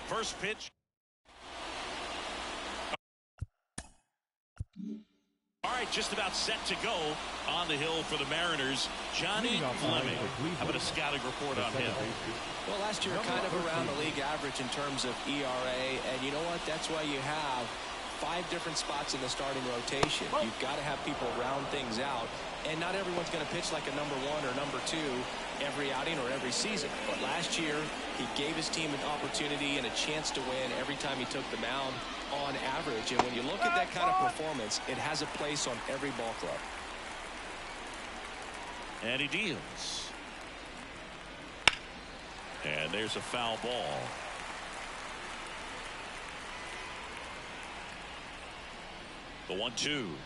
First pitch. All right, just about set to go on the hill for the Mariners. Johnny Fleming. How about a scouting report on him? Well, last year kind of around the league average in terms of ERA, and you know what? That's why you have 5 different spots in the starting rotation. You've got to have people round things out, and not everyone's going to pitch like a number 1 or number 2 every outing or every season. But last year, he gave his team an opportunity and a chance to win every time he took the mound on average. And when you look at that kind of performance, it has a place on every ball club. And he deals. And there's a foul ball. The 1-2.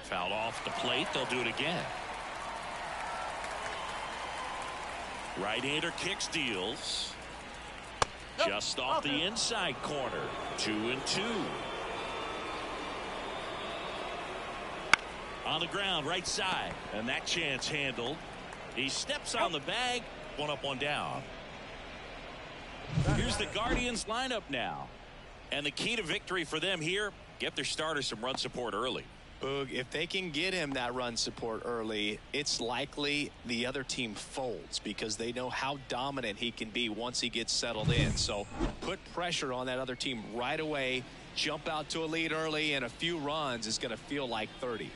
Fouled off the plate. They'll do it again. Right-hander kicks, deals. Just off the inside corner. 2-2. On the ground, right side. And that chance handled. He steps on the bag. 1 up, 1 down. Here's the Guardians lineup now. And the key to victory for them here, get their starter some run support early. Boog, if they can get him that run support early, it's likely the other team folds because they know how dominant he can be once he gets settled in. So put pressure on that other team right away. Jump out to a lead early, and a few runs is going to feel like 30.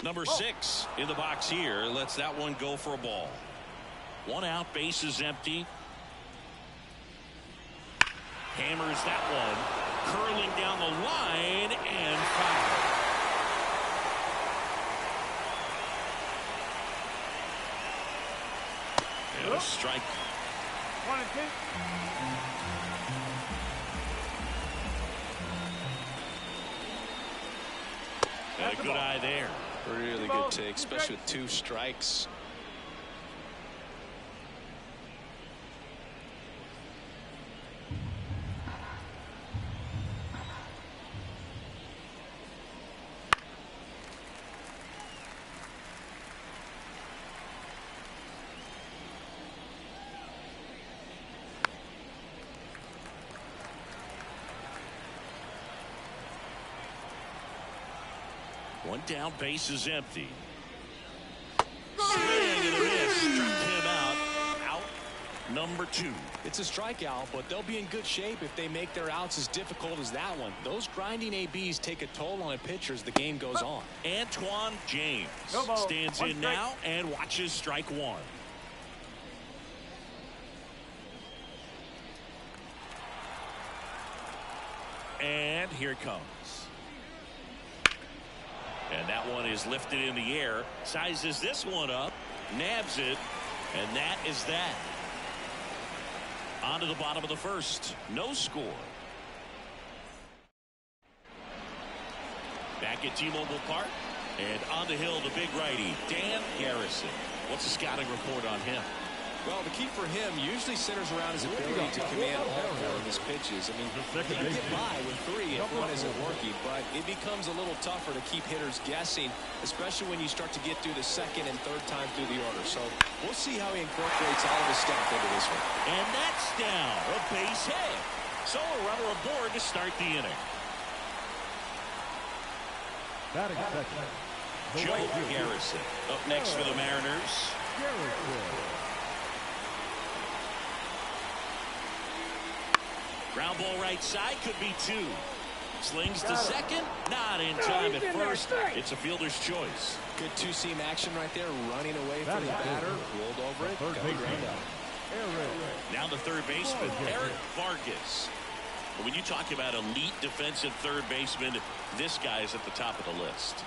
Number 6 in the box here lets that one go for a ball. 1 out, base is empty. Hammers that one, curling down the line and foul. And a strike. 1-2. And a good eye there. Really good take, especially with 2 strikes. One down, base is empty. Swing and a miss. Struck him out. Out number 2. It's a strikeout, but they'll be in good shape if they make their outs as difficult as that one. Those grinding ABs take a toll on a pitcher as the game goes on. Antoine James stands in now and watches strike 1. And here it comes. And that one is lifted in the air. Sizes this one up. Nabs it. And that is that. On to the bottom of the first. No score. Back at T-Mobile Park. And on the hill, the big righty, Dan Garrison. What's the scouting report on him? Well, the key for him usually centers around his ability to command all 4 of his pitches. I mean, he can get by with 3 if one isn't working, but it becomes a little tougher to keep hitters guessing, especially when you start to get through the 2nd and 3rd time through the order. So we'll see how he incorporates all of his stuff into this one. And that's down. A base hit. So a runner aboard to start the inning. Joe Garrison up next for the Mariners. Ground ball right side, could be 2. Slings to second, not in time at first. It's a fielder's choice. Good 2-seam action right there, running away from the batter, rolled over it, got the ground out. Now the third baseman, Eric Vargas. When you talk about elite defensive third baseman, this guy is at the top of the list.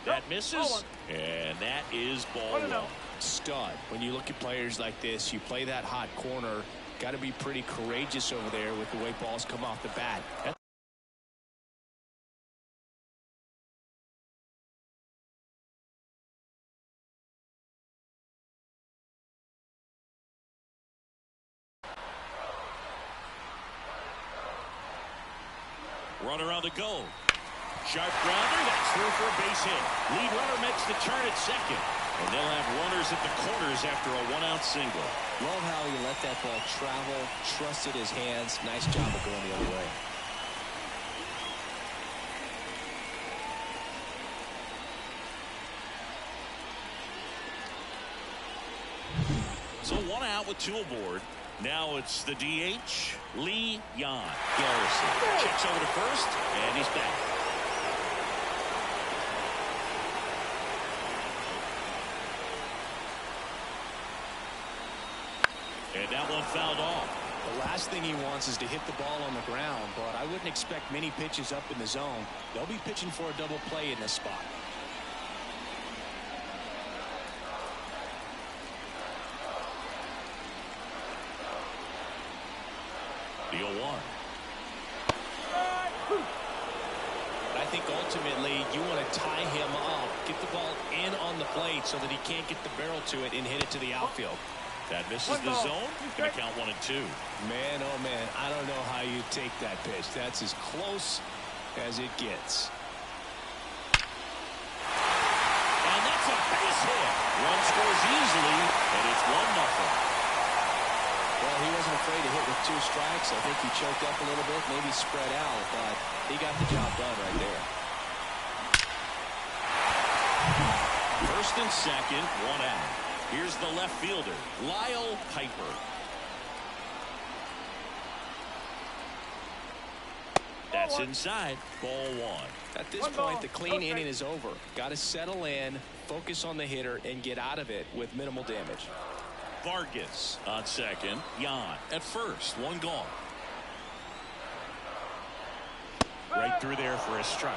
That misses, and that is ball 1. Stud. When you look at players like this, you play that hot corner, got to be pretty courageous over there with the way balls come off the bat. Runner on the go. Sharp grounder. That's through for a base hit. Lead runner makes the turn at second. And they'll have runners at the corners after a one-out single. Love how he let that ball travel, trusted his hands. Nice job of going the other way. So one out with two aboard. Now it's the DH, Lee Yan. Garrison checks over to first, and he's back. And that one fouled off. The last thing he wants is to hit the ball on the ground, but I wouldn't expect many pitches up in the zone. They'll be pitching for a double play in this spot. The 0-1. I think ultimately you want to tie him up, get the ball in on the plate so that he can't get the barrel to it and hit it to the outfield. That misses the zone. Going to count 1 and 2. Man, oh man, I don't know how you take that pitch. That's as close as it gets. And that's a base hit. Run scores easily, and it's 1-0. Well, he wasn't afraid to hit with 2 strikes. I think he choked up a little bit, maybe spread out, but he got the job done right there. First and second, 1 out. Here's the left fielder, Lyle Piper. That's inside, ball 1. At this point, the clean inning is over. Got to settle in, focus on the hitter, and get out of it with minimal damage. Vargas on second, Yan at first, 1 gone. Right through there for a strike.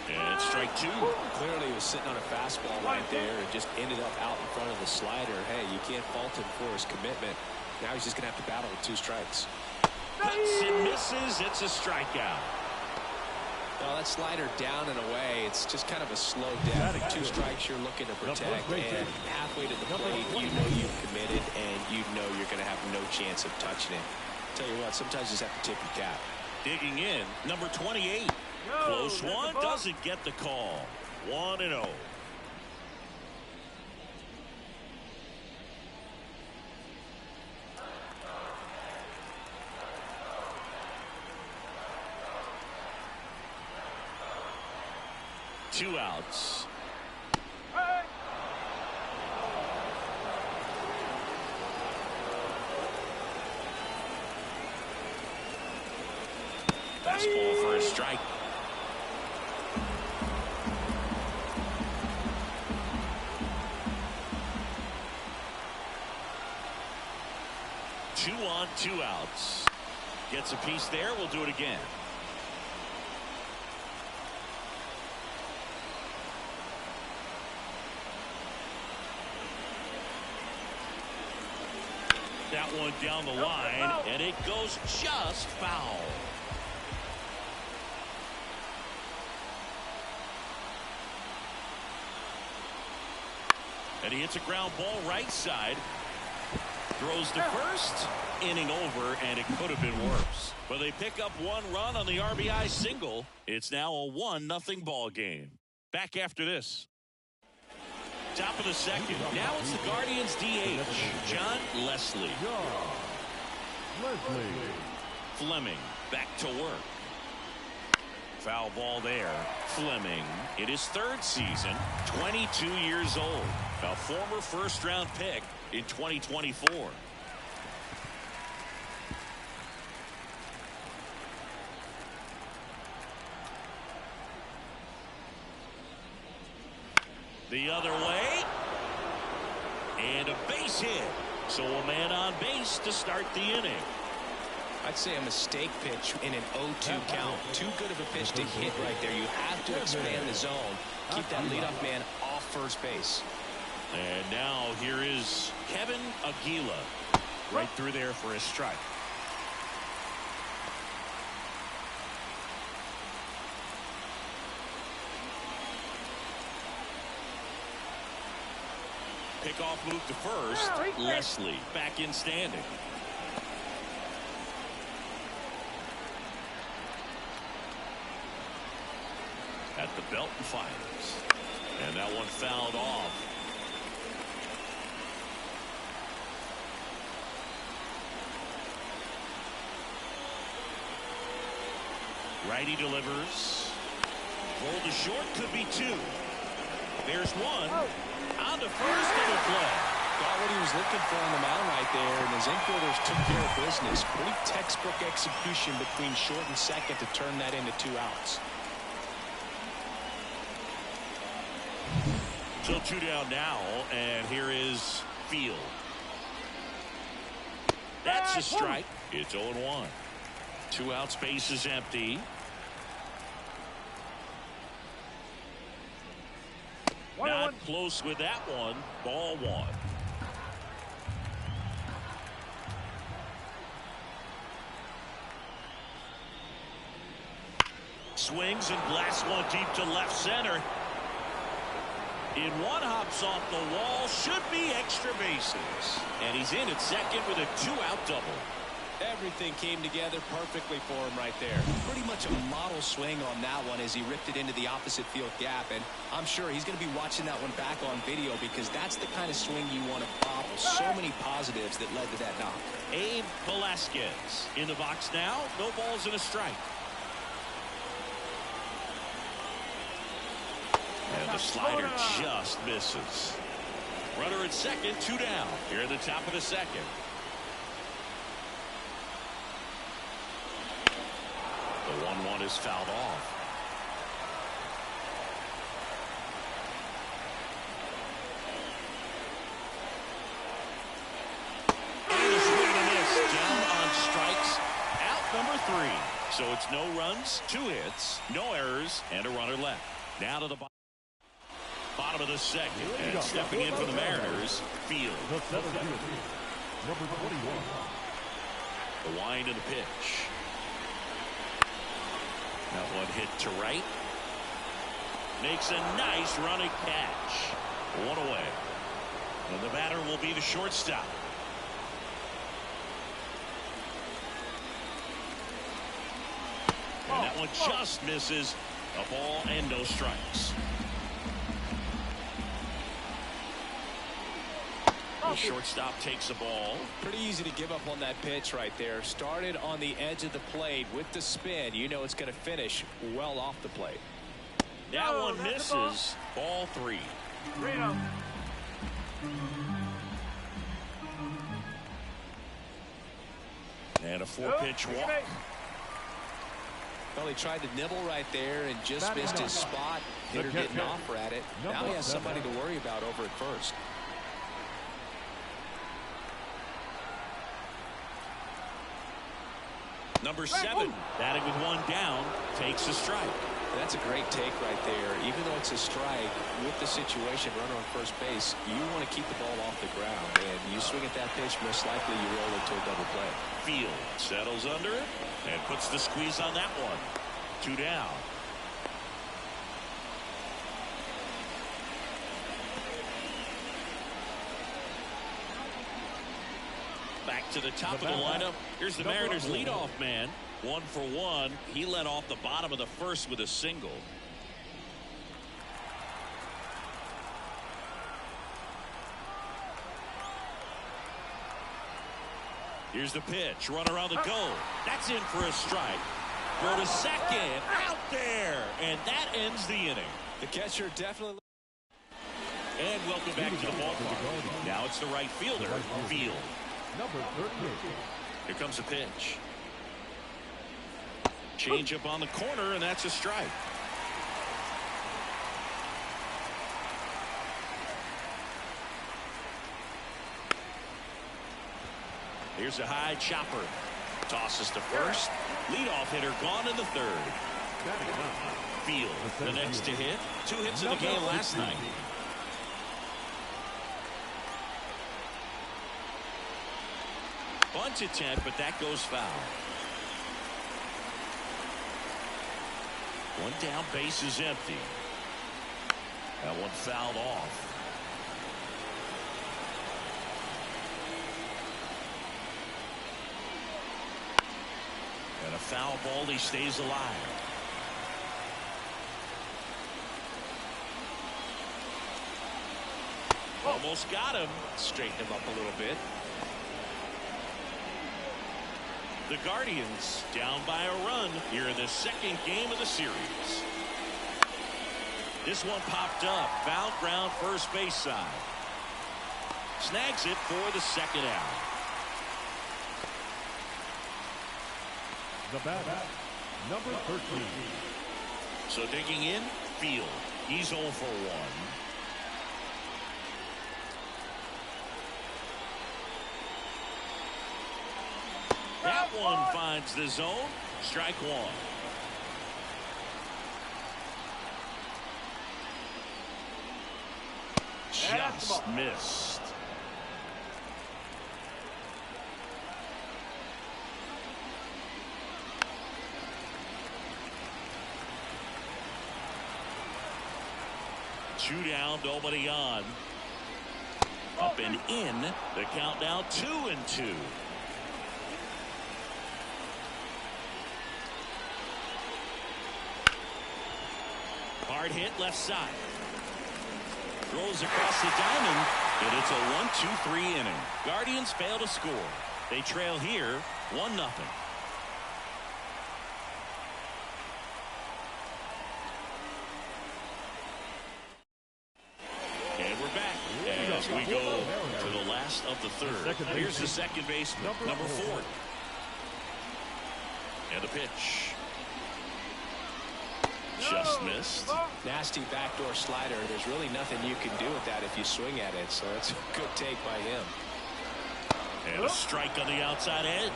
And strike 2. Clearly he was sitting on a fastball right there and just ended up out in front of the slider. Hey, you can't fault him for his commitment. Now he's just going to have to battle with 2 strikes. Cuts and misses. It's a strikeout. Well, that slider down and away, it's just kind of a slow down. 2 strikes you're looking to protect, and halfway to the plate, you know you've committed, and you know you're going to have no chance of touching it. Tell you what, sometimes you just have to tip your cap. Digging in, number 28. Close one, doesn't get the call. 1-0. Two outs. Fastball for a strike. Two on, 2 outs. Gets a piece there. We'll do it again. That one down the line, and it goes just foul. And he hits a ground ball right side. Throws to first. Inning over, and it could have been worse. But they pick up 1 run on the RBI single. It's now a 1-0 ball game. Back after this. Top of the second. Now it's the Guardians DH, John Leslie. Fleming back to work. Foul ball there. Fleming in his 3rd season, 22 years old. A former first-round pick in 2024. The other way. And a base hit. So a man on base to start the inning. I'd say a mistake pitch in an 0-2 count. Too good of a pitch to hit right there. You have to expand the zone. Keep that leadoff man off first base. And now here is Kevin Aguila. Right through there for a strike. Pickoff move to first. Leslie back in standing. At the belt and fires. And that one fouled off. Righty delivers. Roll to short, could be two. There's one. On to first and a play. Got what he was looking for on the mound right there, and his infielders took care of business. Pretty textbook execution between short and second to turn that into 2 outs. So 2 down now, and here is Field. That's a strike. It's 0-1. 2 outs, base is empty. Not close with that one. Ball 1. Swings and blasts one deep to left center. In one, hops off the wall, should be extra bases. And he's in at second with a 2-out double. Everything came together perfectly for him right there. Pretty much a model swing on that one as he ripped it into the opposite field gap. And I'm sure he's going to be watching that one back on video because that's the kind of swing you want to pop with so many positives that led to that knock. Abe Velasquez in the box now. No balls and a strike. And the slider just misses. Runner at second, 2 down. Here at the top of the second. The 1-1 is fouled off. And a swing and a miss. Down on strikes. Out number 3. So it's no runs, 2 hits, no errors, and a runner left. Now to the bottom of the second. And stepping in for the Mariners, Field. Number 21. The wind and the pitch. That one hit to right. Makes a nice running catch. 1 away. And the batter will be the shortstop. And that one just misses. A ball and no strikes. The shortstop takes the ball. Pretty easy to give up on that pitch right there. Started on the edge of the plate with the spin. You know it's going to finish well off the plate. That one misses. Ball 3. And a 4-pitch walk. Well, he tried to nibble right there and just missed his spot. Hitter getting off at it. Now he has somebody to worry about over at first. Number 7, batting with 1 down, takes a strike. That's a great take right there. Even though it's a strike, with the situation, runner on first base, you want to keep the ball off the ground. And you swing at that pitch, most likely you roll into a double play. Field settles under it and puts the squeeze on that one. 2 down. Back to the top of the lineup. Here's the Mariners leadoff man. 1 for 1. He led off the bottom of the first with a single. Here's the pitch. Runner on the go. That's in for a strike. Throw to second. Out there. And that ends the inning. The catcher definitely. And welcome back to the ballpark. Now it's the right fielder, Field. Number 38. Here comes the pitch. Change up on the corner, and that's a strike. Here's a high chopper. Tosses to first. Leadoff hitter gone in the 3rd. Field, the next to hit. 2 hits in the game last night. Bunt attempt, but that goes foul. 1 down, base is empty. That one fouled off. And a foul ball. He stays alive. Almost got him. Straighten him up a little bit. The Guardians down by a run here in the second game of the series. This one popped up. Foul ground first base side. Snags it for the second out. The batter, number 13. So digging in, Field. He's 0 for 1. That one finds the zone. Strike one. Just missed. Two down, nobody on. Up and in. The count now 2-2. Hard hit left side. Throws across the diamond, and it's a 1-2-3 inning. Guardians fail to score. They trail here 1-0. And we're back as we go to the last of the third. Here's the second baseman, number 4. And the pitch. Just missed. Nasty backdoor slider. There's really nothing you can do with that if you swing at it. So it's a good take by him. And a strike on the outside edge.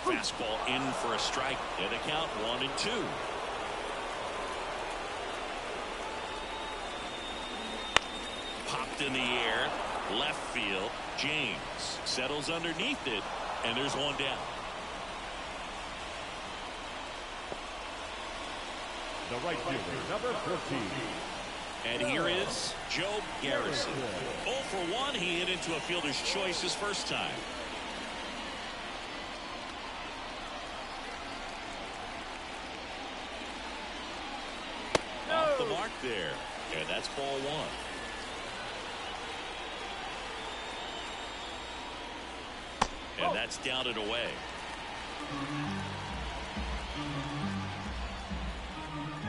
Fastball in for a strike. And the count 1-2. Popped in the air. Left field. James settles underneath it. And there's one down. The right fielder, number 14. And here is Joe Garrison. 0 for 1. He hit into a fielder's choice his first time. Off the mark there. And that's ball 1. And that's down and away.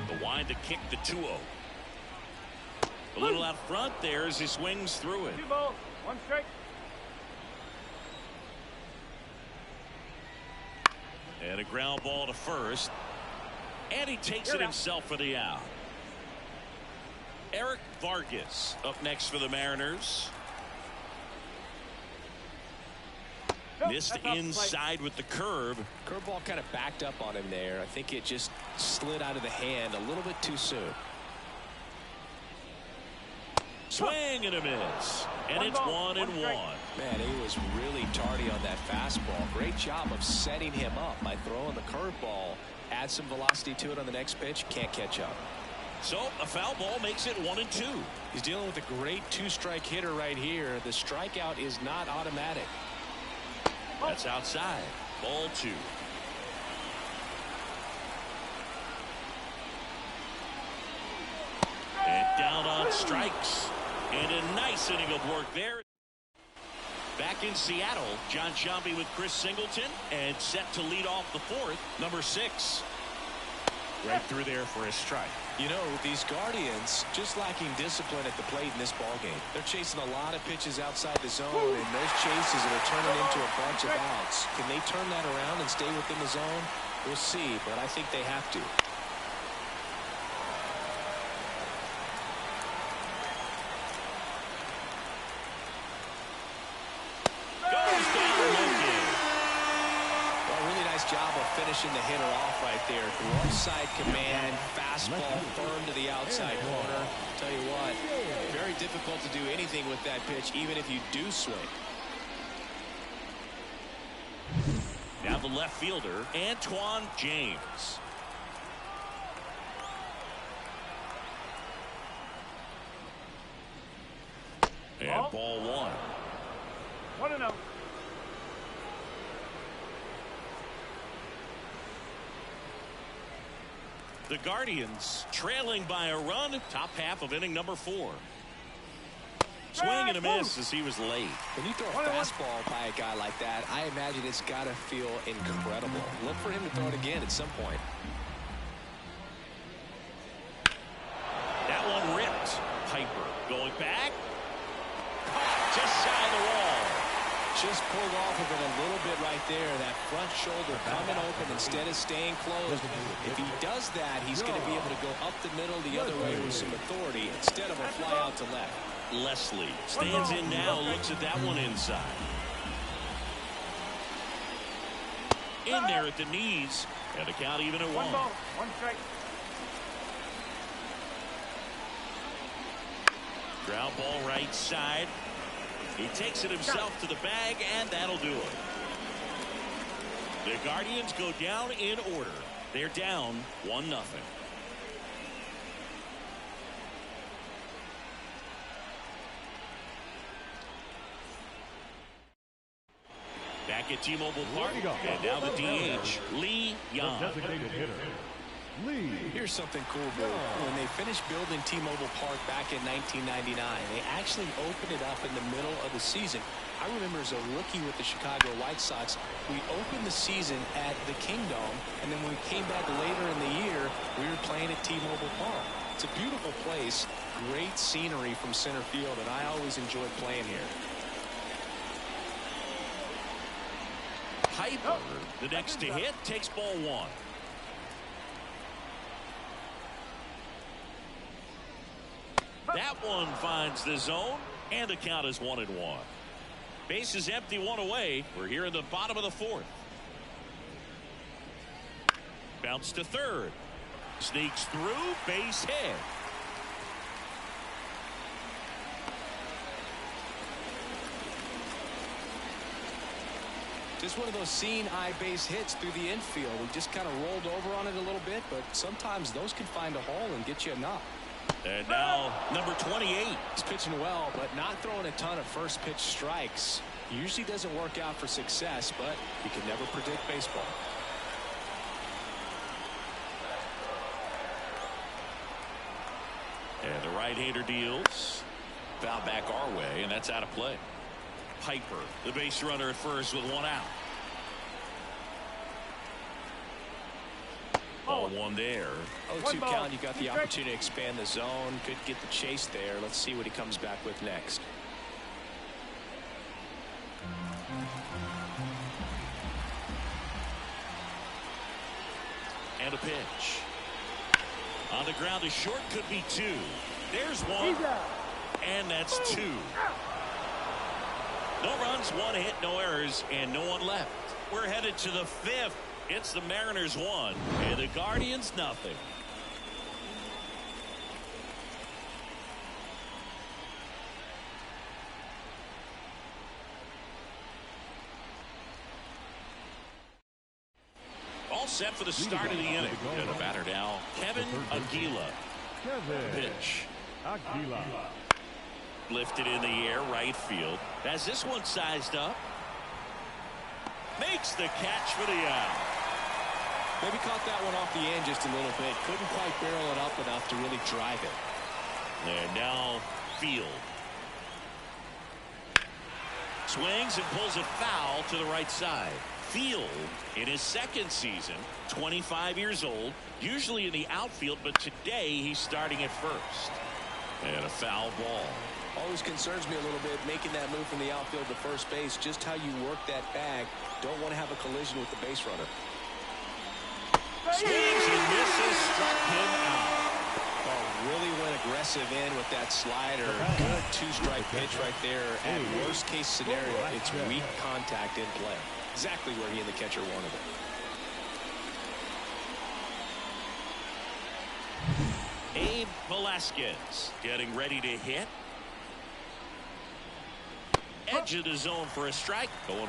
The wind to kick the 2-0. A little out front there as he swings through it. 2 balls, 1 strike. And a ground ball to first. And he takes it himself for the out. Eric Vargas up next for the Mariners. Missed inside with the curve. Curveball kind of backed up on him there. I think it just slid out of the hand a little bit too soon. Swing and a miss. And it's 1-1. Man, he was really tardy on that fastball. Great job of setting him up by throwing the curveball. Add some velocity to it on the next pitch. Can't catch up. So a foul ball makes it 1-2. He's dealing with a great 2-strike hitter right here. The strikeout is not automatic. That's outside. Ball 2. And down on strikes. And a nice inning of work there. Back in Seattle, John Sciambi with Chris Singleton. And set to lead off the 4th, number 6. Right through there for a strike. You know, these Guardians just lacking discipline at the plate in this ballgame. They're chasing a lot of pitches outside the zone, and those chases are turning into a bunch of outs. Can they turn that around and stay within the zone? We'll see, but I think they have to. Job of finishing the hitter off right there. Glove side command, fastball firm to the outside corner. Tell you what, very difficult to do anything with that pitch, even if you do swing. Now the left fielder, Antoine James. And ball 1. The Guardians trailing by a run. Top half of inning number 4. Swing and a miss as he was late. When you throw a fastball by a guy like that, I imagine it's got to feel incredible. Look for him to throw it again at some point. That one ripped. Piper going back. Caught just shy of the wall. Just pulled off of it a little bit right there. That front shoulder coming open instead of staying closed. If he does that, he's going to be able to go up the middle the other way with some authority instead of a fly out to left. Leslie stands in now, looks at that one inside. In there at the knees, and the count even at 1. 1 ball, 1 strike. Ground ball right side. He takes it himself to the bag, and that'll do it. The Guardians go down in order. They're down 1-0. Back at T-Mobile Park, and now the DH, Lee Young. Designated hitter, Lee. Here's something cool, Bill. When they finished building T-Mobile Park back in 1999, they actually opened it up in the middle of the season. I remember as a rookie with the Chicago White Sox, we opened the season at the Kingdome, and then when we came back later in the year, we were playing at T-Mobile Park. It's a beautiful place, great scenery from center field, and I always enjoyed playing here. Piper, the next to hit, takes ball 1. That one finds the zone, and the count is 1-1. Base is empty, 1 away. We're here in the bottom of the 4th. Bounce to third. Sneaks through, base hit. Just one of those seeing eye base hits through the infield. We just kind of rolled over on it a little bit, but sometimes those can find a hole and get you a knock. And now number 28. He's pitching well, but not throwing a ton of first pitch strikes. Usually doesn't work out for success, but you can never predict baseball. And the right-hander deals. Foul back our way, and that's out of play. Piper, the base runner at first with 1 out. Ball 1 there. 0-2 count. You got the opportunity to expand the zone. Could get the chase there. Let's see what he comes back with next. And a pitch. On the ground, a short could be 2. There's 1. And that's 2. No runs, 1 hit, no errors, and no one left. We're headed to the 5th. It's the Mariners 1 and the Guardians nothing. All set for the start of the inning. And a batter now, Kevin Aguila. Pitch. Aguila. Lifted in the air, right field. Has this one sized up. Makes the catch for the out. Maybe caught that one off the end just a little bit. Couldn't quite barrel it up enough to really drive it. And now Field. Swings and pulls it foul to the right side. Field in his 2nd season, 25 years old, usually in the outfield, but today he's starting at first. And a foul ball. Always concerns me a little bit making that move from the outfield to first base. Just how you work that bag. Don't want to have a collision with the base runner. Swings and misses, struck him out. Oh, really went aggressive in with that slider. Good 2-strike pitch right there. At worst case scenario, it's weak contact in play. Exactly where he and the catcher wanted it. Abe Velasquez getting ready to hit. Edge of the zone for a strike. 0-1.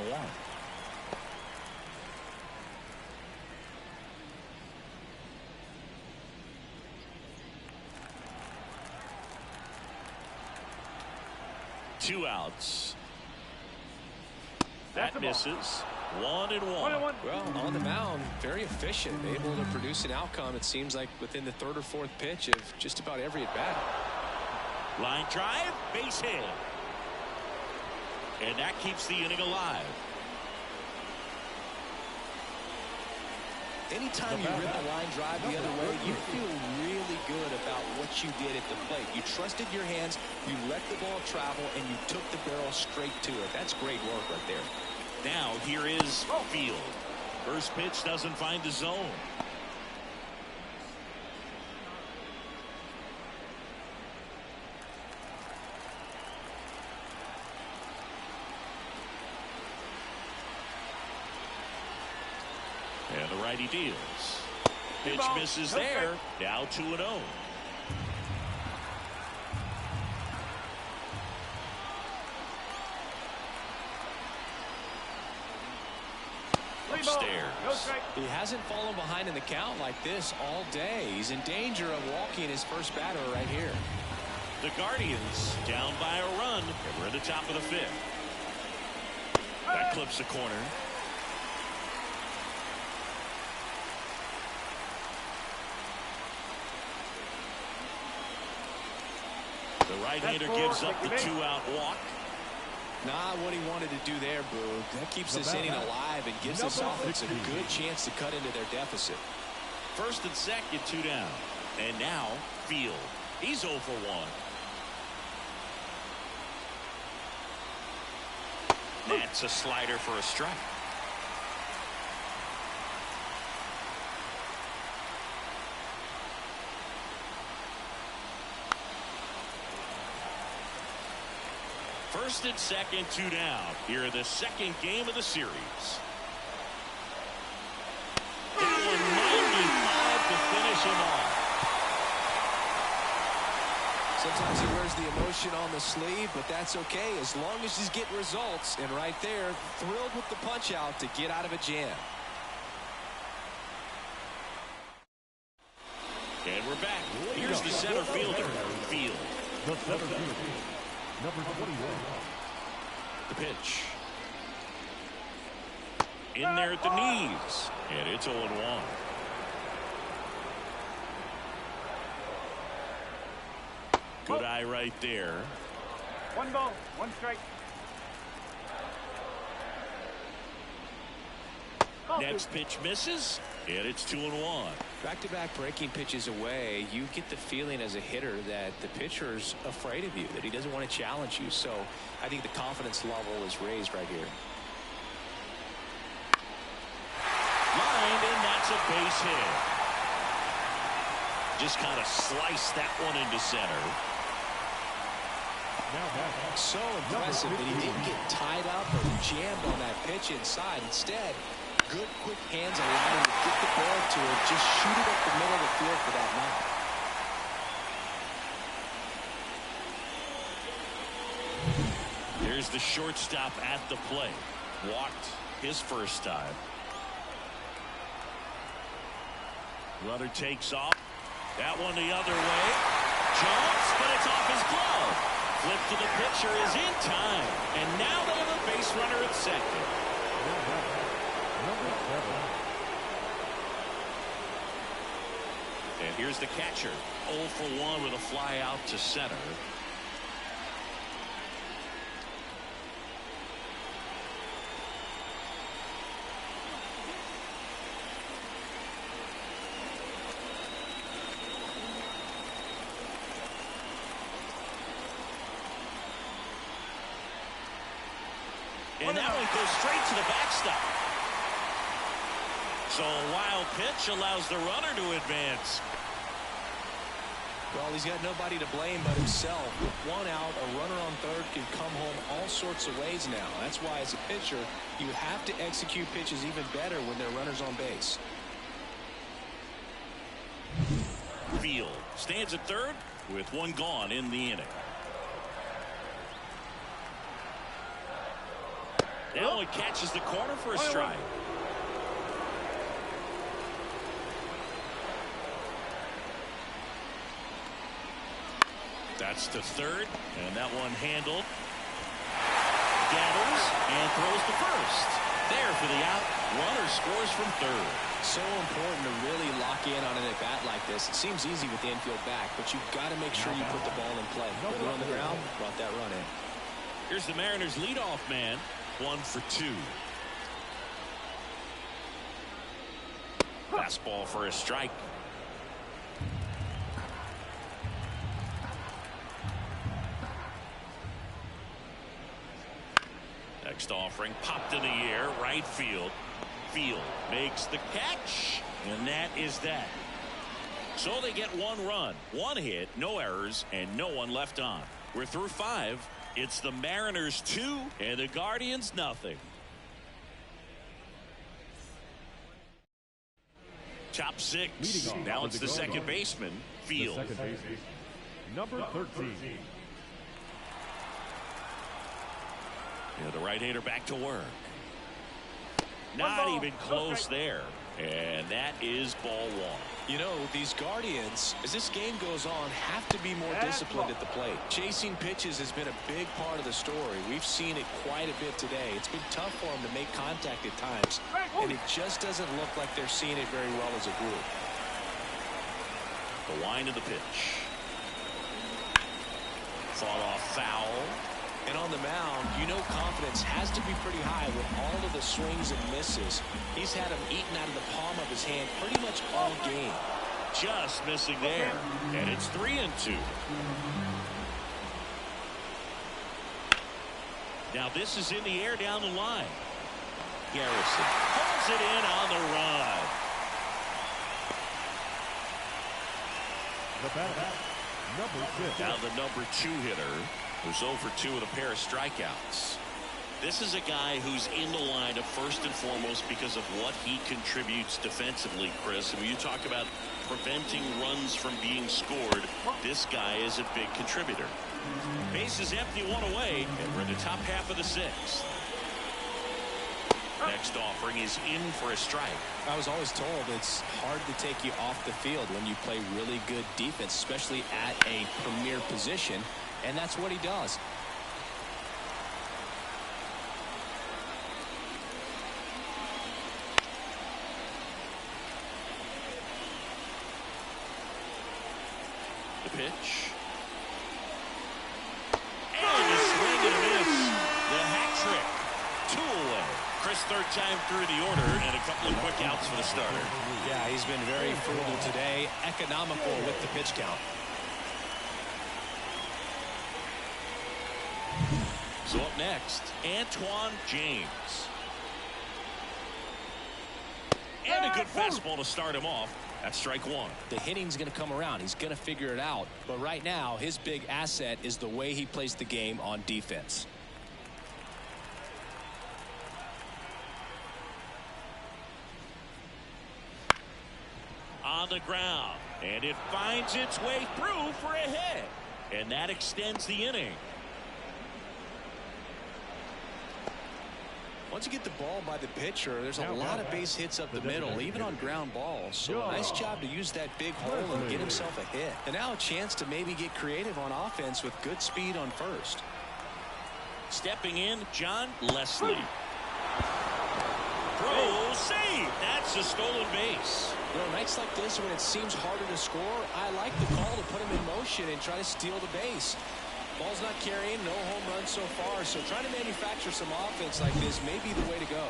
Two outs. That misses. 1-1. Well, on the mound, very efficient, able to produce an outcome, it seems like, within the third or fourth pitch of just about every at-bat. Line drive, base hit. And that keeps the inning alive. Anytime you rip a line drive the other way, you feel really good about what you did at the plate. You trusted your hands, you let the ball travel, and you took the barrel straight to it. That's great work right there. Now here is Field. First pitch doesn't find the zone. And the righty deals. Pitch misses there. Now 2-0. Upstairs. He hasn't fallen behind in the count like this all day. He's in danger of walking his first batter right here. The Guardians down by a run. And we're at the top of the fifth. That clips the corner. The right-hander gives up the 2-out walk. Not what he wanted to do there, Boo. That keeps this inning alive and gives this offense a good chance to cut into their deficit. First and second, 2 down. And now Field. He's 0 for 1. That's a slider for a strike. First and second, 2 down. Here in the second game of the series. That one 95 to finish him off. Sometimes he wears the emotion on the sleeve, but that's okay as long as he's getting results. And right there, thrilled with the punch out to get out of a jam. And we're back. Here's the center fielder, Field. The center fielder, number 21. The pitch. In there at the knees. And it's 0-1. Good eye right there. 1 ball, 1 strike. Next pitch misses. And it's 2-1. Back-to-back breaking pitches away, you get the feeling as a hitter that the pitcher's afraid of you, that he doesn't want to challenge you. So I think the confidence level is raised right here. Lined, and that's a base hit. Just kind of sliced that one into center. So impressive that he didn't get tied up or jammed on that pitch inside. Instead, good quick hands allowed him to get the ball to it, just shoot it up the middle of the field for that knock. There's the shortstop at the plate. Walked his first time. Runner takes off. That one the other way. Jumps, but it's off his glove. Flip to the pitcher is in time. And now they have a base runner at second. And here's the catcher. 0 for 1 with a fly out to center. And that one goes straight to the backstop. So a wild pitch allows the runner to advance. Well, he's got nobody to blame but himself. With 1 out, a runner on third can come home all sorts of ways now. That's why, as a pitcher, you have to execute pitches even better when there are runners on base. Field stands at third with 1 gone in the inning. Now it catches the corner for a strike. That's to third, and that one handled. Gathers and throws to first. There for the out. Runner scores from third. So important to really lock in on an at-bat like this. It seems easy with the infield back, but you've got to make sure you put the ball in play. Put it on the ground, brought that run in. Here's the Mariners' leadoff man. 1 for 2. Fastball for a strike. Next offering popped in the air, right field. Field makes the catch, and that is that. So they get 1 run, 1 hit, no errors, and no one left on. We're through 5. It's the Mariners 2 and the Guardians nothing. Top 6. Now it's the second baseman, Field. The second baseman, number 13. Yeah, the right-hander back to work. Not even close there. And that is ball 1. You know, these Guardians, as this game goes on, have to be more disciplined at the plate. Chasing pitches has been a big part of the story. We've seen it quite a bit today. It's been tough for them to make contact at times, and it just doesn't look like they're seeing it very well as a group. The wind of the pitch. Fought off foul. And on the mound, you know confidence has to be pretty high with all of the swings and misses. He's had them eaten out of the palm of his hand pretty much all game. Just missing there. And it's 3-2. Now this is in the air down the line. Garrison pulls it in on the run. The batter, number 6. Now the number 2 hitter, who's 0 for 2 with a pair of strikeouts. This is a guy who's in the lineup first and foremost because of what he contributes defensively, Chris. And when you talk about preventing runs from being scored, this guy is a big contributor. Base is empty, 1 away, and we're in the top half of the 6th. Next offering is in for a strike. I was always told it's hard to take you off the field when you play really good defense, especially at a premier position, and that's what he does. The pitch. And a swing and a miss. The hat trick. 2 away. Chris, third time through the order, and a couple of quick outs for the starter. Yeah, he's been very frugal today, economical with the pitch count. So up next, Antoine James. And a good fastball to start him off. That's strike 1. The hitting's going to come around. He's going to figure it out. But right now, his big asset is the way he plays the game on defense. On the ground, and it finds its way through for a hit, and that extends the inning. Once you get the ball by the pitcher, there's a lot of base hits up the middle, even on ground balls. So a nice job to use that big hole and get himself a hit. And now a chance to maybe get creative on offense with good speed on first. Stepping in, John Leslie. Throw, save. That's a stolen base. You know, nights like this when it seems harder to score, I like the call to put him in motion and try to steal the base. Ball's not carrying, no home runs so far, so trying to manufacture some offense like this may be the way to go.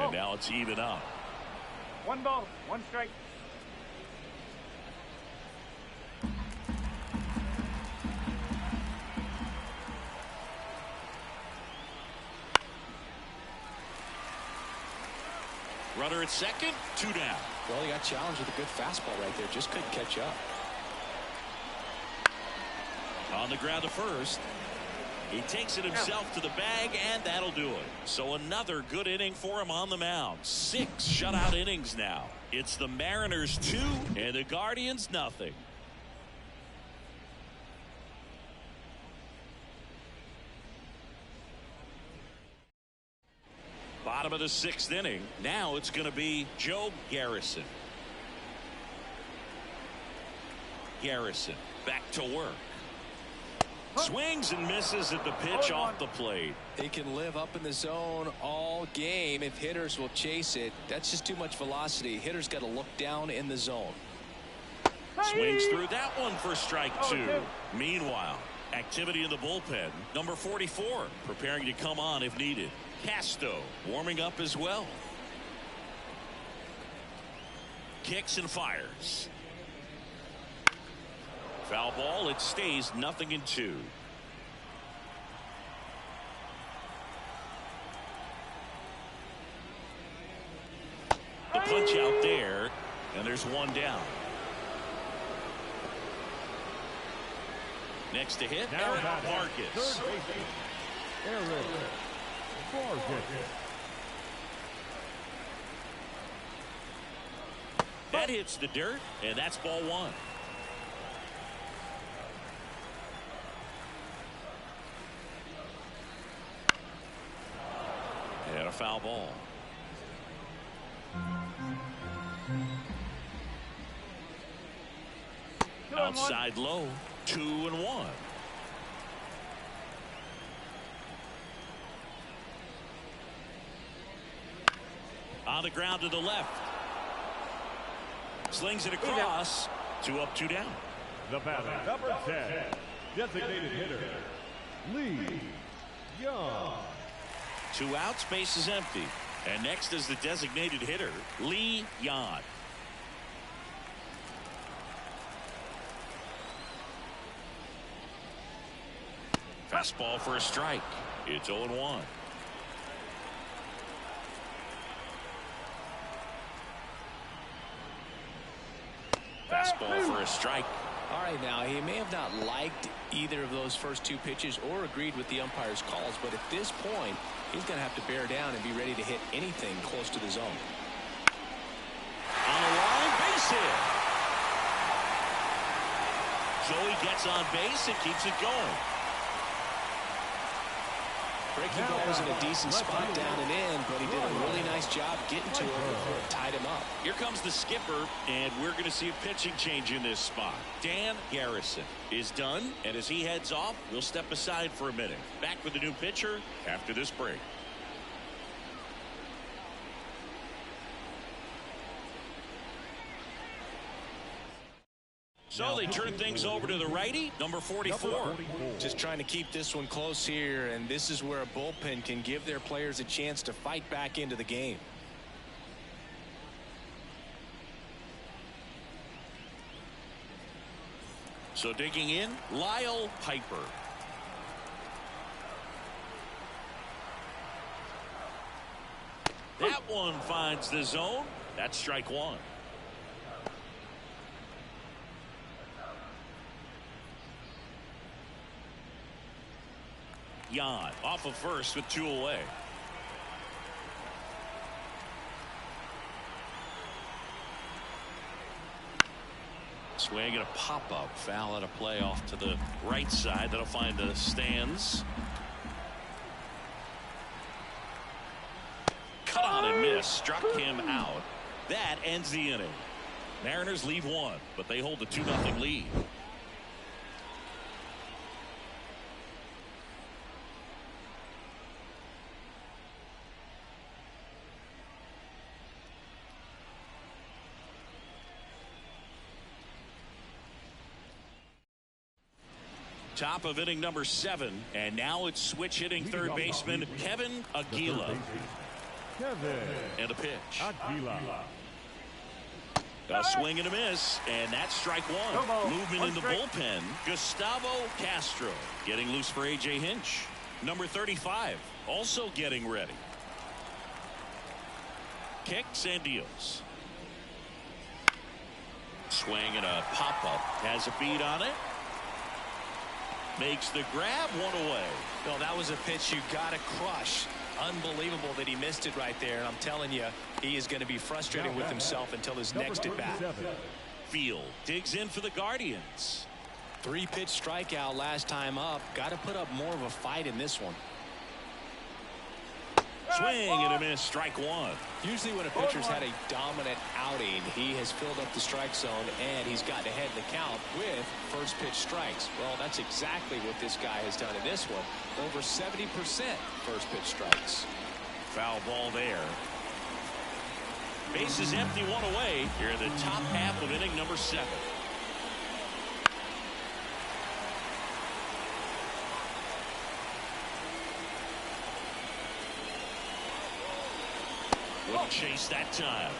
And now it's even up. 1 ball, 1 strike. Runner at second, 2 down. Well, he got challenged with a good fastball right there. Just couldn't catch up. On the ground to first. He takes it himself to the bag, and that'll do it. So another good inning for him on the mound. 6 shutout innings now. It's the Mariners 2 and the Guardians nothing. Bottom of the 6th inning. Now it's going to be Joe Garrison. Garrison back to work. Swings and misses at the pitch off the plate. They can live up in the zone all game if hitters will chase it. That's just too much velocity. Hitters got to look down in the zone. Swings through that one for strike 2. Meanwhile, activity in the bullpen. Number 44 preparing to come on if needed. Casto warming up as well. Kicks and fires. Foul ball. It stays 0-2. The punch out there, and there's one down. Next to hit, Eric Vargas. Eric Vargas. That hits the dirt, and that's ball 1. And a foul ball. Outside low, 2-1. On the ground to the left. Slings it across. 2 up, 2 down. The batter, number 10, designated hitter, Lee Young. 2 outs, base is empty. And next is the designated hitter, Lee Young. Fastball for a strike. It's 0-1. Fastball for a strike. All right, now he may have not liked either of those first 2 pitches or agreed with the umpire's calls, but at this point he's going to have to bear down and be ready to hit anything close to the zone. On the line, base hit. Joey gets on base and keeps it going. Breaking ball was in a decent spot down and in, but he did a really nice job getting to it before it tied him up. Here comes the skipper, and we're going to see a pitching change in this spot. Dan Garrison is done, and as he heads off, we'll step aside for a minute. Back with the new pitcher after this break. So they turn things over to the righty, number 44. Just trying to keep this one close here, and this is where a bullpen can give their players a chance to fight back into the game. So digging in, Lyle Piper. That one finds the zone. That's strike 1. Jan off of first with 2 away. Swing and a pop-up. Foul at a play off to the right side. That'll find the stands. Cut on and miss. Struck him out. That ends the inning. Mariners leave 1, but they hold the 2-0 lead. Top of inning number 7, and now it's switch hitting third baseman Kevin Aguila. And a pitch. Aguila. A swing and a miss, and that's strike 1. Movement in the bullpen. Gustavo Castro getting loose for A.J. Hinch. Number 35 also getting ready. Kicks and deals. Swing and a pop-up. Has a beat on it. Makes the grab, 1 away. Well, that was a pitch you got to crush. Unbelievable that he missed it right there. And I'm telling you, he is going to be frustrated with himself until his next at bat. Field digs in for the Guardians. 3-pitch strikeout last time up. Got to put up more of a fight in this one. Swing and a miss, strike one. Usually when a pitcher's had a dominant outing, he has filled up the strike zone and he's gotten ahead in the count with first pitch strikes. Well, that's exactly what this guy has done in this one. Over 70% first pitch strikes. Foul ball there. Base is empty, one away here in the top half of inning number 7. Wouldn't chase that time.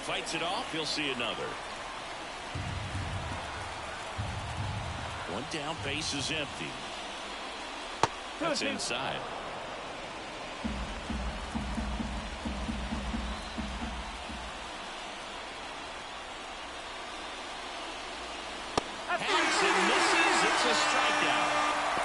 Fights it off. He'll see another. One down, base is empty. That's inside. It's a strikeout.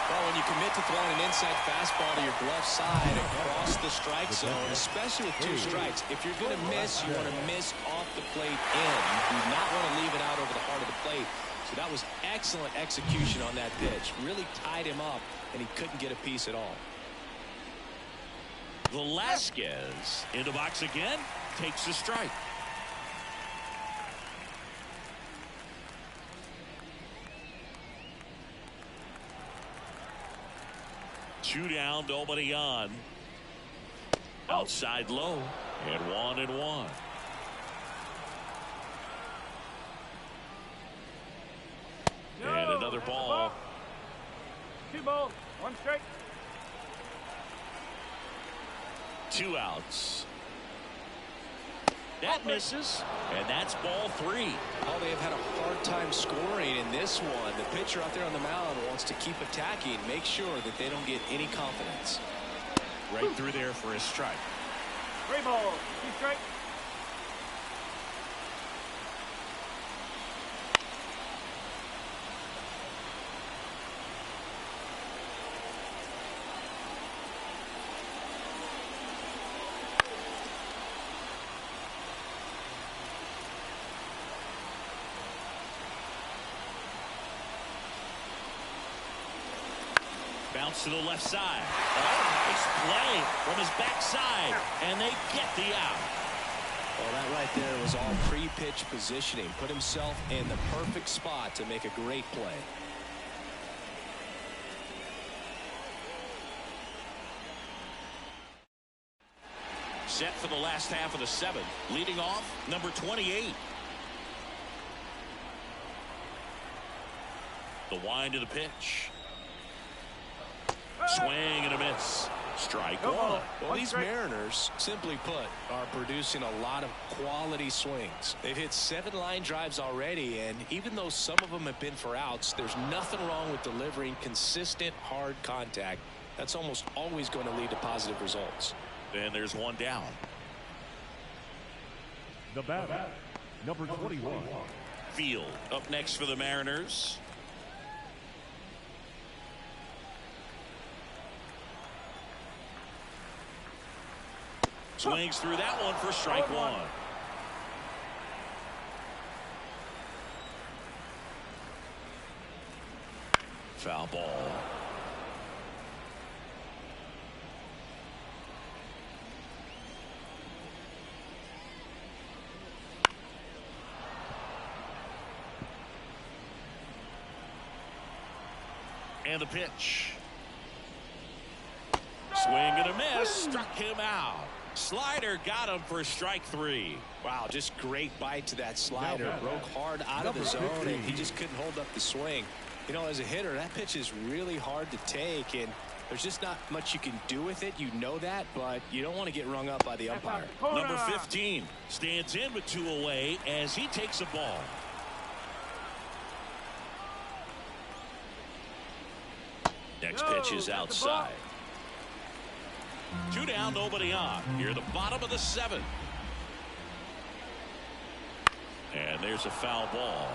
Well, when you commit to throwing an inside fastball to your glove side across the strike zone, especially with 2 strikes, if you're going to miss, you want to miss off the plate in. You do not want to leave it out over the heart of the plate. So that was excellent execution on that pitch. Really tied him up, and he couldn't get a piece at all. Velasquez in the box again, takes a strike. Two down, nobody on. Outside low, and 1-1. And another ball. 2 balls, 1 strike. 2 outs. That misses, and that's ball 3. Oh, they have had a hard time scoring in this one. The pitcher out there on the mound wants to keep attacking, make sure that they don't get any confidence. Right through there for a strike. 3 balls, 2 strikes. Bounce to the left side. Oh, nice play from his backside, and they get the out. Well, that right there was all pre-pitch positioning. Put himself in the perfect spot to make a great play. Set for the last half of the 7th. Leading off, number 28. The wind of the pitch. Swing and a miss. Strike one. Well, these Mariners, simply put, are producing a lot of quality swings. They've hit 7 line drives already, and even though some of them have been for outs, there's nothing wrong with delivering consistent, hard contact. That's almost always going to lead to positive results. Then there's 1 down. The batter, number 21. Field up next for the Mariners. Swings through that one for strike 1. Foul ball. And the pitch. Swing and a miss. Struck him out. Slider got him for strike 3. Wow, just great bite to that slider. Broke hard out of the zone, and he just couldn't hold up the swing. You know, as a hitter, that pitch is really hard to take, and there's just not much you can do with it. You know that, but you don't want to get rung up by the umpire. Number 15 stands in with 2 away as he takes a ball. Next pitch is outside. 2 down, nobody on. Here the bottom of the 7th. And there's a foul ball.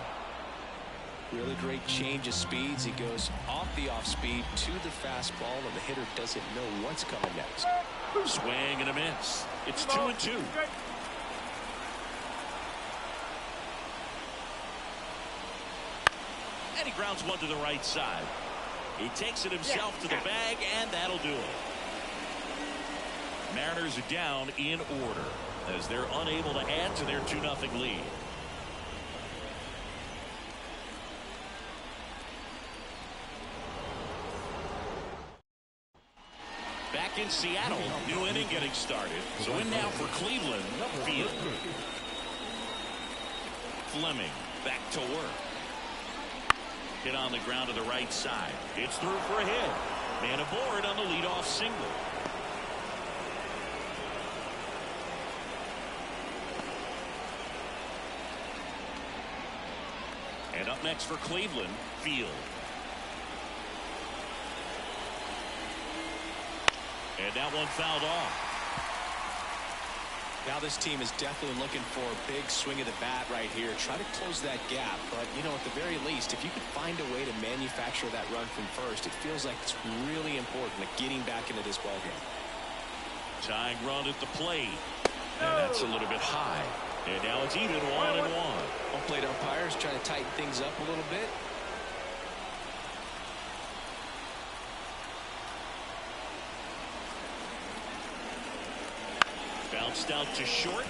Really great change of speeds. He goes off the off speed to the fastball, and the hitter doesn't know what's coming next. Swing and a miss. It's 2-2. And he grounds one to the right side. He takes it himself to the bag, and that'll do it. Mariners are down in order as they're unable to add to their 2-0 lead. Back in Seattle, new inning getting started. So in now for Cleveland, Field. Fleming back to work. Hit on the ground to the right side. It's through for a hit. Man aboard on the leadoff single. And up next for Cleveland, Field. And that one fouled off. Now this team is definitely looking for a big swing of the bat right here. Try to close that gap. But, you know, at the very least, if you could find a way to manufacture that run from first, it feels like it's really important to getting back into this ballgame. Tying run at the plate. And that's a little bit high. And now it's even 1-1. Home plate umpires trying to tighten things up a little bit. Bounced out to short.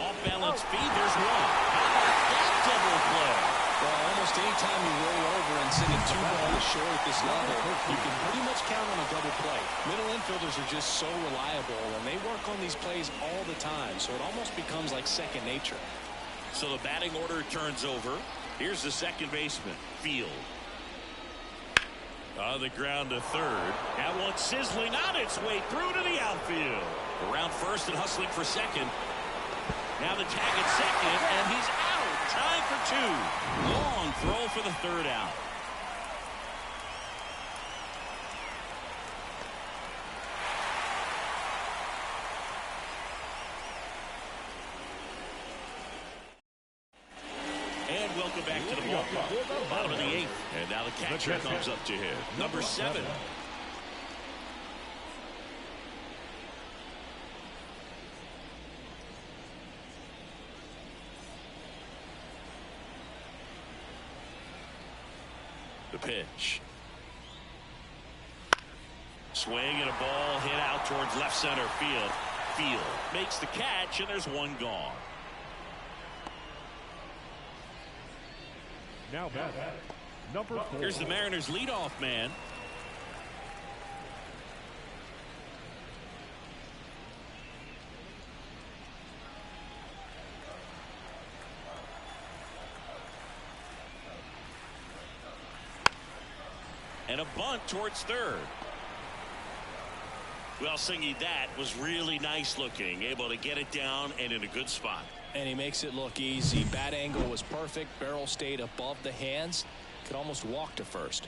Off balance feed. There's one. How about that double play? Well, almost any time you roll over and send it 2 balls short at this level, you can pretty much count on a double play. Middle infielders are just so reliable, and they work on these plays all the time, so it almost becomes like second nature. So the batting order turns over. Here's the second baseman, Field. On the ground to third. That one sizzling on its way through to the outfield. Around first and hustling for second. Now the tag at second, and he's out. Time for 2. Long throw for the third out. And welcome back to the ballpark. Bottom of the 8th. And now the catcher comes up to hit. Number 7. The pitch. Swing and a ball hit out towards left center field. Field makes the catch, and there's one gone. Now back, number 4. Here's the Mariners' leadoff man. And a bunt towards third. Well, Singy, that was really nice looking. Able to get it down and in a good spot. And he makes it look easy. Bat angle was perfect. Barrel stayed above the hands. Could almost walk to first.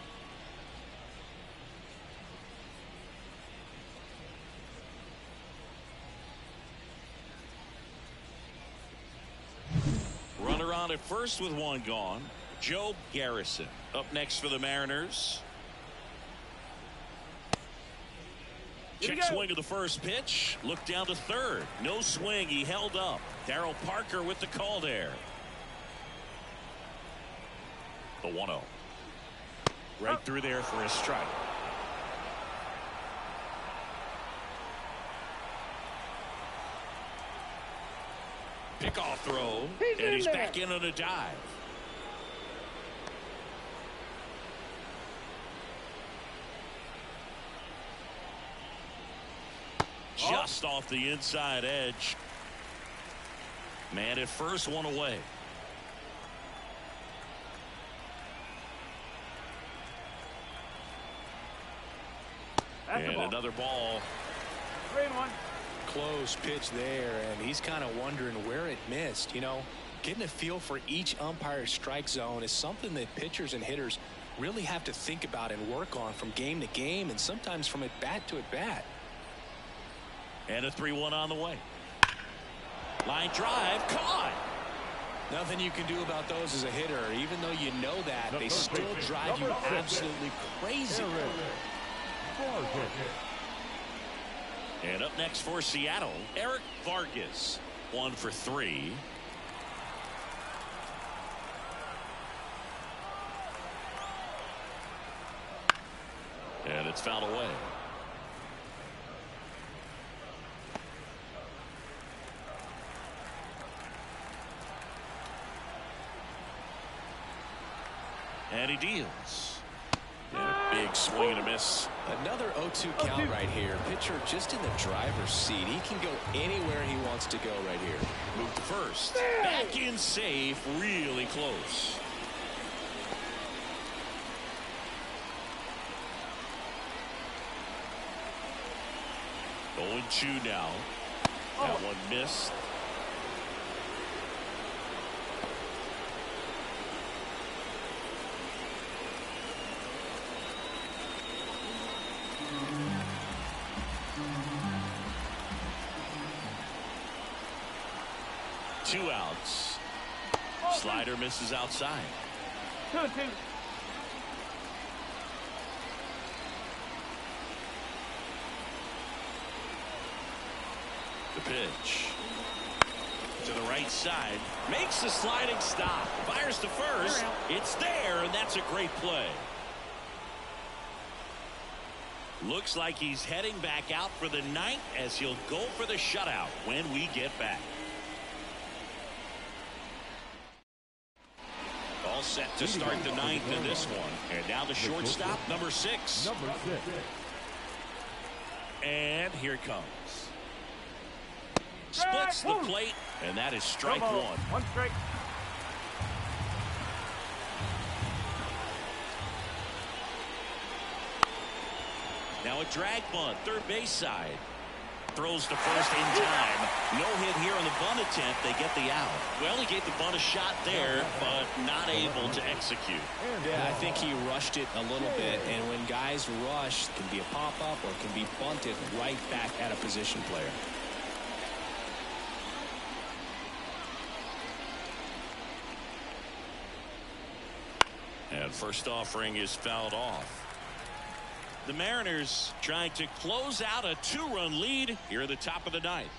Runner on at first with one gone. Joe Garrison up next for the Mariners. Check swing of the first pitch. Look down to third. No swing. He held up. Darryl Parker with the call there. The 1-0. Right through there for a strike. Pickoff throw. And he's back in on a dive. Just off the inside edge. Man at first, one away. And another ball. 3-1. Close pitch there, and he's kind of wondering where it missed. You know, getting a feel for each umpire's strike zone is something that pitchers and hitters really have to think about and work on from game to game, and sometimes from at bat to at bat. And a 3-1 on the way. Line drive, caught. Nothing you can do about those as a hitter. Even though you know that, they still drive you absolutely crazy. And up next for Seattle, Eric Vargas. 1 for 3. it's fouled away. And he deals. And a big swing and a miss. Another 0-2 count right here. Pitcher just in the driver's seat. He can go anywhere he wants to go right here. Move to first. Back in safe. Really close. Going 2 now. That one missed. Two outs. Slider misses outside. 2-2. The pitch to the right side, makes the sliding stop, fires to first. It's there, and that's a great play. Looks like he's heading back out for the ninth as he'll go for the shutout when we get back. All set to start the ninth in this one. And now the shortstop, number 6. And here it comes. Splits the plate, and that is strike 1. 1 strike. Now a drag bunt, third base side. Throws to first in time. No hit here on the bunt attempt. They get the out. Well, he gave the bunt a shot there, but not able to execute. Yeah, I think he rushed it a little bit. And when guys rush, it can be a pop-up or it can be bunted right back at a position player. And first offering is fouled off. The Mariners trying to close out a 2-run lead here at the top of the ninth.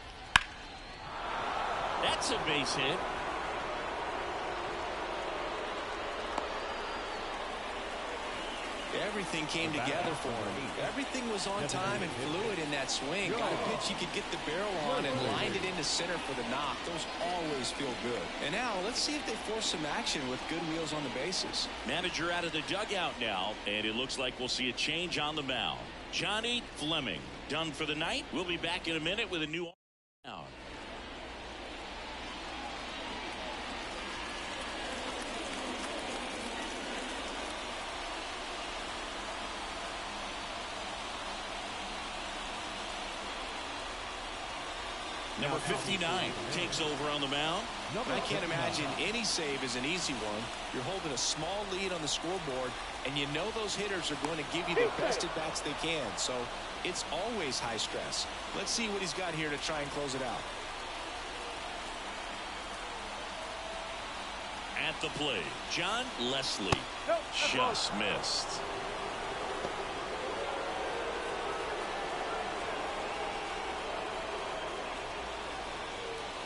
That's a base hit. Everything came together for him. Everything was on time and fluid in that swing. Got a pitch you could get the barrel on and lined it into center for the knock. Those always feel good. And now let's see if they force some action with good wheels on the bases. Manager out of the dugout now, and it looks like we'll see a change on the mound. Johnny Fleming done for the night. We'll be back in a minute with a new mound. Number 59 takes over on the mound. I can't imagine any save is an easy one. You're holding a small lead on the scoreboard, and you know those hitters are going to give you the best at-bats they can. So it's always high stress. Let's see what he's got here to try and close it out. At the plate, John Leslie. Just missed.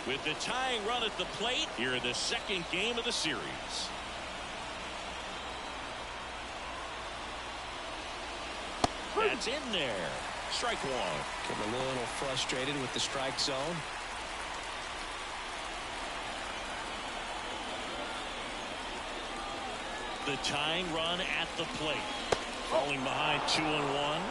With the tying run at the plate here in the second game of the series. That's in there. Strike 1. Getting a little frustrated with the strike zone. The tying run at the plate. Falling behind 2-1.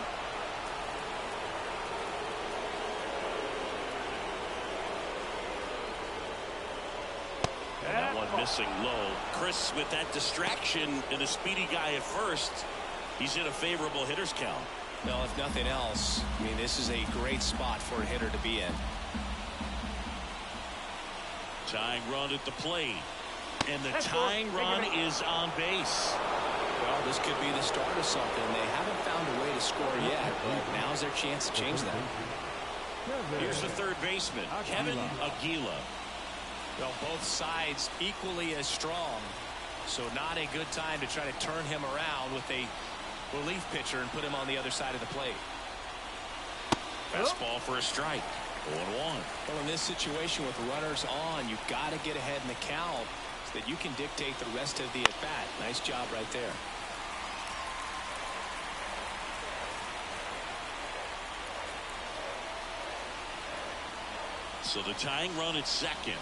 That one missing low. Chris, with that distraction and a speedy guy at first, he's in a favorable hitter's count. No, if nothing else, I mean, this is a great spot for a hitter to be in. Tying run at the plate. And the tying run is on base. Well, this could be the start of something. They haven't found a way to score yet, but now's their chance to change that. Here's the third baseman, Kevin Aguila. Well, both sides equally as strong, so not a good time to try to turn him around with a relief pitcher and put him on the other side of the plate. Fastball for a strike. 0-1. Well, in this situation with runners on, you've got to get ahead in the count so that you can dictate the rest of the at-bat. Nice job right there. So the tying run at second.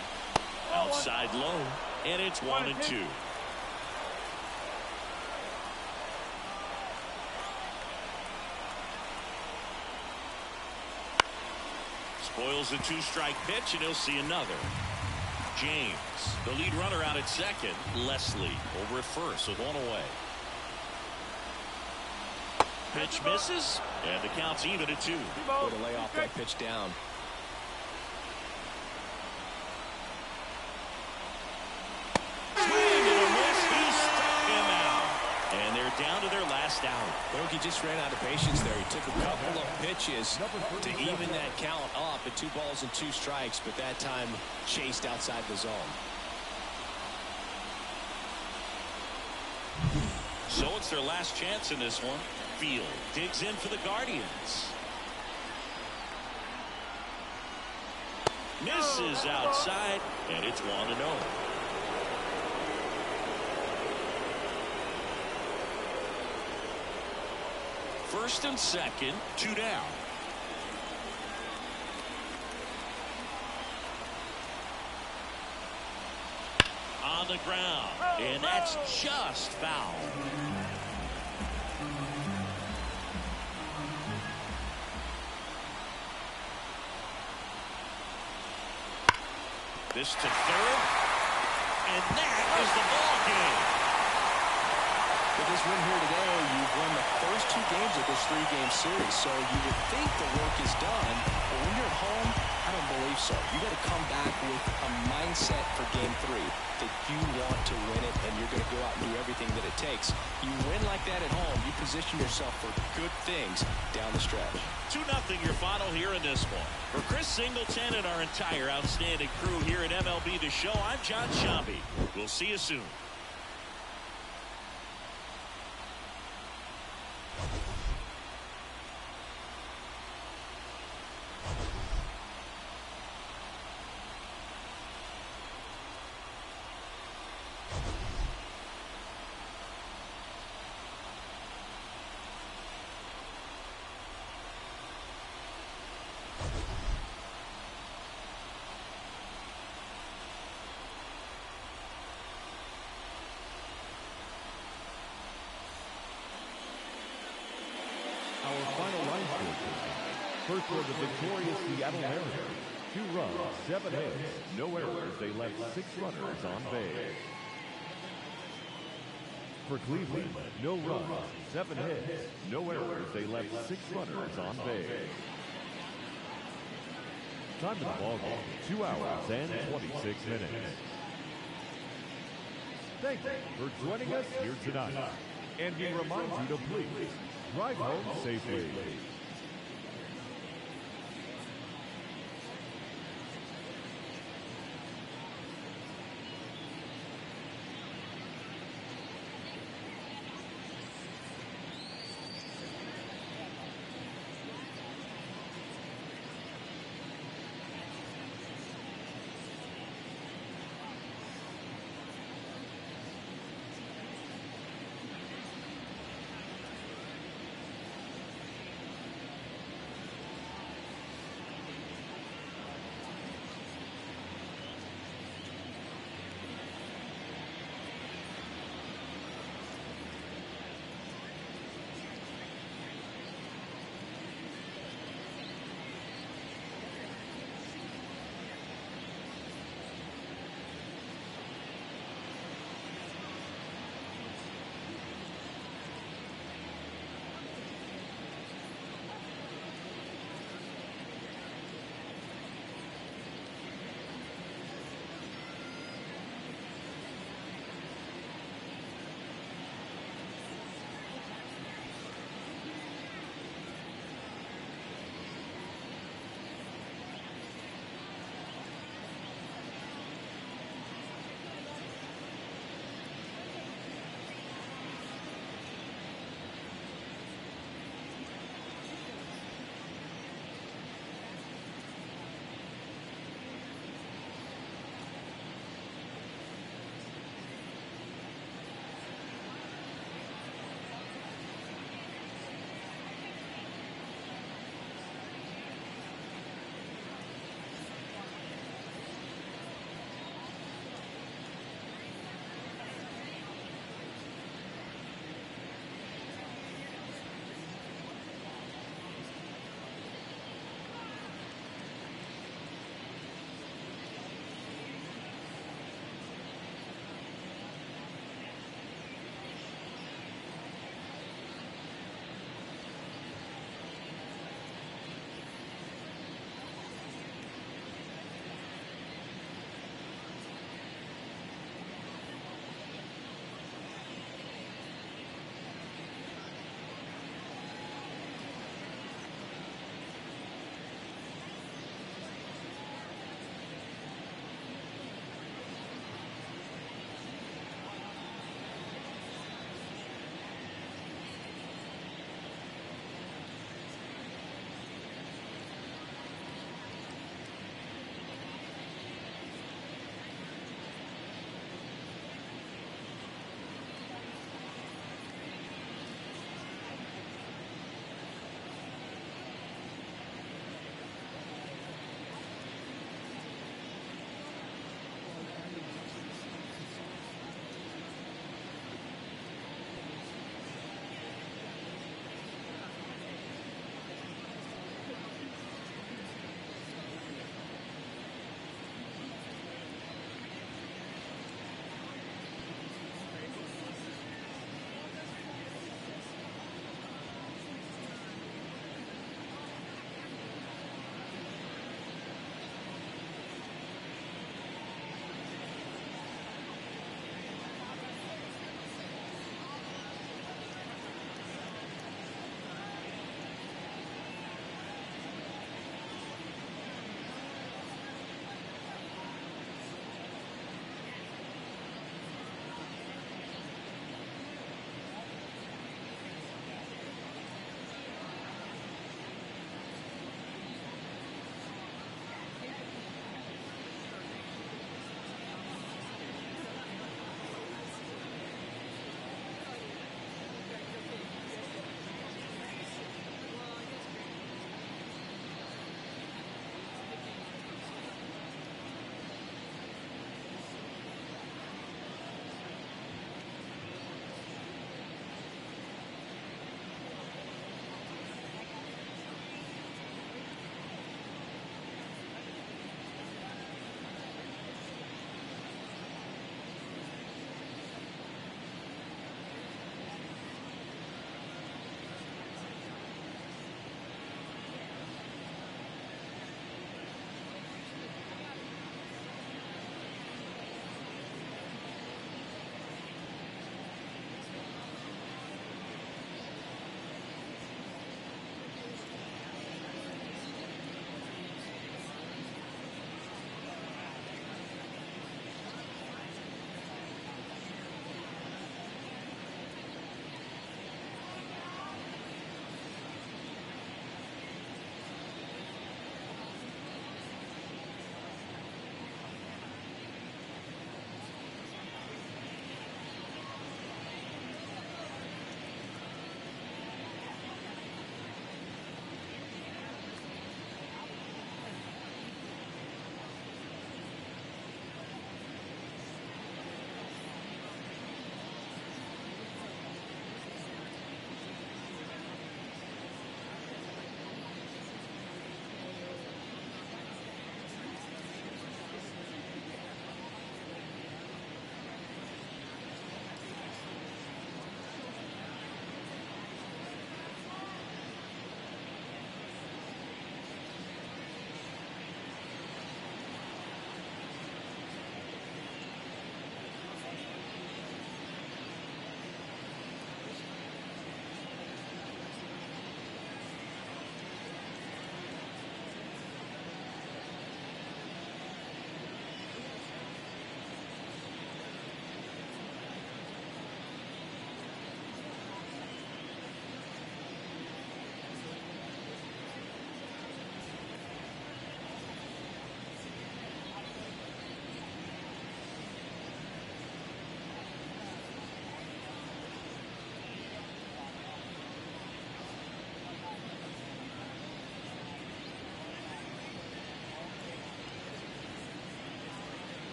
Outside low. And it's 1-2. Spoils the 2-strike pitch, and he'll see another. James, the lead runner out at second. Leslie over at first with one away. Pitch misses, and the count's even at 2. Way to lay off that pitch down. Swing and a miss. He struck him out. And they're down to their last out. He just ran out of patience there. He took a couple of pitches to even that count up at 2 balls and 2 strikes, but that time chased outside the zone. So it's their last chance in this one. Field digs in for the Guardians. Misses outside, and it's 1-0. First and second, 2 down. On the ground, and that's just foul. This to third, and that is the ball game. With this win here today, you've won the first 2 games of this 3-game series, so you would think the work is done, but when you're at home, I don't believe so. You got to come back with a mindset for Game 3 that you want to win it, and you're going to go out and do everything that it takes. You win like that at home, you position yourself for good things down the stretch. 2-0 your final here in this one. For Chris Singleton and our entire outstanding crew here at MLB The Show, I'm John Shambi. We'll see you soon. Our final line score. First for the victorious Seattle Mariners. 2 runs, 7 hits, no errors. They left 6 runners on base. For Cleveland, no runs, 7 hits, no errors. They left 6 runners on base. Time of the ball game, 2 hours and 26 minutes. Thank you for joining us here tonight. And we remind you to please drive home safely.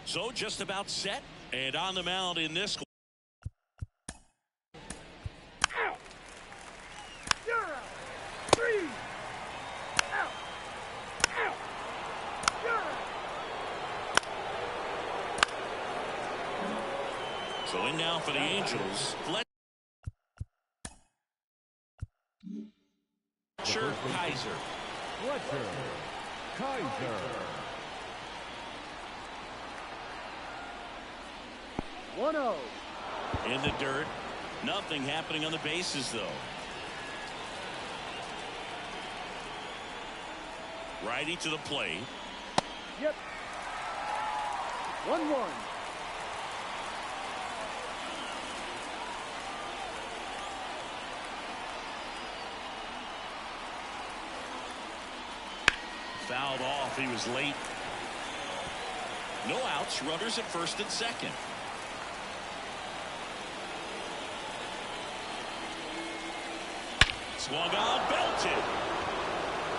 So just about set and on the mound in this. So in now for the Angels. Fletcher Kaiser. Fletcher Kaiser. 1-0. In the dirt. Nothing happening on the bases, though. Righty to the plate. Yep. 1-1. Fouled off. He was late. No outs. Runners at first and second. Swung on, belted.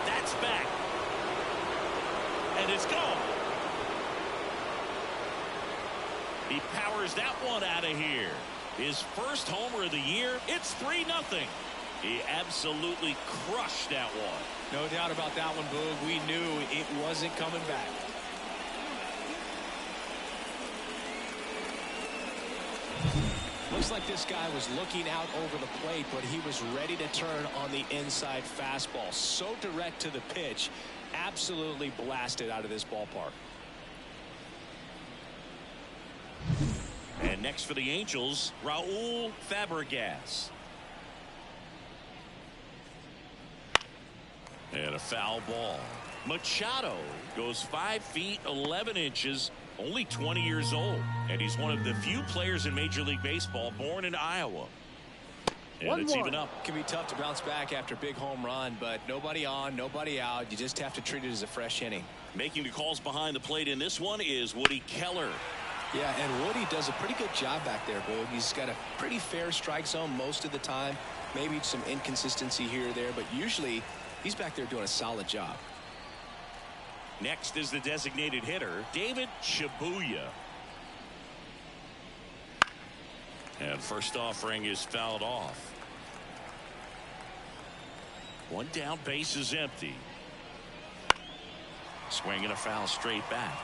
That's back. And it's gone. He powers that one out of here. His first homer of the year. It's 3-0. He absolutely crushed that one. No doubt about that one, Boog. We knew it wasn't coming back. Looks like this guy was looking out over the plate, but he was ready to turn on the inside fastball. So direct to the pitch. Absolutely blasted out of this ballpark. And next for the Angels, Raul Fabregas. And a foul ball. Machado goes 5 feet 11 inches, only 20 years old, and he's one of the few players in Major League Baseball born in Iowa. And it's even up. It can be tough to bounce back after a big home run, but nobody on, nobody out. You just have to treat it as a fresh inning. Making the calls behind the plate in this one is Woody Keller. Yeah, and Woody does a pretty good job back there, Boog. He's got a pretty fair strike zone most of the time. Maybe some inconsistency here or there, but usually he's back there doing a solid job. Next is the designated hitter, David Shibuya. And first offering is fouled off. One down, base is empty. Swinging a foul straight back.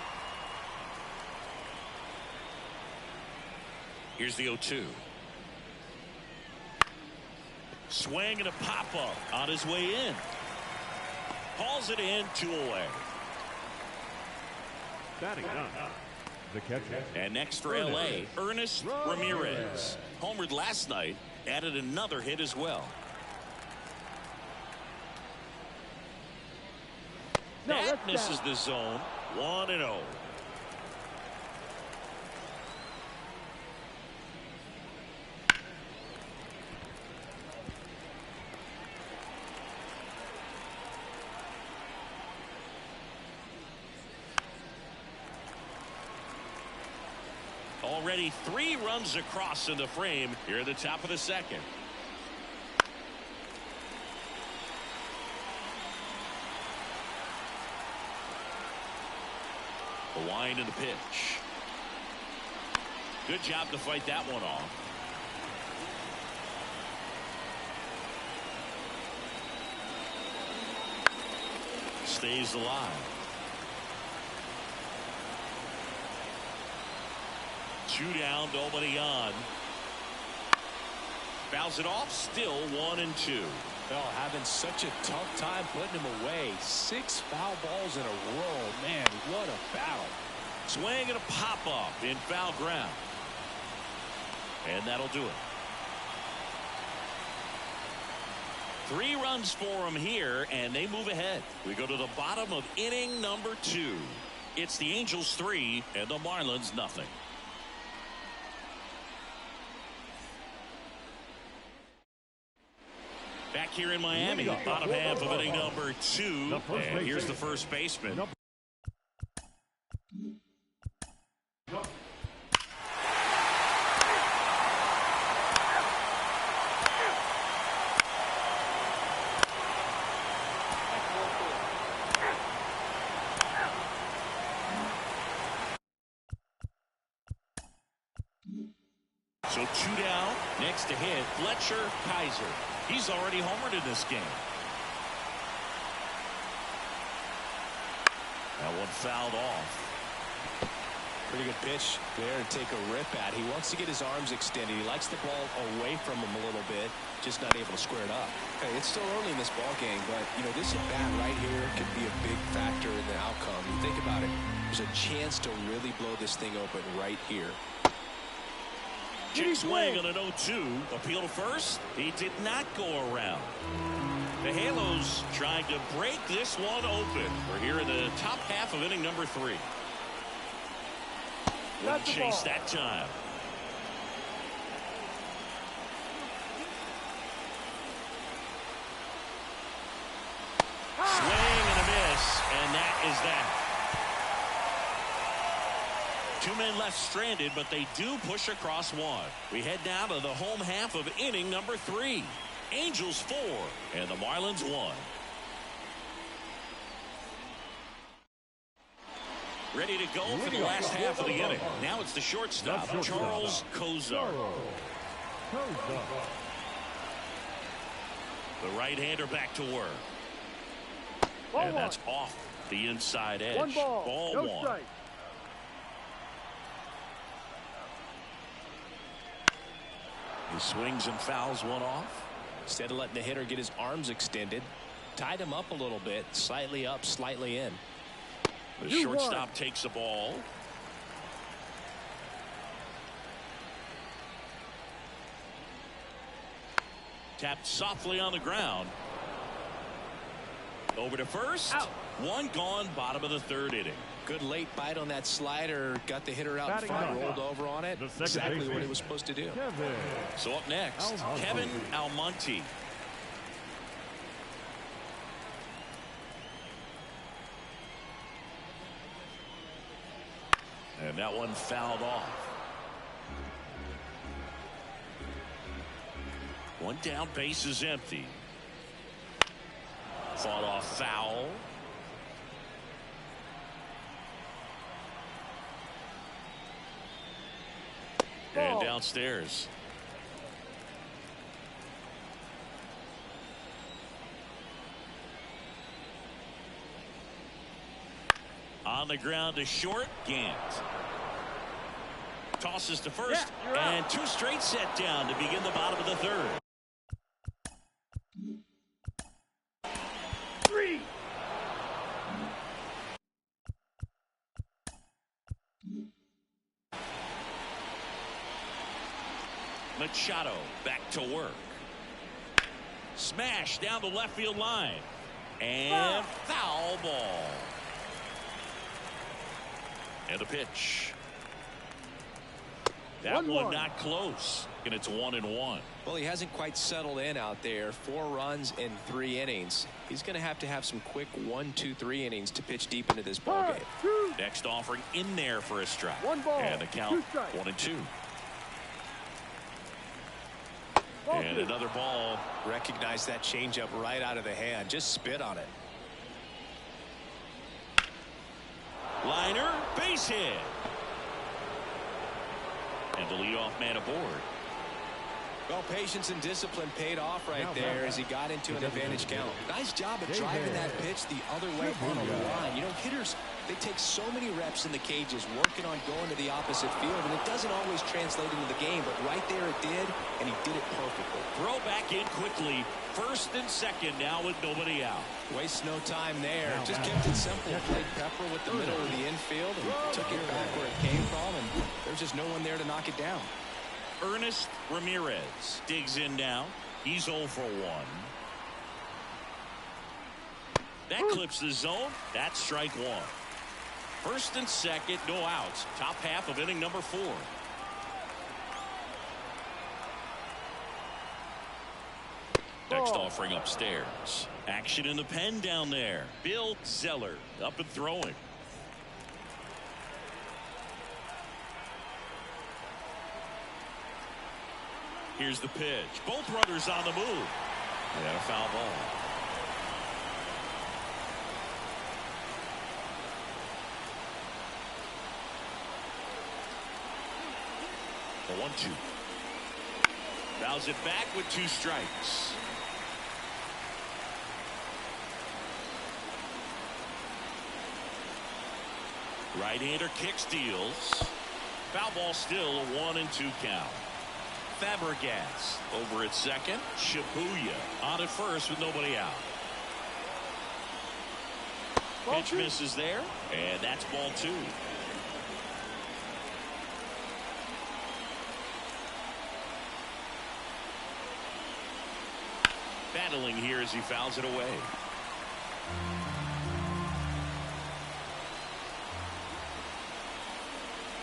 Here's the 0-2. Swing and a pop-up on his way in. Hauls it in, 2 away. Batting up, the catcher. And next for LA, Ernest Ramirez. Homered last night, added another hit as well. That misses the zone. 1-0. Already 3 runs across in the frame here at the top of the second. The wind and the pitch. Good job to fight that one off. Stays alive. 2 down, nobody on. Fouls it off, still 1-2. Well, having such a tough time putting him away. 6 foul balls in a row. Man, what a battle. Swing and a pop up in foul ground. And that'll do it. 3 runs for him here, and they move ahead. We go to the bottom of inning number 2. It's the Angels 3 and the Marlins nothing. Back here in Miami, bottom half of inning number 2. And here's the first baseman. So 2 down. Next to hit, Fletcher Kaiser. He's already homered in this game. That one fouled off. Pretty good pitch there to take a rip at. He wants to get his arms extended. He likes the ball away from him a little bit, just not able to square it up. Hey, it's still early in this ball game, but this at bat right here could be a big factor in the outcome. You think about it, there's a chance to really blow this thing open right here. Big swing on an 0-2. Appeal to first. He did not go around. The Halos trying to break this one open. We're here in the top half of inning number 3. Wouldn't chase that time. Swing and a miss, and that is that. 2 men left stranded, but they do push across 1. We head now to the home half of inning number 3. Angels 4 and the Marlins 1. Ready to go for the last half of the inning. Now it's the shortstop, Charles Kozar. The right-hander back to work. And that's off the inside edge. 1 ball, Ball no 1. strike. He swings and fouls one off. Instead of letting the hitter get his arms extended, tied him up a little bit, slightly up, slightly in. The shortstop takes the ball. Tapped softly on the ground. Over to first. Out. 1 gone, bottom of the 3rd inning. Good late bite on that slider. Got the hitter out in front, rolled over on it. Exactly what he was supposed to do. So up next, Kevin Almonte. And that one fouled off. 1 down, base is empty. Fought off foul. And downstairs. On the ground to short, Gant. Tosses to first, and 2 straight set down to begin the bottom of the 3rd. 3. Machado back to work. Smash down the left field line. And foul ball. And the pitch. That one not close. And it's 1-1. Well, he hasn't quite settled in out there. 4 runs in 3 innings. He's going to have some quick 1, 2, 3 innings to pitch deep into this ball game. Next offering in there for a strike. 1 ball. And the count 1-2. And another ball. Recognize that changeup right out of the hand. Just spit on it. Liner, base hit. And the leadoff man aboard. Well, patience and discipline paid off right there as he got into an advantage count. Nice job of driving that pitch the other way on a line. You know, hitters, they take so many reps in the cages working on going to the opposite field, and it doesn't always translate into the game, but right there it did, and he did it perfectly. Throw back in quickly. First and second now with nobody out. Wastes no time there. Just kept it simple. Played Pepper with the middle of the infield and took it back where it came from, and there's just no one there to knock it down. Ernest Ramirez digs in now. He's 0 for 1. That clips the zone. That's strike 1. First and second, no outs. Top half of inning number 4. Next offering upstairs. Action in the pen down there. Bill Zeller up and throwing. Here's the pitch. Both runners on the move. And a foul ball. The 1-2. Fouls it back with 2 strikes. Right-hander kick steals. Foul ball still a 1-2 count. Fabregas over at second. Shibuya on at first with nobody out. Pitch misses there, and that's ball 2. Battling here as he fouls it away.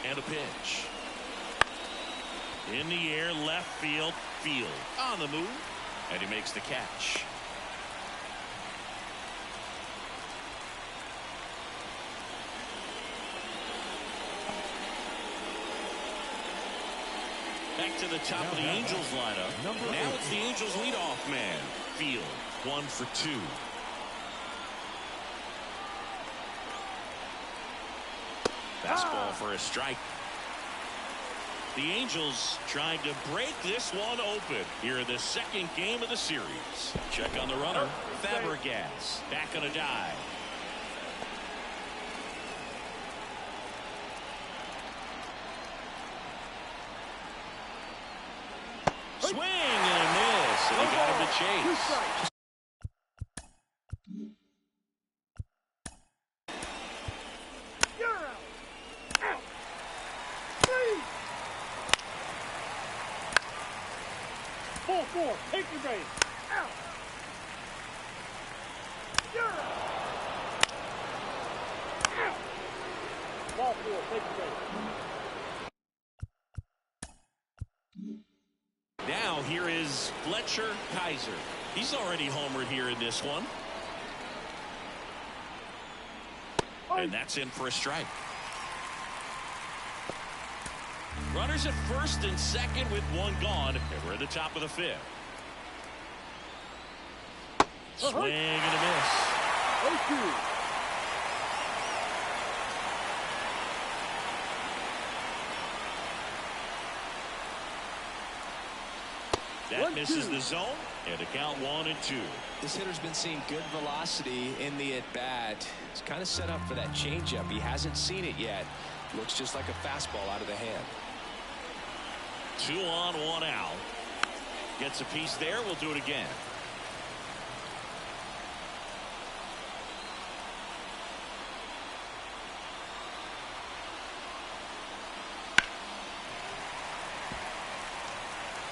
And a pitch. In the air, left field, on the move, and he makes the catch. Back to the top of the Angels lineup. Now it's the Angels leadoff man. Field, 1 for 2. Fastball for a strike. The Angels trying to break this one open here in the second game of the series. Check on the runner. Fabregas back on a dive. Swing and a miss, and he got him to chase. 4, take your base. Out. You're out. Out. Ball 4, take your base. Now here is Fletcher Kaiser. He's already homered here in this one. And that's in for a strike. Runners at first and second with 1 gone. And we're at the top of the 5th. Swing and a miss. 0-2. That misses the zone, and a count 1-2. This hitter's been seeing good velocity in the at-bat. It's kind of set up for that changeup. He hasn't seen it yet. Looks just like a fastball out of the hand. 2 on, 1 out. Gets a piece there. We'll do it again.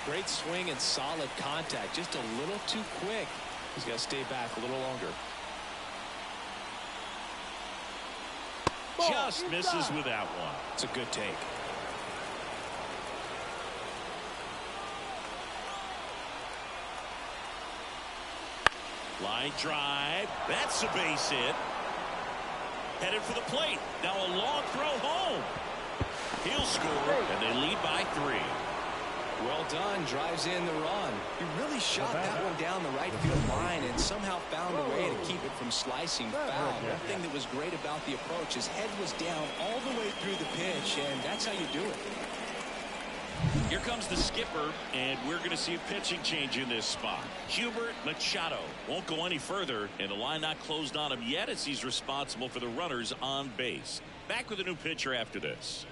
Great swing and solid contact. Just a little too quick. He's got to stay back a little longer. Just misses with that one. It's a good take. Line drive. That's a base hit. Headed for the plate. Now a long throw home. He'll score, and they lead by 3. Well done. Drives in the run. He really shot that one down the right field line and somehow found a way to keep it from slicing foul. One thing that was great about the approach, his head was down all the way through the pitch, and that's how you do it. Here comes the skipper, and we're going to see a pitching change in this spot. Hubert Machado won't go any further, and the line not closed on him yet as he's responsible for the runners on base. Back with a new pitcher after this.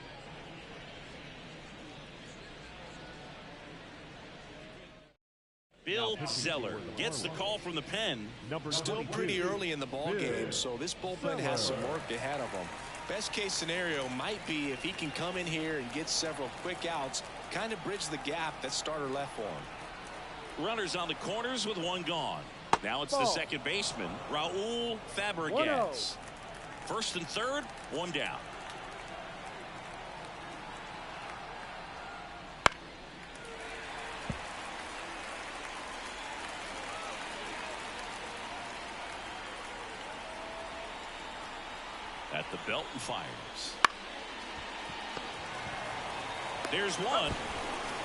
Bill Zeller gets the call from the pen. Still pretty early in the ball game, so this bullpen has some work ahead of him. Best case scenario might be if he can come in here and get several quick outs, kind of bridge the gap that starter left for him. Runners on the corners with one gone. Now it's the second baseman, Raul Fabregas. First and third, one down. At the belt and fires. There's one.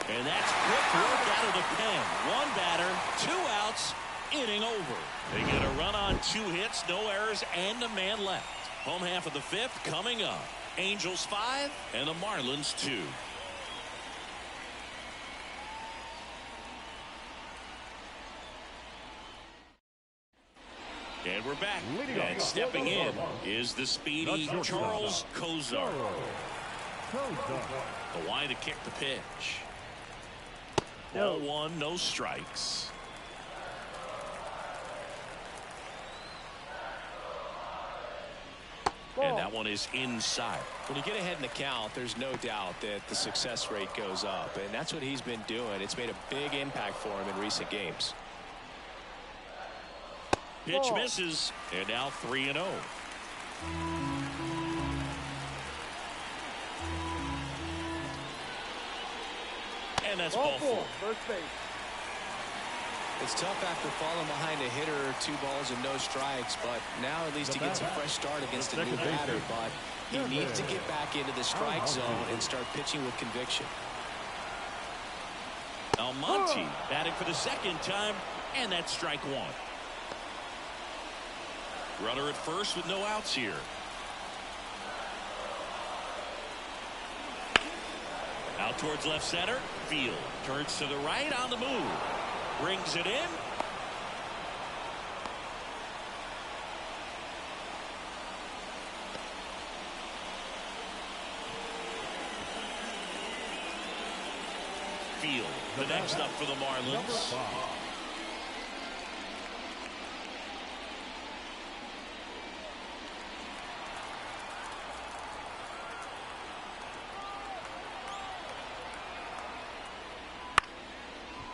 And that's quick work out of the pen. One batter, 2 outs, inning over. They get a run on 2 hits, no errors, and a man left. Home half of the 5th coming up. Angels 5 and the Marlins 2. And we're back. And stepping in is the speedy Charles Kozar. The line to kick the pitch. Ball 1, no strikes. And that one is inside. When you get ahead in the count, there's no doubt that the success rate goes up, and that's what he's been doing. It's made a big impact for him in recent games. Pitch misses, and now 3-0. And that's ball 4. First base. It's tough after falling behind a hitter, 2 balls and no strikes, but now at least he gets a fresh start against a new batter. But he needs to get back into the strike zone and start pitching with conviction. Almonte batting for the second time, and that's strike 1. Runner at first with no outs here. Out towards left center. Field turns to the right on the move. Brings it in. Field, the next up for the Marlins.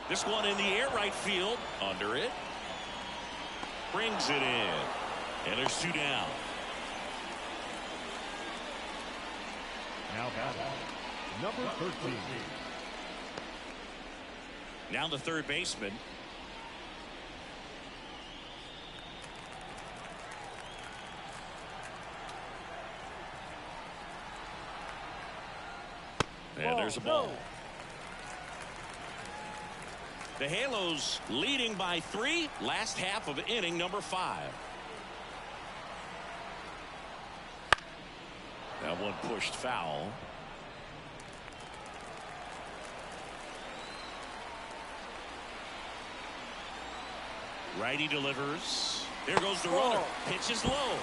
This one in the air, right field, under it. Brings it in. And there's 2 down. Now batting, number 13. Now the third baseman. And there's a ball. The Halos leading by 3, last half of inning number 5. That one pushed foul. Righty delivers. There goes the runner. Pitch is low.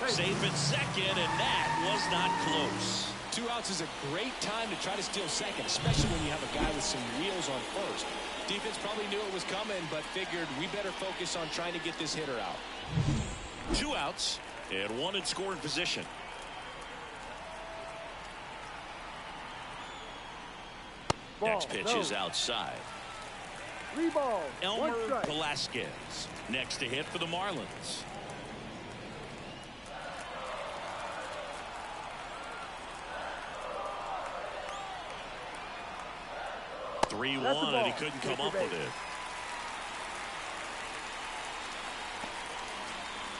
Safe at second, and that was not close. 2 outs is a great time to try to steal second, especially when you have a guy with some wheels on first. Defense probably knew it was coming, but figured we better focus on trying to get this hitter out. 2 outs and 1 in scoring position. Next pitch is outside. 3 balls, 1 Elmer strike. Velasquez next to hit for the Marlins. 3-1, and he couldn't come up with it.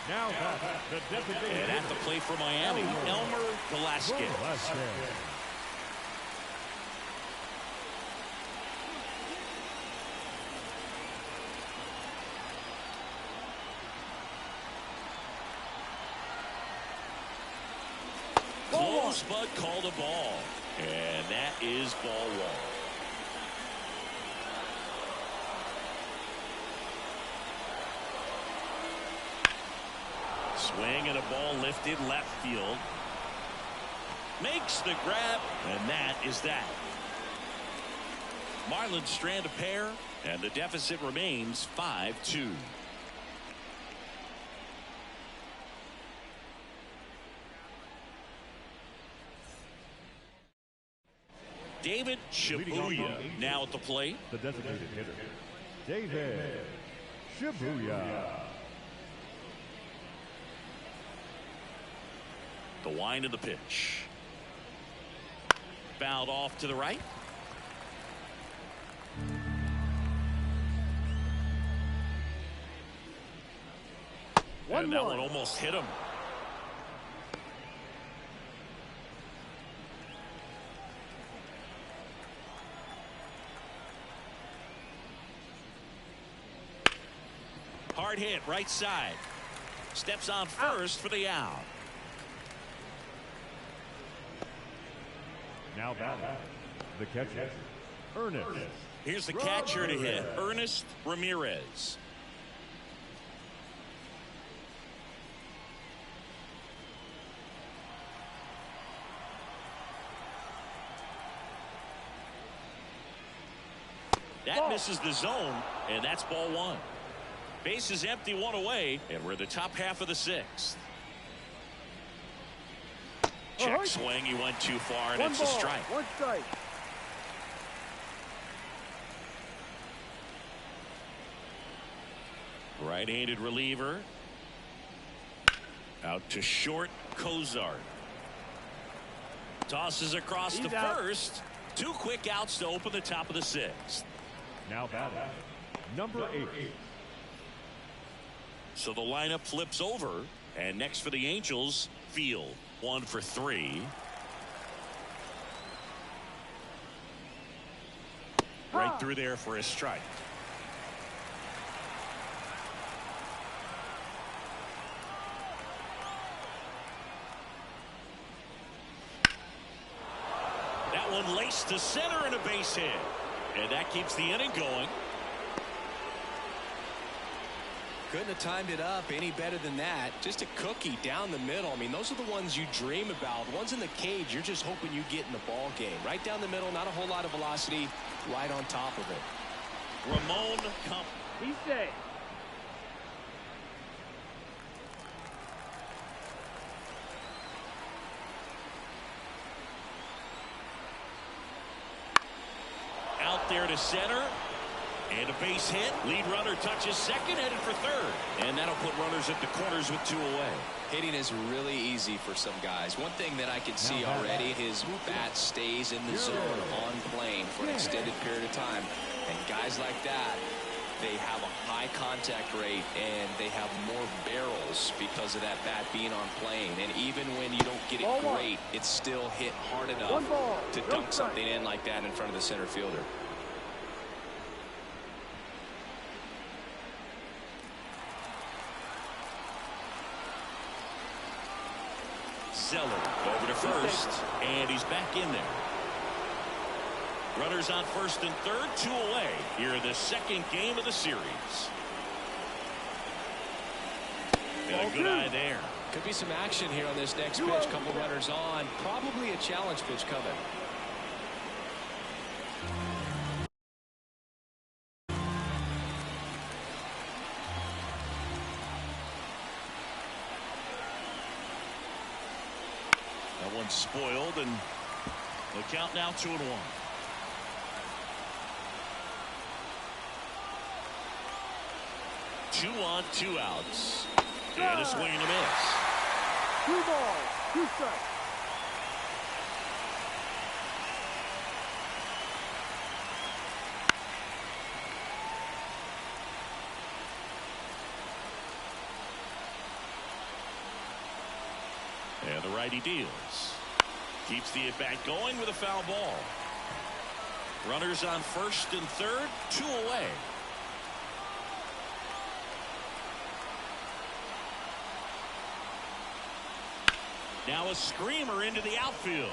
Now the designated And at the plate for Miami, Elmer Velasquez. Close, but called a ball. And that is ball 1. Swing and a ball lifted left field. Makes the grab, and that is that. Marlins strand a pair, and the deficit remains 5-2. David Shibuya now at the plate. The designated hitter, David Shibuya. The wind of the pitch. Fouled off to the right. And that one almost hit him. Hard hit right side. Steps on first for the out. Now batting, the catcher, Ernest. Here's the catcher to hit, Ernest Ramirez. That misses the zone, and that's ball 1. Base is empty, 1 away, and we're the top half of the 6th. Check swing, he went too far, and it's a strike. 1 strike. Right-handed reliever. Out to short, Cozart. Tosses across to first. 2 quick outs to open the top of the 6th. Now batting, number 8. So the lineup flips over, and next for the Angels, Field. 1 for 3. Right through there for a strike. That one laced to center and a base hit. And that keeps the inning going. Couldn't have timed it up any better than that. Just a cookie down the middle. I mean, those are the ones you dream about. The ones in the cage, you're just hoping you get in the ball game. Right down the middle, not a whole lot of velocity, right on top of it. Ramon Camp. He's safe. Out there to center. And a base hit. Lead runner touches second, headed for third. And that'll put runners at the corners with 2 away. Hitting is really easy for some guys. One thing that I can see already, his bat stays in the zone on plane for an extended period of time. And guys like that, they have a high contact rate and they have more barrels because of that bat being on plane. And even when you don't get it great, it's still hit hard enough to dunk something in like that in front of the center fielder. Zeller over to first, and he's back in there. Runners on first and third, 2 away here in the 2nd game of the series. And a good eye there. Could be some action here on this next pitch. Couple runners on. Probably a challenge pitch coming. That one's spoiled, and the count now 2-1. 2 on, 2 outs. And a swing and a miss. 2 balls, 2 strikes. And the righty deals. Keeps the at-bat going with a foul ball. Runners on first and third, 2 away. Now a screamer into the outfield.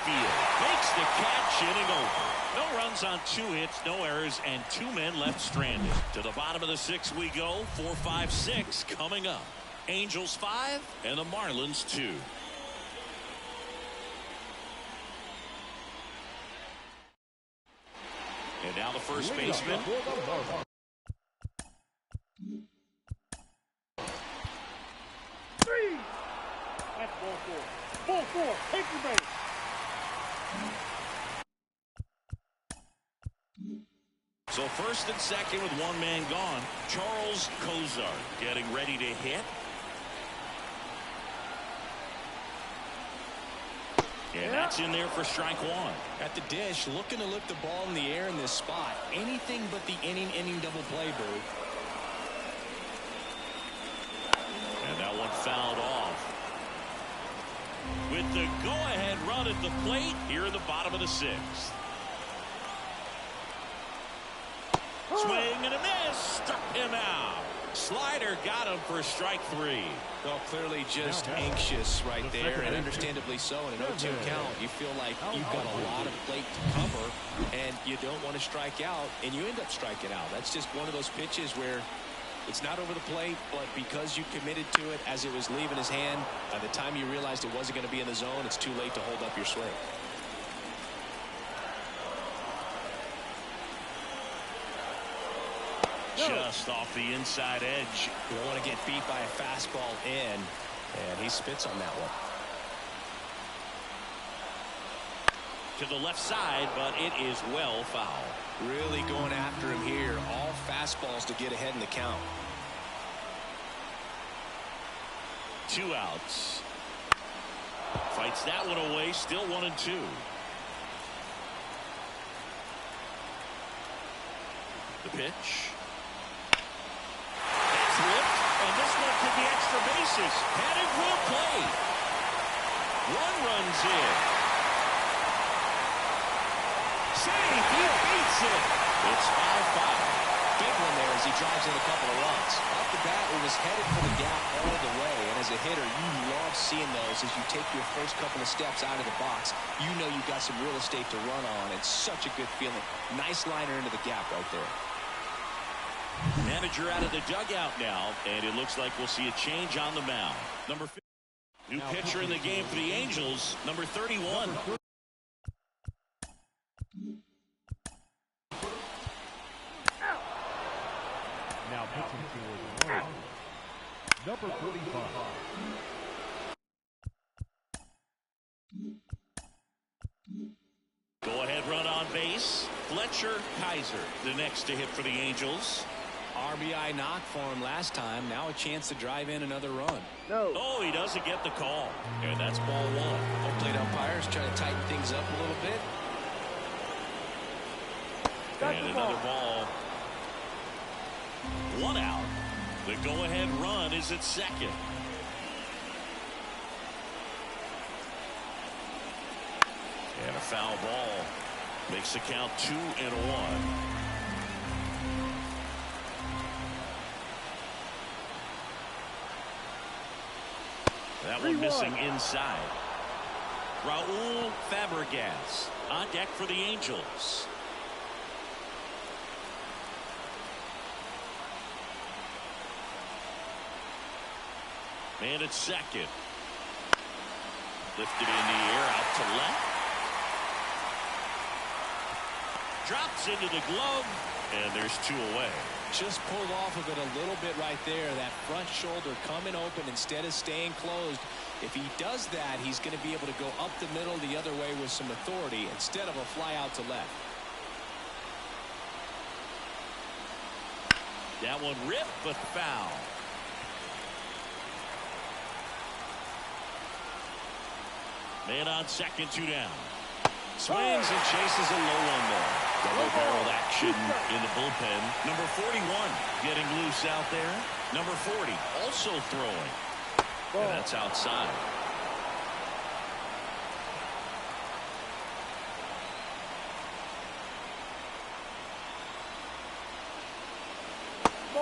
Makes the catch, inning over. No runs on 2 hits, no errors, and 2 men left stranded. To the bottom of the 6th we go. 4, 5, 6 coming up. Angels 5 and the Marlins 2. And now the first baseman. 3. That's ball 4. Ball 4. Take the base. So first and second with 1 man gone. Charles Cozart getting ready to hit. And that's in there for strike 1. At the dish, looking to lift the ball in the air in this spot. Anything but the inning double play, Boo. And that one fouled off. With the go-ahead run at the plate here in the bottom of the 6th. Swing and a miss. Struck him out. Slider got him for strike 3. Well, clearly just anxious right there, and understandably so. In an 0-2 count, you feel like you've got a lot of plate to cover, and you don't want to strike out, and you end up striking out. That's just one of those pitches where it's not over the plate, but because you committed to it as it was leaving his hand, by the time you realized it wasn't going to be in the zone, it's too late to hold up your swing. Just off the inside edge. You don't want to get beat by a fastball in, and he spits on that one. To the left side, but it is well foul. Really going after him here. All fastballs to get ahead in the count. 2 outs. Fights that one away. Still 1 and 2. The pitch. And this one could be extra bases. Headed for a play. 1 runs in. Save. He beats it. It's 5-5. Big one there as he drives in a couple of runs. Off the bat, it was headed for the gap all the way. And as a hitter, you love seeing those as you take your first couple of steps out of the box. You know you've got some real estate to run on. It's such a good feeling. Nice liner into the gap right there. Manager out of the dugout now, and it looks like we'll see a change on the mound. Number 50. New pitcher in the game for the Angels, number 31. Now pitching for the Marlins, number 45. Go-ahead run on base. Fletcher Kaiser, the next to hit for the Angels. RBI knock for him last time. Now a chance to drive in another run. No. Oh, he doesn't get the call. And that's ball 1. Home plate umpires trying to tighten things up a little bit. And another ball. 1 out. The go-ahead run is at second. And a foul ball makes the count 2-1. That one missing inside. Raul Fabregas on deck for the Angels. Man at second. Lifted in the air out to left. Drops into the glove, and there's 2 away. Just pulled off of it a little bit right there. That front shoulder coming open instead of staying closed. If he does that, he's going to be able to go up the middle the other way with some authority instead of a fly out to left. That one ripped, but foul. Man on second, 2 down. Swings and chases a low one there. Double-barreled action in the bullpen. Number 41 getting loose out there. Number 40 also throwing. And that's outside.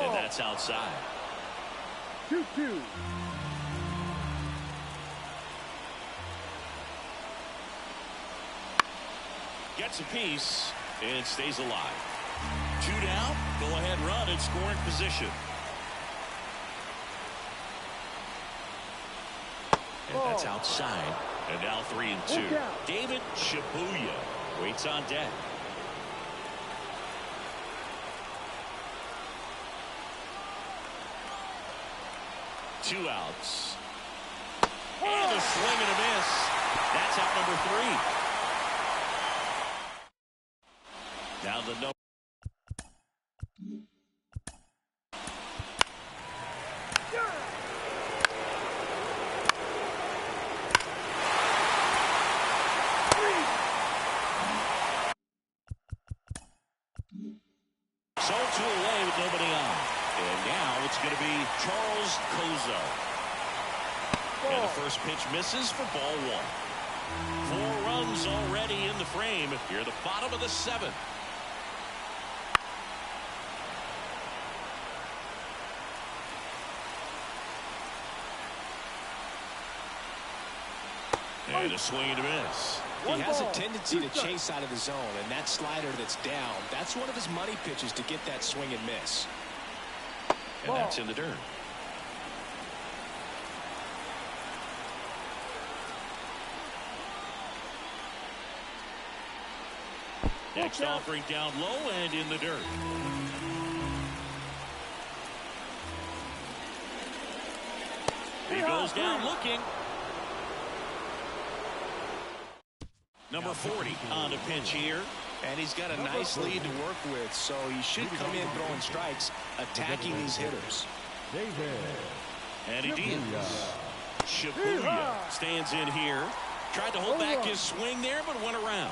And that's outside. 2-2. Gets a piece and stays alive. 2 down. Go ahead run in scoring position. And that's outside. And now 3-2. David Shibuya waits on deck. Two outs. And a swing and a miss. That's out number 3. Now the no. So 2 away with nobody on. And now it's going to be Charles Kozo. And the first pitch misses for ball 1. 4 runs already in the frame. Here at the bottom of the 7th. And a swing and a miss. He has a tendency to chase out of the zone, and that slider that's down, that's one of his money pitches to get that swing and miss. And that's in the dirt. Next offering down low and in the dirt. He goes down looking. Number 40 on the pitch here. And he's got a nice lead to work with, so he should come in throwing strikes, attacking these hitters. And he deals. Shibuya stands in here. Tried to hold back his swing there, but went around.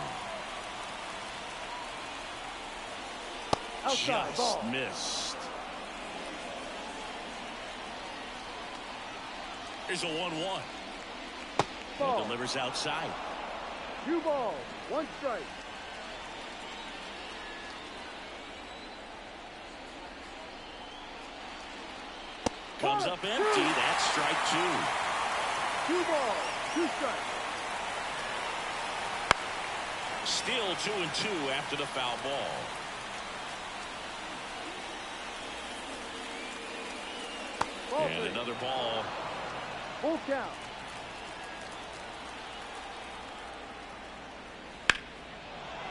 Just missed. Here's a 1-1. And delivers outside. 2 balls, 1 strike. Comes up empty. That's strike 2. 2 balls, 2 strikes. Still 2-2 after the foul ball. And another ball. Full count.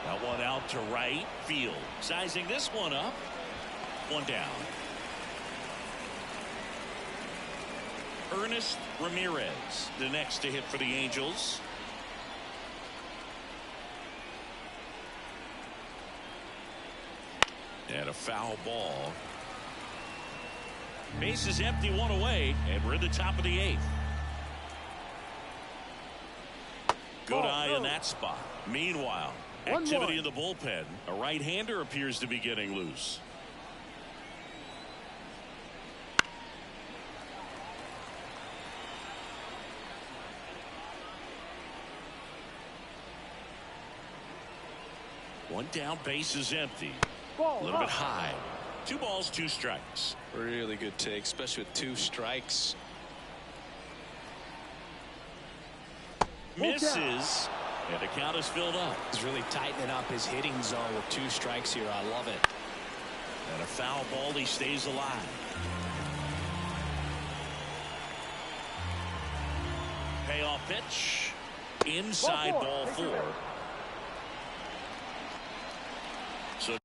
That one out to right field. Sizing this one up. 1 down. Ernest Ramirez, the next to hit for the Angels. And a foul ball. Base is empty, 1 away, and we're in the top of the 8th. Good eye in that spot. Meanwhile, activity in the bullpen. A right-hander appears to be getting loose. One down, base is empty. A little bit high. 2 balls, 2 strikes. Really good take, especially with 2 strikes. Misses, and the count is filled up. He's really tightening up his hitting zone with 2 strikes here. I love it. And a foul ball, he stays alive. Payoff pitch. Inside ball 4. So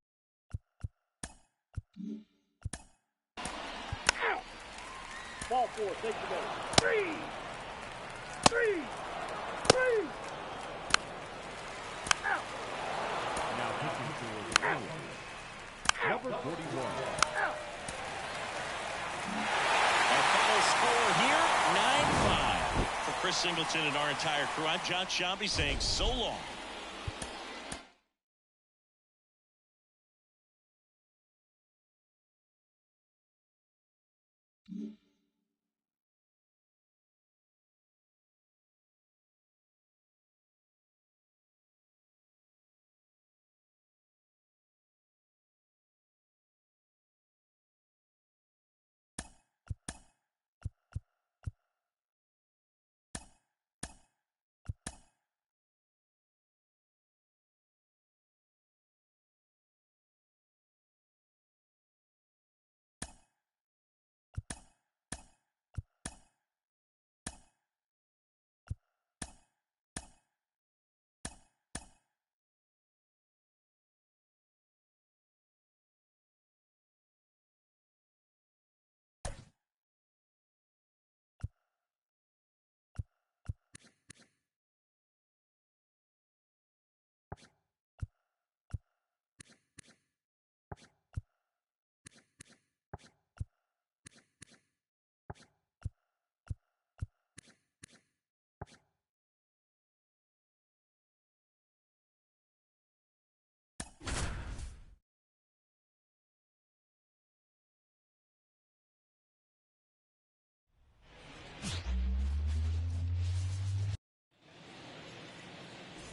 Ball 4, take the base. 3. Now pitching for the Orioles, number 41. Chris Singleton and our entire crew. I'm John Shambi saying so long.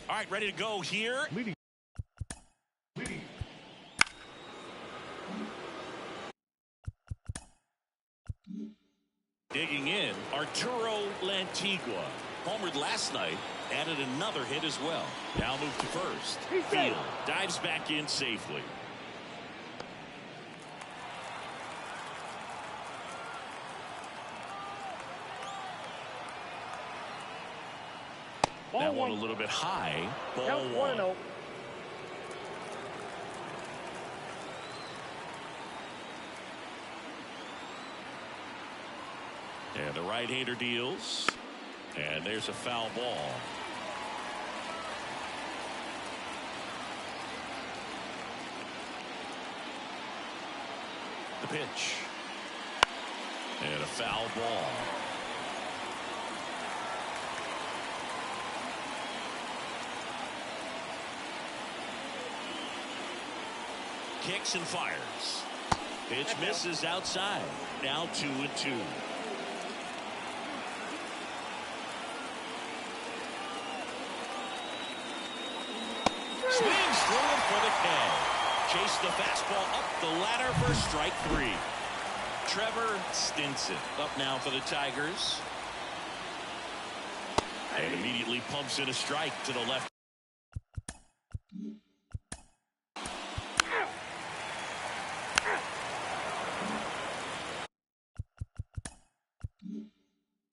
All right, ready to go here. Leading. Digging in, Arturo Lantigua. Homered last night, added another hit as well. Now move to first. Field dives back in safely. That one a little bit high. Ball one. And the right-hander deals. And there's a foul ball. The pitch. And a foul ball. Kicks and fires. Pitch misses outside. Now 2-2. Swings through it for the K. Chase the fastball up the ladder for strike 3. Trevor Stinson up now for the Tigers. And immediately pumps in a strike to the left.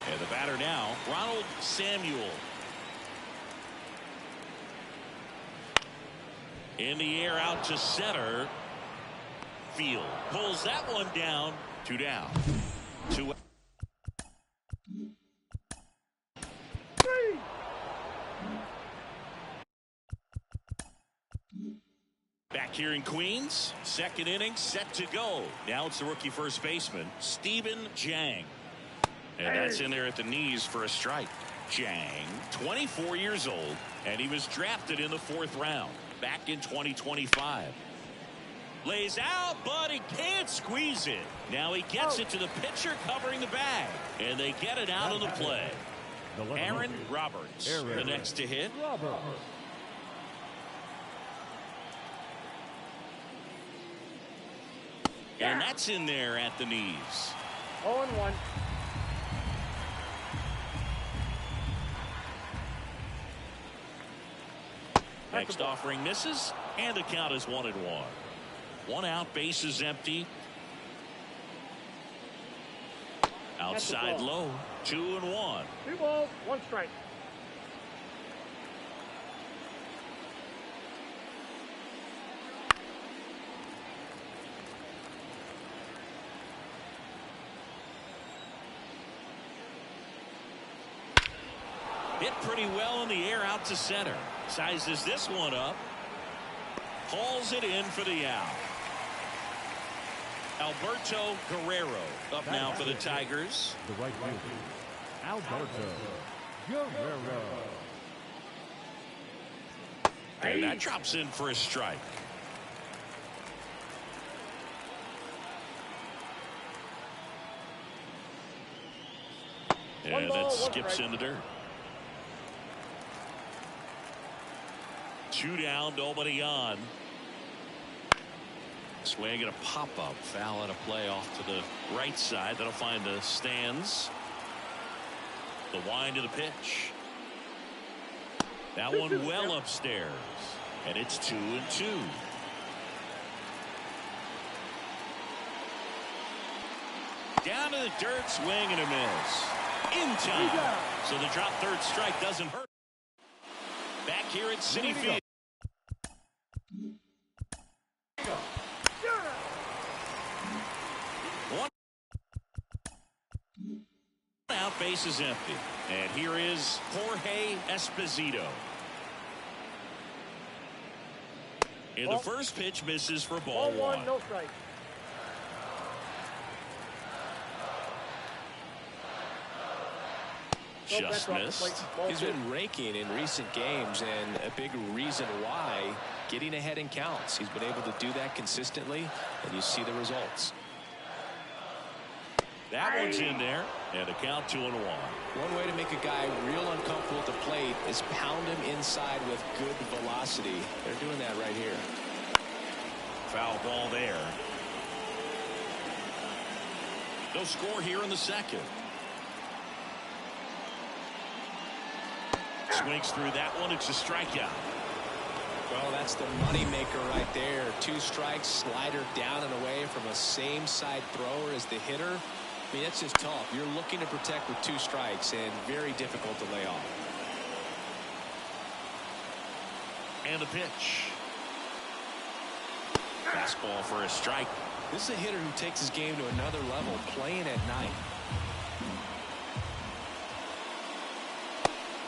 And the batter now, Ronald Samuel. In the air out to center. Field pulls that one down. 2 down. 2. Back here in Queens, second inning set to go. Now it's the rookie first baseman, Stephen Jang. And that's in there at the knees for a strike. Jang, 24 years old, and he was drafted in the 4th round back in 2025. Lays out, but he can't squeeze it. Now he gets it to the pitcher covering the bag, and they get it out of the play. Aaron Roberts, the next to hit. And that's in there at the knees. 0-1. Next offering misses, and the count is 1-1. 1 out, bases empty. Outside low, 2-1. 2 balls, 1 strike. Hit pretty well in the air out to center. Sizes this one up. Hauls it in for the out. Alberto Guerrero up now for the Tigers. The right fielder, Alberto Guerrero. And that drops in for a strike. And that skips in the dirt. 2 down, nobody on. Swing and a pop-up. Foul out of play off to the right side. That'll find the stands. The wind to the pitch. That one well upstairs. And it's 2-2. Down to the dirt, swing and a miss. In time. So the drop third strike doesn't hurt. Back here at Citi Field. One out, base is empty. And here is Jorge Esposito. And the first pitch misses for ball one. No strike. Just missed. He's been raking in recent games, and a big reason why, getting ahead in counts. He's been able to do that consistently, and you see the results. That one's in there, and the count 2-1. One way to make a guy real uncomfortable at the plate is pound him inside with good velocity. They're doing that right here. Foul ball there. No score here in the second. Swings through that one. It's a strikeout. Well, that's the money maker right there. 2 strikes, slider down and away from a same side thrower as the hitter. I mean, that's just tough. You're looking to protect with 2 strikes, and very difficult to lay off. And the pitch. Fastball for a strike. This is a hitter who takes his game to another level, playing at night.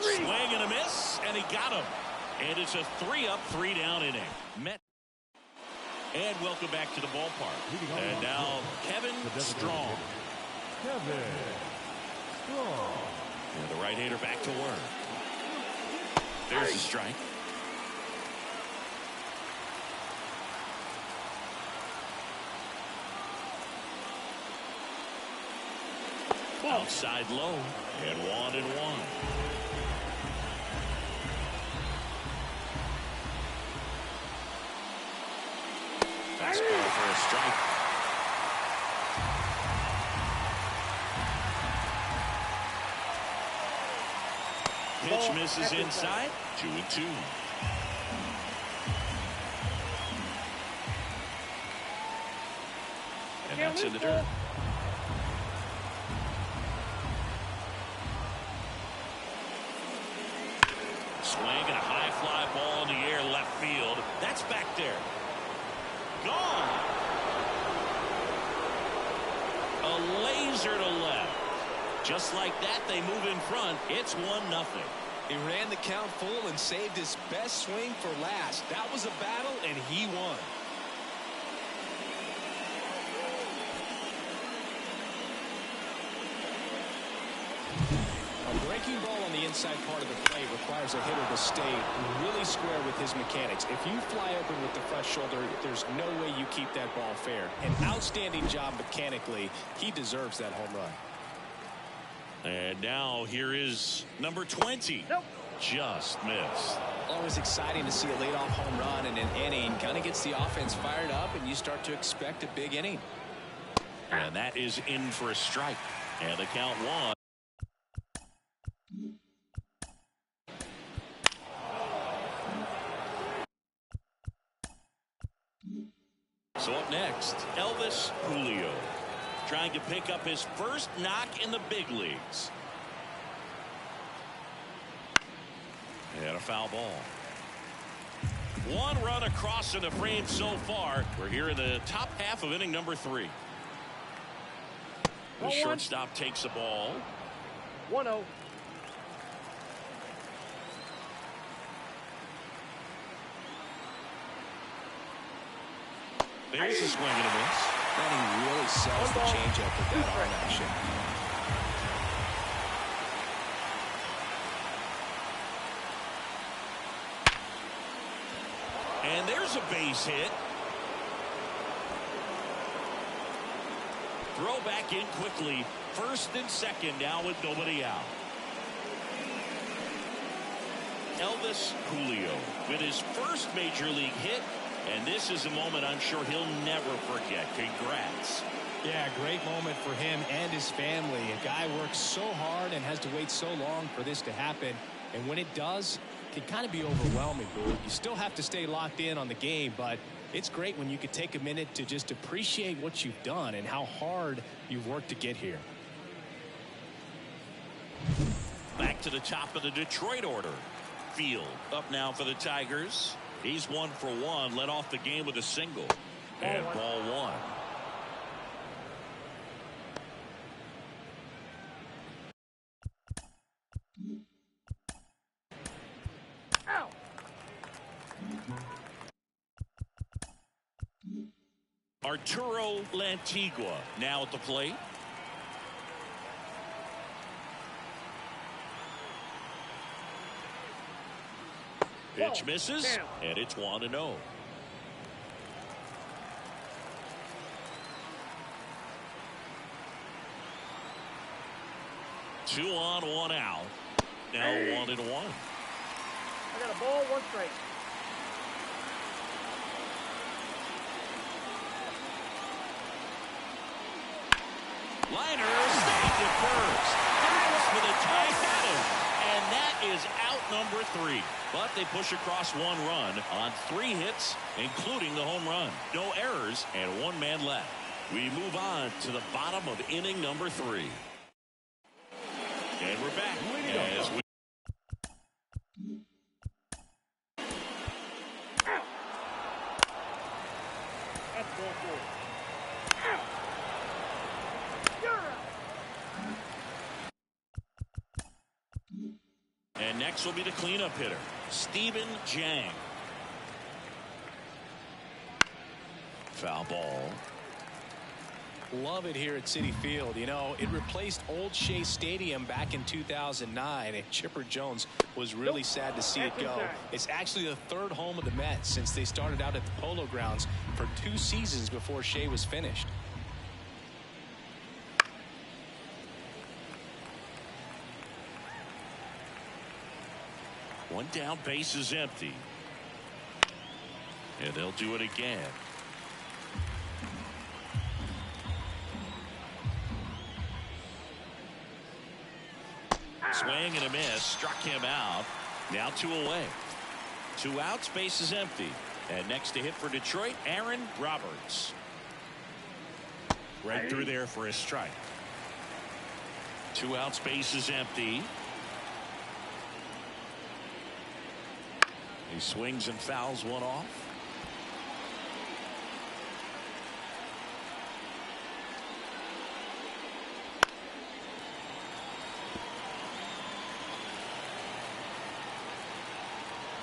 Swing and a miss, and he got him. And it's a 3-up, 3-down inning. Met. And welcome back to the ballpark. And now Kevin Strong. Kevin Strong. And the right-hander back to work. There's the strike. Outside low, and 1-1. Fastball for a strike. Pitch misses inside. 2-2. And that's in the dirt. Swing and a high fly ball in the air left field. That's back there. Gone. A laser to left. Just like that, they move in front. It's 1-0. He ran the count full and saved his best swing for last. That was a battle, and he won. A breaking ball on the inside part of the plate requires a hitter to stay really square with his mechanics. If you fly open with the front shoulder, there's no way you keep that ball fair. An outstanding job mechanically. He deserves that home run. And now here is number 20. Nope. Just missed. Always exciting to see a leadoff home run in an inning. Kind of gets the offense fired up, and you start to expect a big inning. And that is in for a strike. And the count 1. So up next, Elvis Julio, trying to pick up his first knock in the big leagues. And a foul ball. 1 run across in the frame so far. We're here in the top half of inning number 3. The shortstop takes the ball. 1-0. There's a swing and a miss. And he really sells the changeup with that arm action. And there's a base hit. Throw back in quickly. First and second now with nobody out. Elvis Julio with his first major league hit. And this is a moment I'm sure he'll never forget. Congrats. Yeah, great moment for him and his family. A guy works so hard and has to wait so long for this to happen. And when it does, it can kind of be overwhelming, Boo. You still have to stay locked in on the game, but it's great when you could take a minute to just appreciate what you've done and how hard you've worked to get here. Back to the top of the Detroit order. Field up now for the Tigers. He's 1 for 1, led off the game with a single. And ball 1. Arturo Lantigua now at the plate. Pitch misses, and it's 1-0. Two on, one out. Now 1-1. I got a ball, 1 strike. Liner snagged at first. Thanks for the tie battle. And that is out number 3. But they push across 1 run on 3 hits, including the home run. No errors and 1 man left. We move on to the bottom of inning number 3. And we're back as we That's ball 4. And next will be the cleanup hitter, Steven Jang. Foul ball. Love it here at Citi Field. You know, it replaced Old Shea Stadium back in 2009, and Chipper Jones was really sad to see it go. It's actually the 3rd home of the Mets since they started out at the Polo Grounds for 2 seasons before Shea was finished. One down, base is empty. And they'll do it again. Swing and a miss, struck him out. Now 2 away. 2 outs, base is empty. And next to hit for Detroit, Aaron Roberts. Right through there for a strike. 2 outs, base is empty. He swings and fouls one off.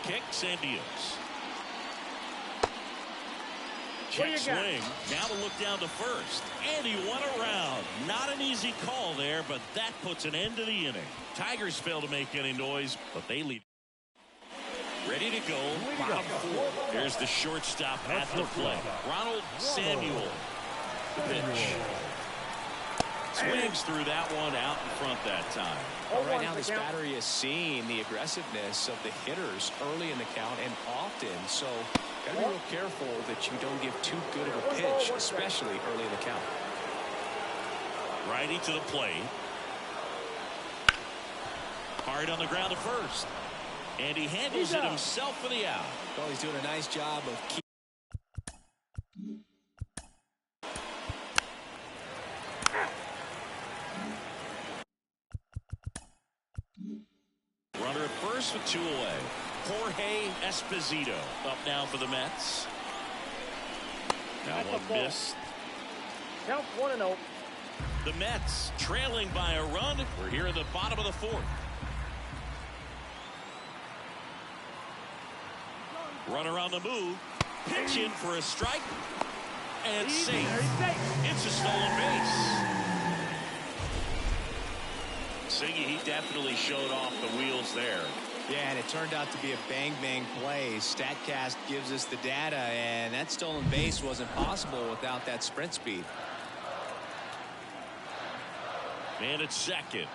Kicks and deals. Check swing. Now to look down to first. And he went around. Not an easy call there, but that puts an end to the inning. Tigers fail to make any noise, but they lead. Ready to go. Bottom 4. Here's the shortstop at the plate. Ronald Samuel. The pitch. Swings through that one out in front that time. Well, right now this battery is seeing the aggressiveness of the hitters early in the count and often. So got to be real careful that you don't give too good of a pitch, especially early in the count. Righty to the plate. Hard on the ground to first. And he handles it himself for the out. Well, he's doing a nice job of keeping. Runner at first with 2 away. Jorge Esposito up now for the Mets. Now one missed. Count 1-0. The Mets trailing by a run. We're here in the bottom of the 4th. Runner on the move. Pitch in for a strike. And safe. It's a stolen base. Siggy, he definitely showed off the wheels there. Yeah, and it turned out to be a bang-bang play. StatCast gives us the data, and that stolen base wasn't possible without that sprint speed. Man at second.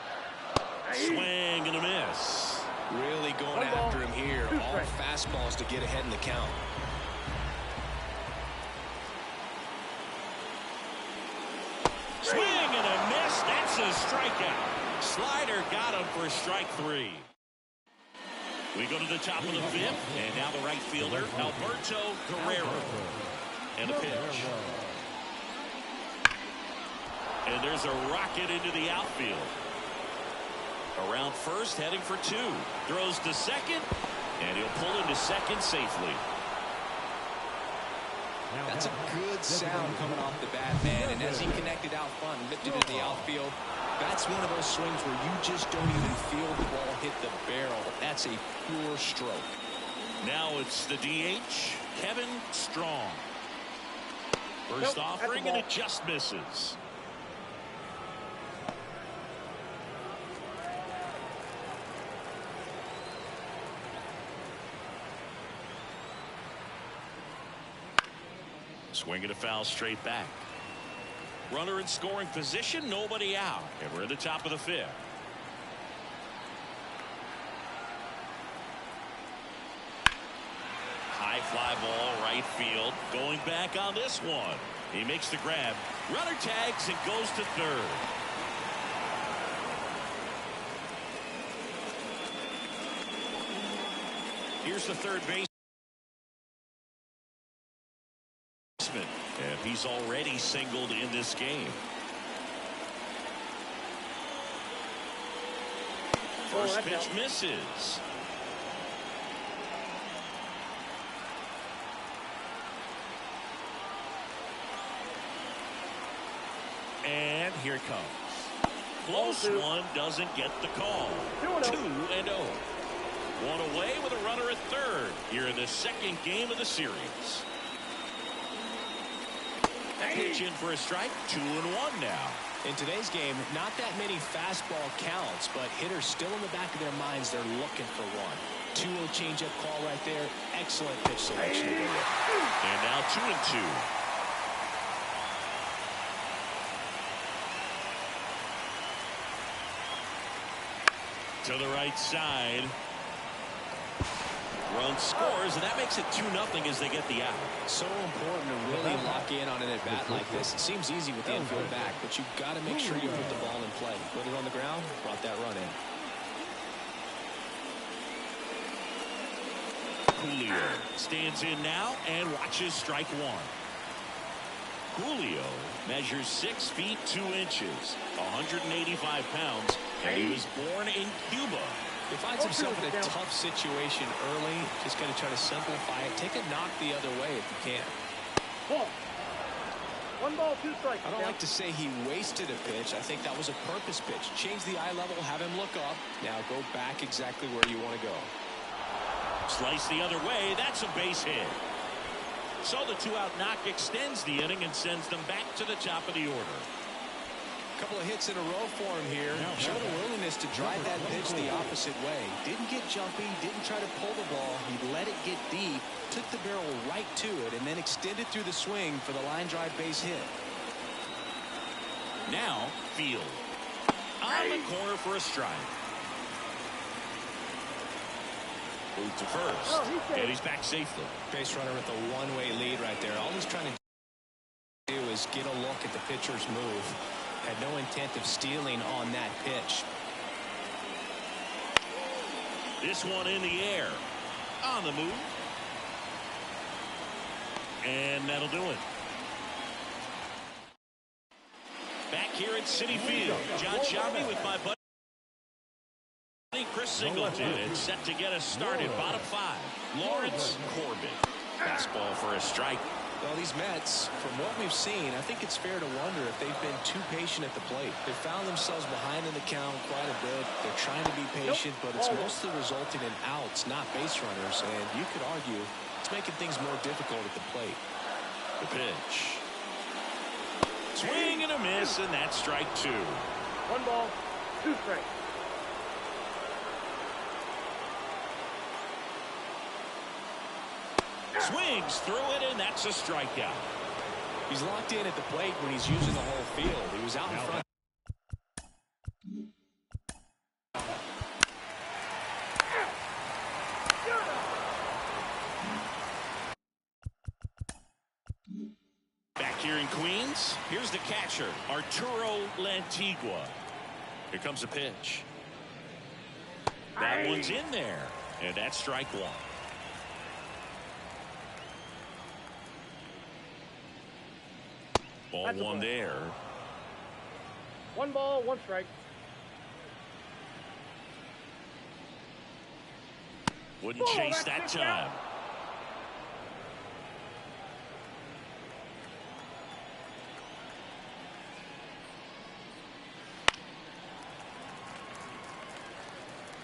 Swing and a miss. Really going after him here. All fastballs to get ahead in the count. Swing and a miss. That's a strikeout. Slider got him for strike 3. We go to the top of the 5th, and now the right fielder, Alberto Guerrero. And a pitch. And there's a rocket into the outfield. Around first, heading for 2. Throws to second, and he'll pull into second safely. That's a good sound coming off the bat, man. And as he connected out front and lifted it to the outfield, that's one of those swings where you just don't even feel the ball hit the barrel. That's a pure stroke. Now it's the DH, Kevin Strong. First offering, and it just misses. Swing and a foul straight back. Runner in scoring position, nobody out. And we're in the top of the 5th. High fly ball, right field. Going back on this one. He makes the grab. Runner tags and goes to third. Here's the third baseman. And he's already singled in this game. First pitch misses. And here it comes. Close one, doesn't get the call. 2-0. One away with a runner at third here in the second game of the series. Pitch in for a strike. 2-1 now. In today's game, not that many fastball counts, but hitters still in the back of their minds, they're looking for one. 2-0 changeup call right there. Excellent pitch selection. And now 2-2. To the right side. Run scores, and that makes it 2-0 as they get the out. So important to really lock in on an at-bat like this. It seems easy with the infield back, but you've got to make sure you put the ball in play. Put it on the ground, brought that run in. Julio stands in now and watches strike 1. Julio measures 6 feet 2 inches, 185 pounds, and he was born in Cuba. He finds himself in a tough situation early. Just got to try to simplify it. Take a knock the other way if you can. Ball. 1 ball, 2 strikes. I don't like to say he wasted a pitch. I think that was a purpose pitch. Change the eye level, have him look up. Now go back exactly where you want to go. Slice the other way. That's a base hit. So the 2-out knock extends the inning and sends them back to the top of the order. Couple of hits in a row for him here. Showed a willingness to drive that pitch the opposite way. Didn't get jumpy, didn't try to pull the ball. He let it get deep, took the barrel right to it, and then extended through the swing for the line drive base hit. Now, field. On the corner for a strike. Move to first. And he's back safely. Base runner with a one-way lead right there. All he's trying to do is get a look at the pitcher's move. Had no intent of stealing on that pitch. This one in the air. On the move. And that'll do it. Back here at Citi Field. John Sciambi with my buddy Chris Singleton. It's set to get us started. Bottom 5. Lawrence Corbin. Fastball for a strike. Well, these Mets, from what we've seen, I think it's fair to wonder if they've been too patient at the plate. They found themselves behind in the count quite a bit. They're trying to be patient, but it's mostly resulting in outs, not base runners. And you could argue it's making things more difficult at the plate. The pitch. Swing and a miss, and that's strike 2. 1 ball, 2 strikes. Swings through it, and that's a strikeout. He's locked in at the plate when he's using the whole field. He was out in front. Back here in Queens, here's the catcher, Arturo Lantigua. Here comes the pitch. That one's in there, and that's strike one. Ball one there. 1 ball, 1 strike. Wouldn't chase that time.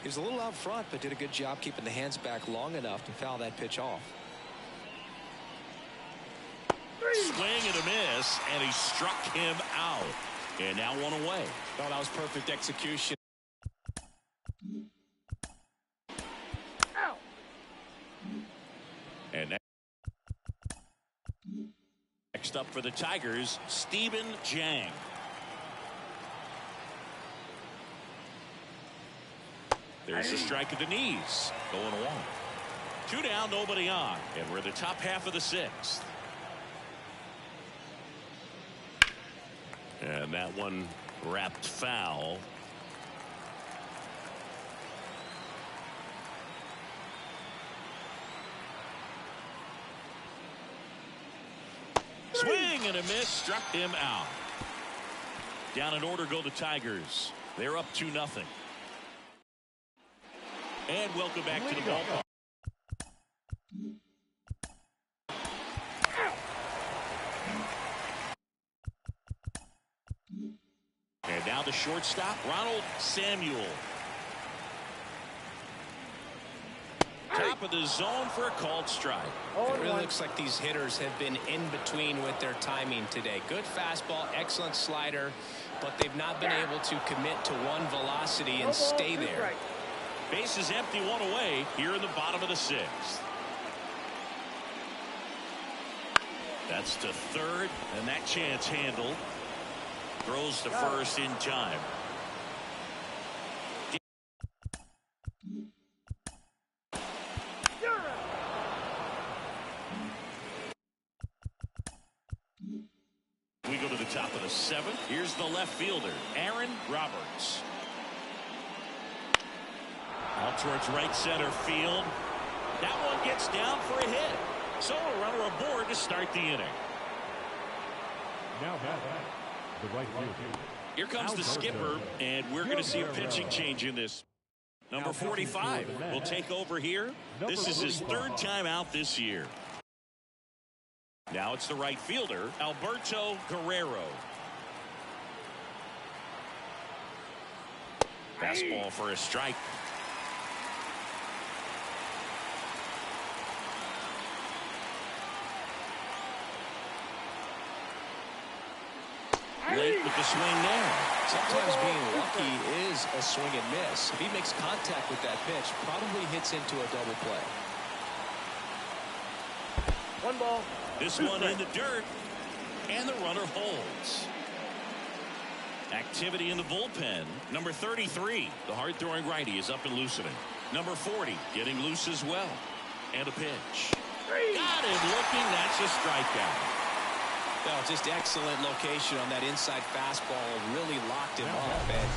He was a little out front, but did a good job keeping the hands back long enough to foul that pitch off. Swing and a miss, and he struck him out. And now one away. Oh, that was perfect execution. And next up for the Tigers, Stephen Jang. There's a strike at the knees. Going along. 2 down, nobody on. And we're the top half of the 6th. And that one wrapped foul. Swing and a miss, struck him out. Down in order go the Tigers. They're up 2-0. And welcome back to the ballpark. And now the shortstop, Ronald Samuel. Top of the zone for a called strike. It really looks like these hitters have been in between with their timing today. Good fastball, excellent slider, but they've not been able to commit to one velocity and stay there. Base is empty, 1 away here in the bottom of the 6th. That's to third, and that chance handled. Throws to first in time. We go to the top of the 7th. Here's the left fielder, Aaron Roberts. Out towards right center field. That one gets down for a hit. So a runner aboard to start the inning. Now back. The right fielder. Here comes the skipper, and we're going to see a pitching change in this. Number 45 will take over here. This is his 3rd time out this year. Now it's the right fielder, Alberto Guerrero. Fastball for a strike. Late with the swing there. Sometimes being lucky is a swing and miss. If he makes contact with that pitch, probably hits into a double play. 1 ball. This one in the dirt, and the runner holds. Activity in the bullpen. Number 33, the hard-throwing righty, is up and loosening. Number 40, getting loose as well. And a pitch. Got him looking. That's a strikeout. Well, just excellent location on that inside fastball. Really locked him up. And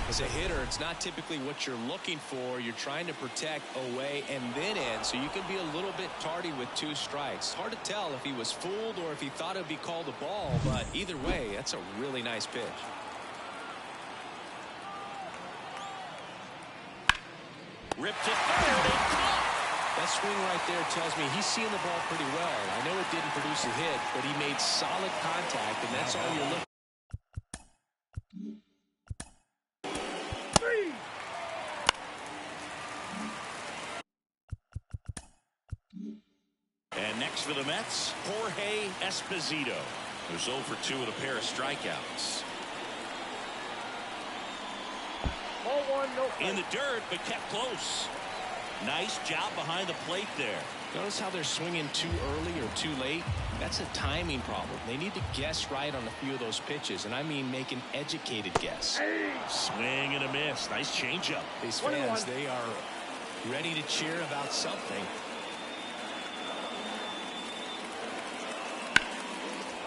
as a hitter, it's not typically what you're looking for. You're trying to protect away and then in, so you can be a little bit tardy with 2 strikes. Hard to tell if he was fooled or if he thought it would be called a ball, but either way, that's a really nice pitch. Ripped to third. That swing right there tells me he's seeing the ball pretty well. I know it didn't produce a hit, but he made solid contact, and that's all you're looking for. And next for the Mets, Jorge Esposito, who's 0 for 2 with a pair of strikeouts. Ball 1, no strike. In the dirt, but kept close. Nice job behind the plate there. Notice how they're swinging too early or too late? That's a timing problem. They need to guess right on a few of those pitches, and I mean make an educated guess. Swing and a miss. Nice changeup. These fans, they are ready to cheer about something.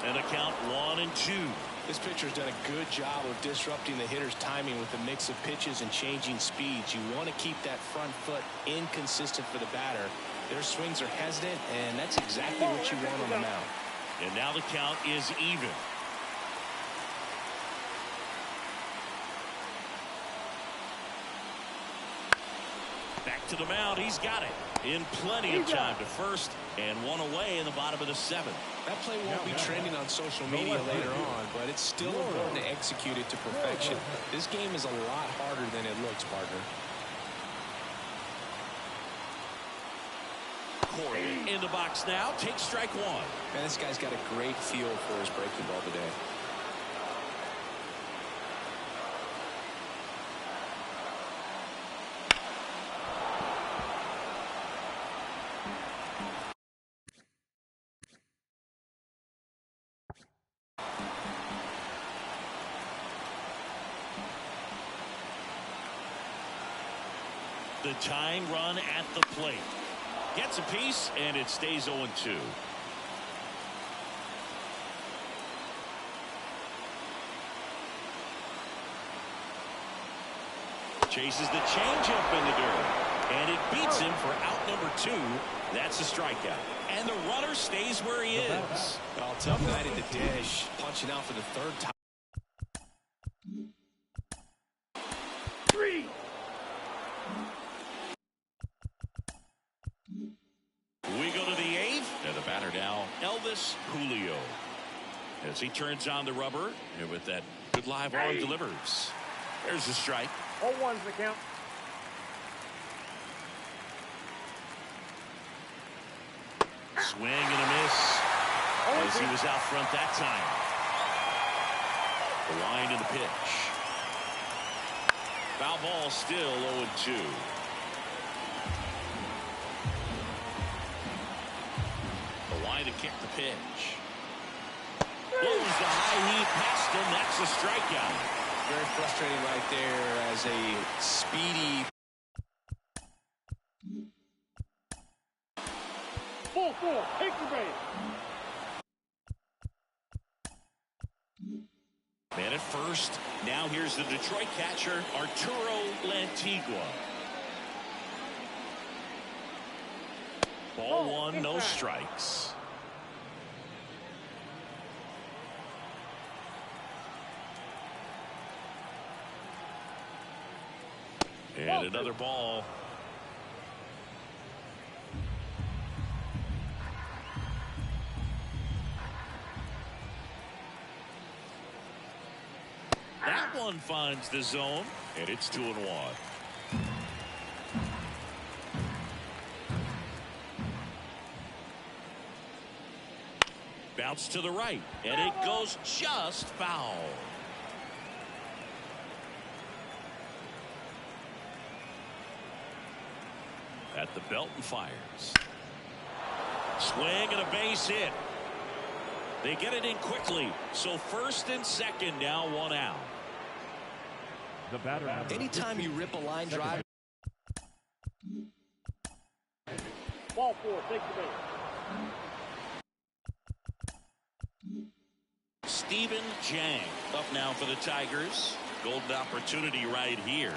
And a count 1-2. This pitcher's done a good job of disrupting the hitter's timing with a mix of pitches and changing speeds. You want to keep that front foot inconsistent for the batter. Their swings are hesitant, and that's exactly what you want on the mound. And now the count is even. Back to the mound. He's got it. In plenty of time to first, and one away in the bottom of the seventh. That play won't be trending on social media later on, but it's still important to execute it to perfection. This game is a lot harder than it looks, partner. Corey in the box now. Takes strike one. Man, this guy's got a great feel for his breaking ball today. The tying run at the plate. Gets a piece, and it stays 0-2. Chases the changeup in the dirt. And it beats him for out number 2. That's a strikeout. And the runner stays where he is. Well, tough night at the dish. Punching out for the third time. We go to the 8th, and the batter now, Elvis Julio. As he turns on the rubber, and with that good live arm delivers. There's a strike. 0-1's the count. Swing and a miss. As he was out front that time. The line and the pitch. Foul ball still 0-2. To kick the pitch. Blows the high heat past him. That's a strikeout. Very frustrating right there as a speedy. 4-4. Take the base. Man at first. Now here's the Detroit catcher, Arturo Lantigua. Ball one, no strikes. And another ball. That one finds the zone, and it's 2-1. Bounce to the right, and it goes just foul. At the belt and fires. Swing and a base hit. They get it in quickly. So first and second now, one out. The batter. Anytime you rip a line drive. Ball 4. Take the base. Stephen Jang up now for the Tigers. Golden opportunity right here.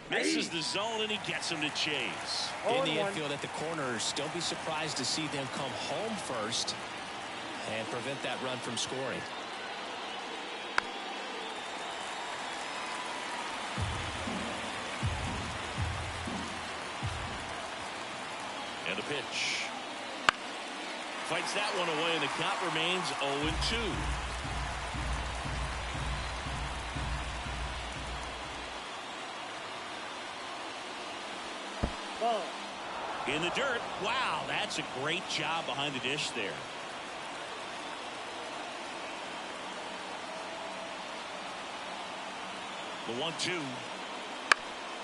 Misses the zone, and he gets him to chase. In the infield at the corners, don't be surprised to see them come home first and prevent that run from scoring. And a pitch. Fights that one away, and the count remains 0-2. In the dirt. Wow, that's a great job behind the dish there. The 1-2.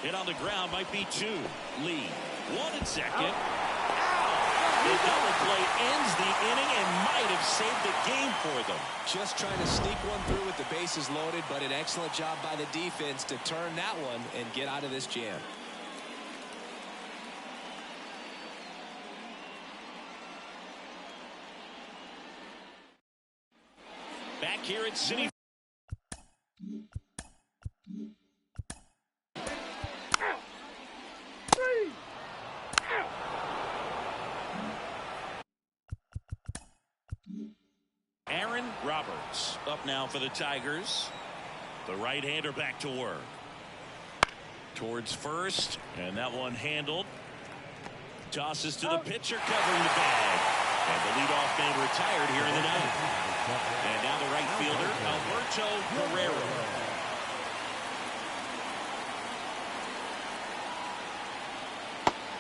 Hit on the ground might be 2. Lee, 1 and 2nd. The double play ends the inning and might have saved the game for them. Just trying to sneak one through with the bases loaded, but an excellent job by the defense to turn that one and get out of this jam. Back here at City. Aaron Roberts up now for the Tigers. The right-hander back to work. Towards first, and that one handled. Tosses to the pitcher, covering the bag. And the leadoff man retired here in the ninth. And now the right fielder, Alberto Guerrero.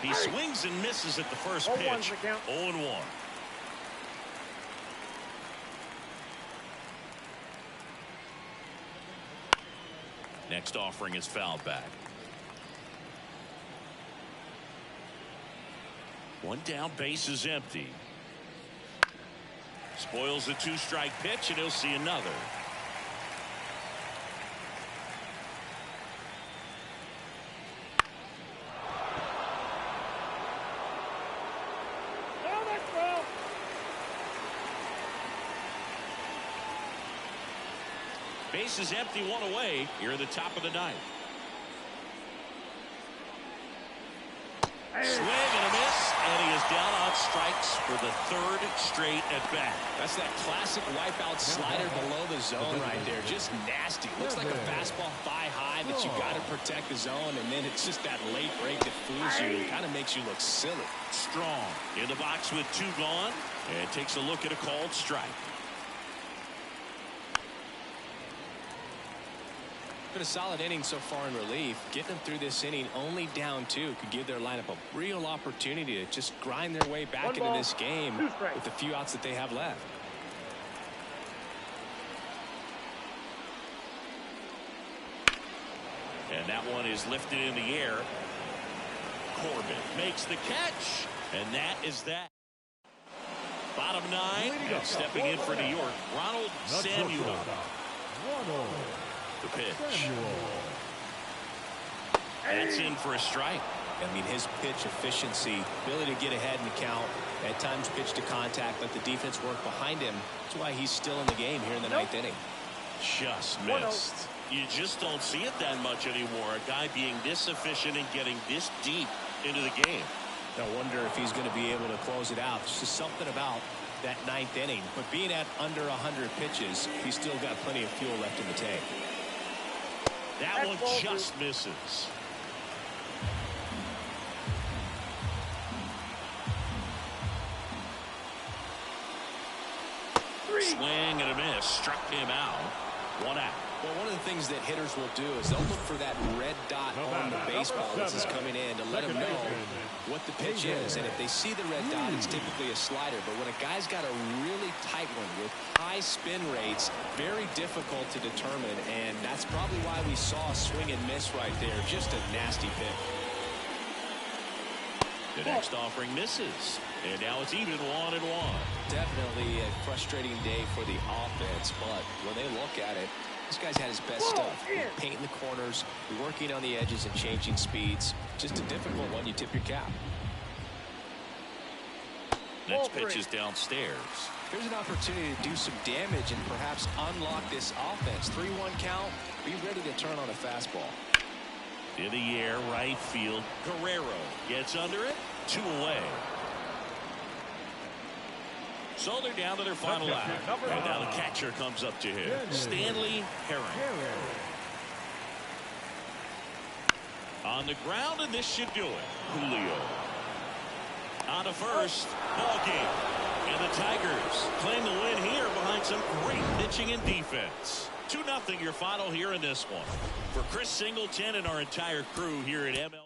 He swings and misses at the first pitch. 0-1. Next offering is fouled back. One down, base is empty. Spoils a 2-strike pitch, and he'll see another. Base is empty, 1 away here at the top of the ninth. Swing and a miss, and he is down on strikes for the 3rd straight at bat. That's that classic wipeout slider below the zone right there. Just nasty. Looks like a fastball thigh high that you got to protect the zone, and then it's just that late break that fools you. It kind of makes you look silly. Strong in the box with 2 gone, and takes a look at a called strike. Been a solid inning so far in relief. Getting them through this inning only down 2 could give their lineup a real opportunity to just grind their way back into this game with the few outs that they have left. And that one is lifted in the air. Corbin makes the catch, and that is that. Bottom 9, and stepping in for New York, Ronald Samuel. The pitch. That's in for a strike. I mean, his pitch efficiency, ability to get ahead in the count, at times pitch to contact, let the defense work behind him. That's why he's still in the game here in the 9th inning. Just missed. You just don't see it that much anymore. A guy being this efficient and getting this deep into the game. I wonder if he's going to be able to close it out. It's just something about that 9th inning. But being at under 100 pitches, he's still got plenty of fuel left in the tank. That one just misses. Swing and a miss. Struck him out. 1 out. Well, one of the things that hitters will do is they'll look for that red dot on the baseball as it's coming in to let them know what the pitch is. And if they see the red dot, it's typically a slider. But when a guy's got a really tight one with high spin rates, very difficult to determine. And that's probably why we saw a swing and miss right there. Just a nasty pick. The next offering misses. And now it's even 1-1. Definitely a frustrating day for the offense, but when they look at it, this guy's had his best stuff. Painting the corners, working on the edges and changing speeds. Just a difficult one. You tip your cap. Next pitch is downstairs. Here's an opportunity to do some damage and perhaps unlock this offense. 3-1 count. Be ready to turn on a fastball. In the air, right field. Guerrero gets under it. 2 away. So they're down to their final out. And now the catcher comes up to him. Stanley Herring. On the ground, and this should do it. Julio. On to first. Ball game. And the Tigers claim the win here behind some great pitching and defense. 2-0 your final here in this one. For Chris Singleton and our entire crew here at MLB.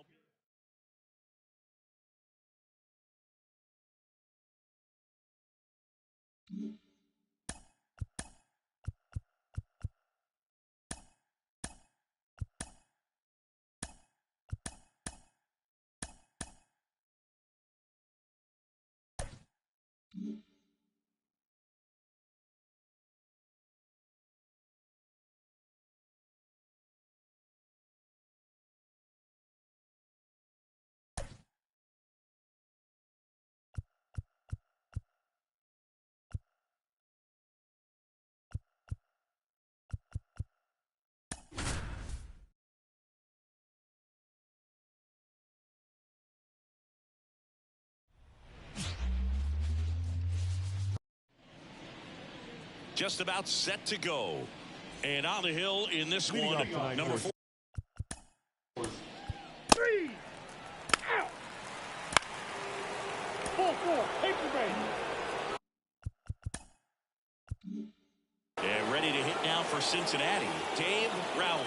Just about set to go. And on the hill in this Leading one, off tonight number for 4. 3 out. 4-4. Paper base. And ready to hit now for Cincinnati, Dave Rowley.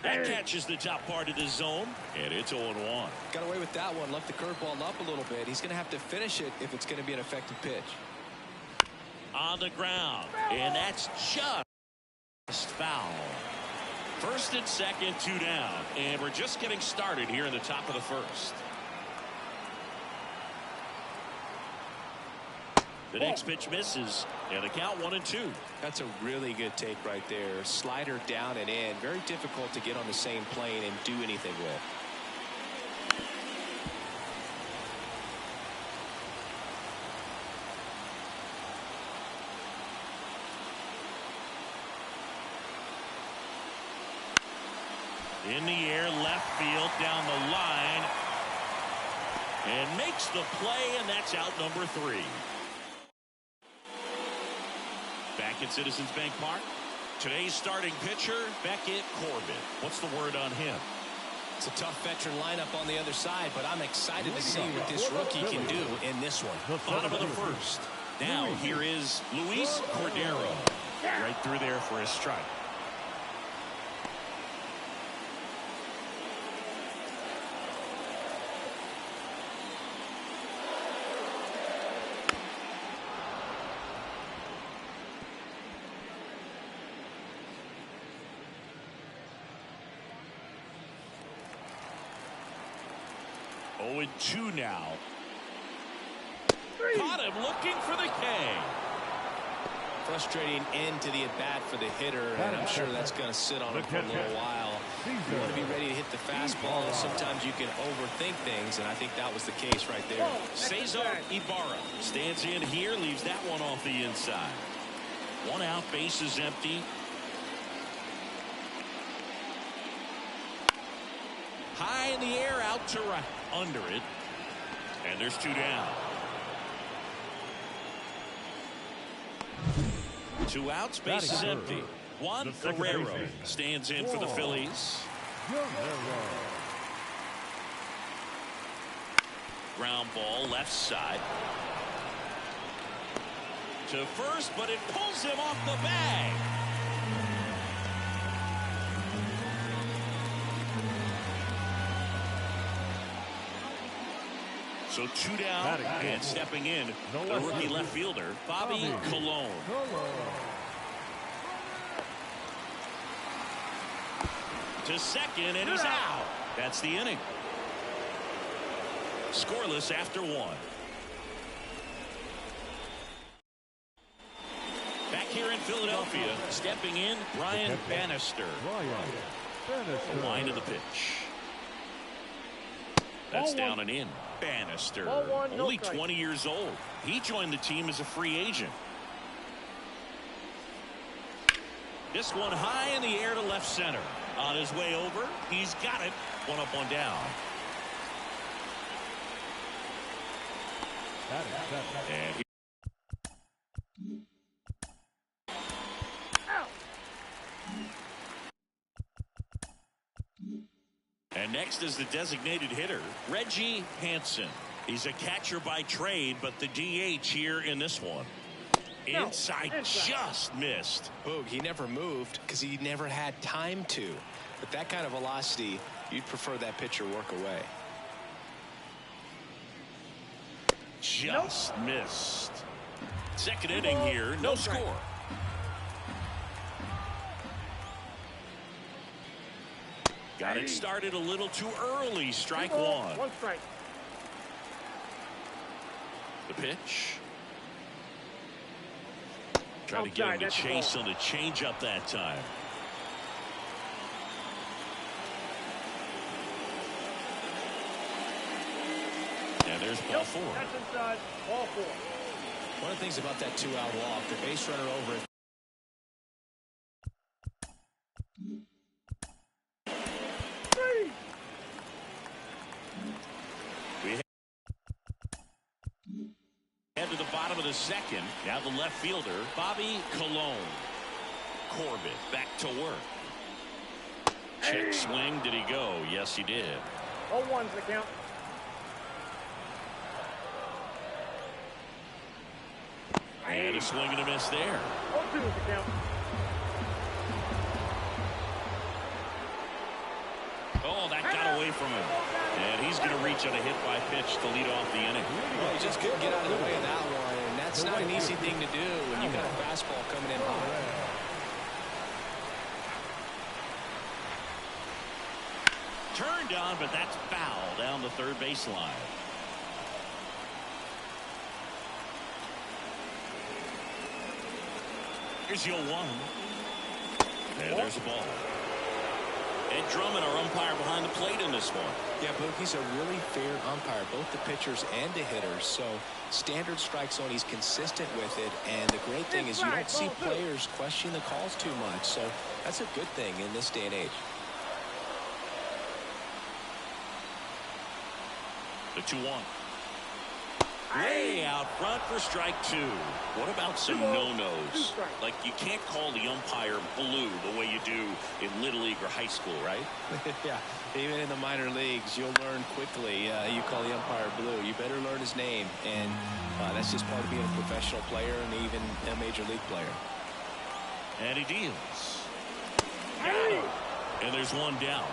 That catches the top part of the zone, and it's 0-1. Got away with that one. Left the curveball up a little bit. He's going to have to finish it if it's going to be an effective pitch. On the ground, and that's just foul. First and second, 2 down, and we're just getting started here in the top of the first. The next pitch misses, and the count 1-2. That's a really good take right there. Slider down and in. Very difficult to get on the same plane and do anything with. In the air, left field, down the line, and makes the play, and that's out number 3. Back at Citizens Bank Park, today's starting pitcher, Beckett Corbin. What's the word on him? It's a tough veteran lineup on the other side, but I'm excited to see what this rookie can do in this one. Bottom of the first. Now here is Luis Cordero. Right through there for a strike. Oh, and 2 now. Caught him looking for the K. Frustrating end to the at-bat for the hitter, and I'm sure that's going to sit on him for a little while. You want to be ready to hit the fastball, and sometimes you can overthink things, and I think that was the case right there. Cesar Ibarra stands in here, leaves that one off the inside. 1 out, base is empty. High in the air, out to right, under it, and there's 2 down. 2 outs, base is empty. Juan Guerrero stands in for the Phillies. Ground ball, left side. To first, but it pulls him off the bag. So 2 down, and stepping in, the rookie left fielder, Bobby Colon. To second, and he's out. That's the inning. Scoreless after 1. Back here in Philadelphia, stepping in, Brian Bannister. The line of the pitch. That's down and in. Bannister, only 20 years old. He joined the team as a free agent. This one high in the air to left center. On his way over, he's got it. 1 up, 1 down. And next is the designated hitter, Reggie Hansen. He's a catcher by trade, but the DH here in this one. Inside, just missed. Boog, he never moved because he never had time to. But that kind of velocity, you'd prefer that pitcher work away. Just missed. Second inning here, no score. Got it started a little too early. Strike one. One strike. The pitch. Trying to get him to chase on the changeup that time. And there's ball four. That's inside. Ball four. One of the things about that two-out walk, the base runner over it. Head to the bottom of the second. Now the left fielder, Bobby Colon. Corbett back to work. Check swing. Did he go? Yes, he did. 0-1's the count. And a swing and a miss there. 0-2 is the count. Oh, that got away from him. And he's going to reach on a hit by pitch to lead off the inning. Well, he just couldn't get out of the way of that one, and that's not an easy thing to do when you got a fastball coming in hot. Turned on, but that's foul down the third baseline. Here's your one. And there's the ball. Ed Drummond, our umpire behind the plate in this one. Yeah, Boog, he's a really fair umpire, both the pitchers and the hitters. So standard strike zone, he's consistent with it. And the great thing is you don't see players question the calls too much. So that's a good thing in this day and age. The 2-1. Way out front for strike two. What about some no-nos? Like, you can't call the umpire blue the way you do in Little League or high school, right? Yeah, even in the minor leagues, you'll learn quickly. You call the umpire blue. You better learn his name. And that's just part of being a professional player and even a major league player. And he deals. And there's one down.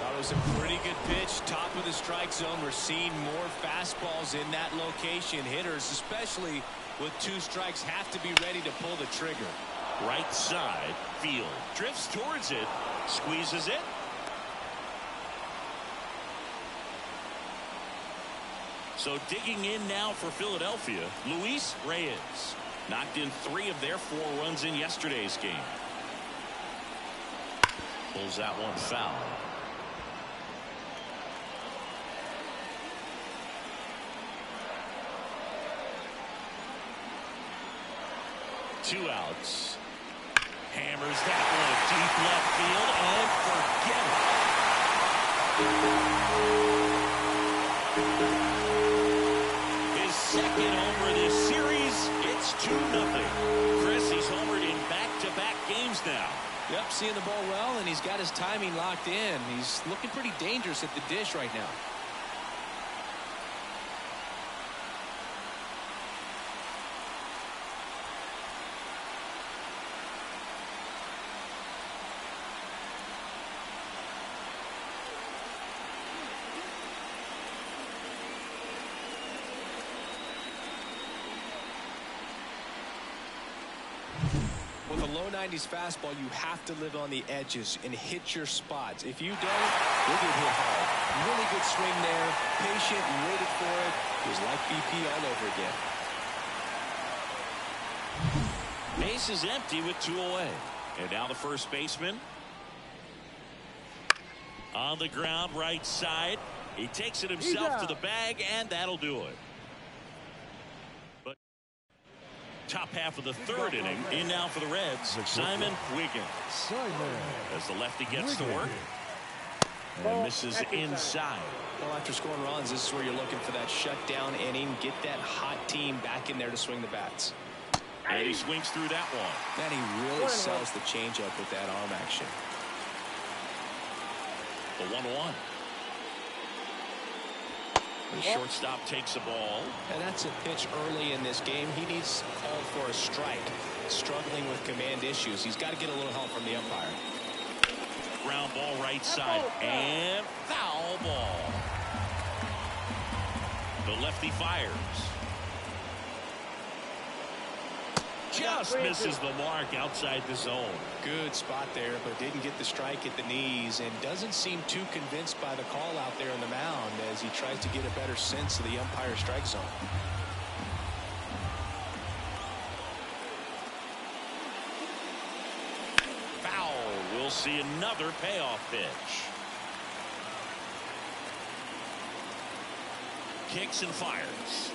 That was a pretty good pitch. Top of the strike zone. We're seeing more fastballs in that location. Hitters, especially with two strikes, have to be ready to pull the trigger. Right side field. Drifts towards it. Squeezes it. So digging in now for Philadelphia, Luis Reyes. Knocked in 3 of their 4 runs in yesterday's game. Pulls that one foul. Two outs. Hammers that one deep left field and forget it. His second homer this series. It's 2-0. Chris, he's homered in back-to-back games now. Yep, seeing the ball well, and he's got his timing locked in. He's looking pretty dangerous at the dish right now. With a low 90s fastball, you have to live on the edges and hit your spots. If you don't, you'll get hit hard. Really good swing there. Patient and waited for it. It was like BP all over again. Base is empty with 2 away. And now the first baseman. On the ground, right side. He takes it himself to the bag, and that'll do it. Top half of the third inning. In now for the Reds, Simon Wiggins. As the lefty gets to work. And misses inside. Well, after scoring runs, this is where you're looking for that shutdown inning. Get that hot team back in there to swing the bats. And he swings through that one. Man, he really sells the changeup with that arm action. The 1-1. The shortstop takes a ball. And that's a pitch early in this game. He needs called for a strike. Struggling with command issues. He's got to get a little help from the umpire. Ground ball right side. And foul ball. The lefty fires. just misses the mark outside the zone. Good spot there, but didn't get the strike at the knees and doesn't seem too convinced by the call out there on the mound as he tries to get a better sense of the umpire strike zone. Foul. We'll see another payoff pitch. Kicks and fires.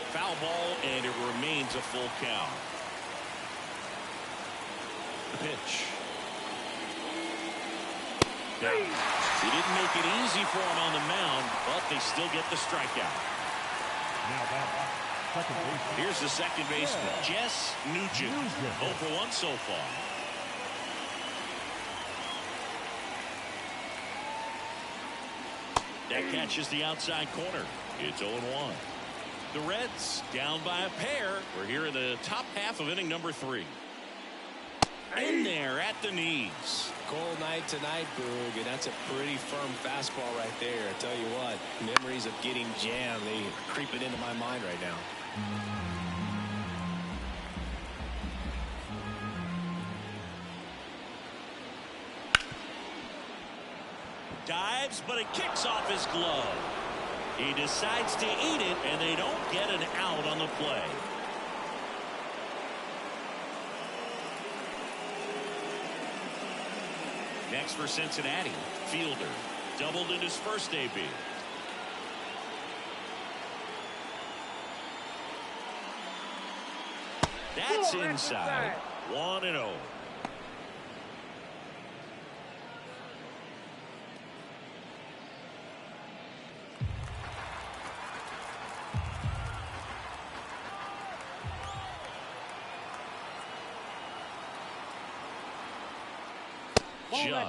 Foul ball, and it remains a full count. The pitch. He didn't make it easy for him on the mound, but they still get the strikeout. Now back, second baseman. Here's the second baseman, Jess Nugent. 0 for 1 so far. That catches the outside corner. It's 0-1. The Reds down by a pair. We're here in the top half of inning number 3. In there at the knees. Cold night tonight, Boog, and that's a pretty firm fastball right there. I tell you what, memories of getting jammed, they creeping into my mind right now. Dives, but it kicks off his glove. He decides to eat it, and they don't get an out on the play. Next for Cincinnati, Fielder. Doubled in his first AB. That's inside. 1-0.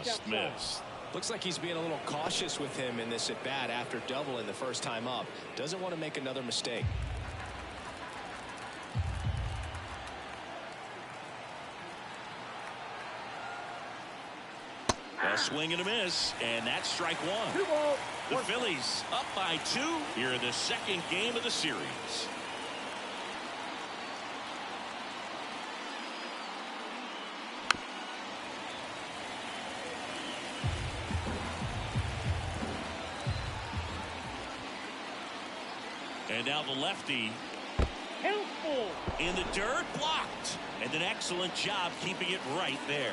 Just missed. Looks like he's being a little cautious with him in this at bat after doubling the first time up. Doesn't want to make another mistake. A swing and a miss, and that's strike 1. The Phillies up by 2 here in the second game of the series. And now the lefty in the dirt, blocked, and an excellent job keeping it right there.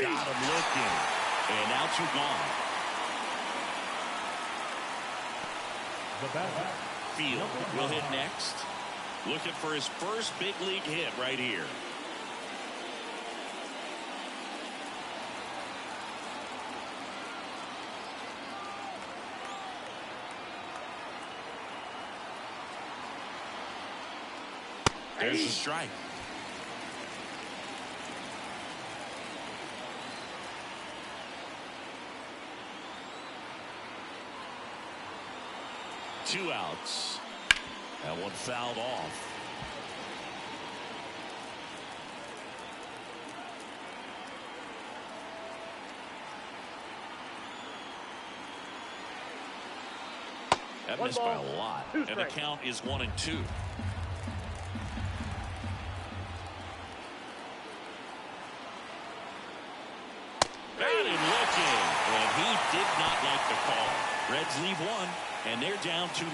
Got him looking, and now 2 gone. The bat. Field will hit next, looking for his first big league hit right here. There's the strike. Two outs. That one fouled off. That missed by a lot. And the count is 1-2. Did not like the call. Reds leave 1, and they're down 2-0.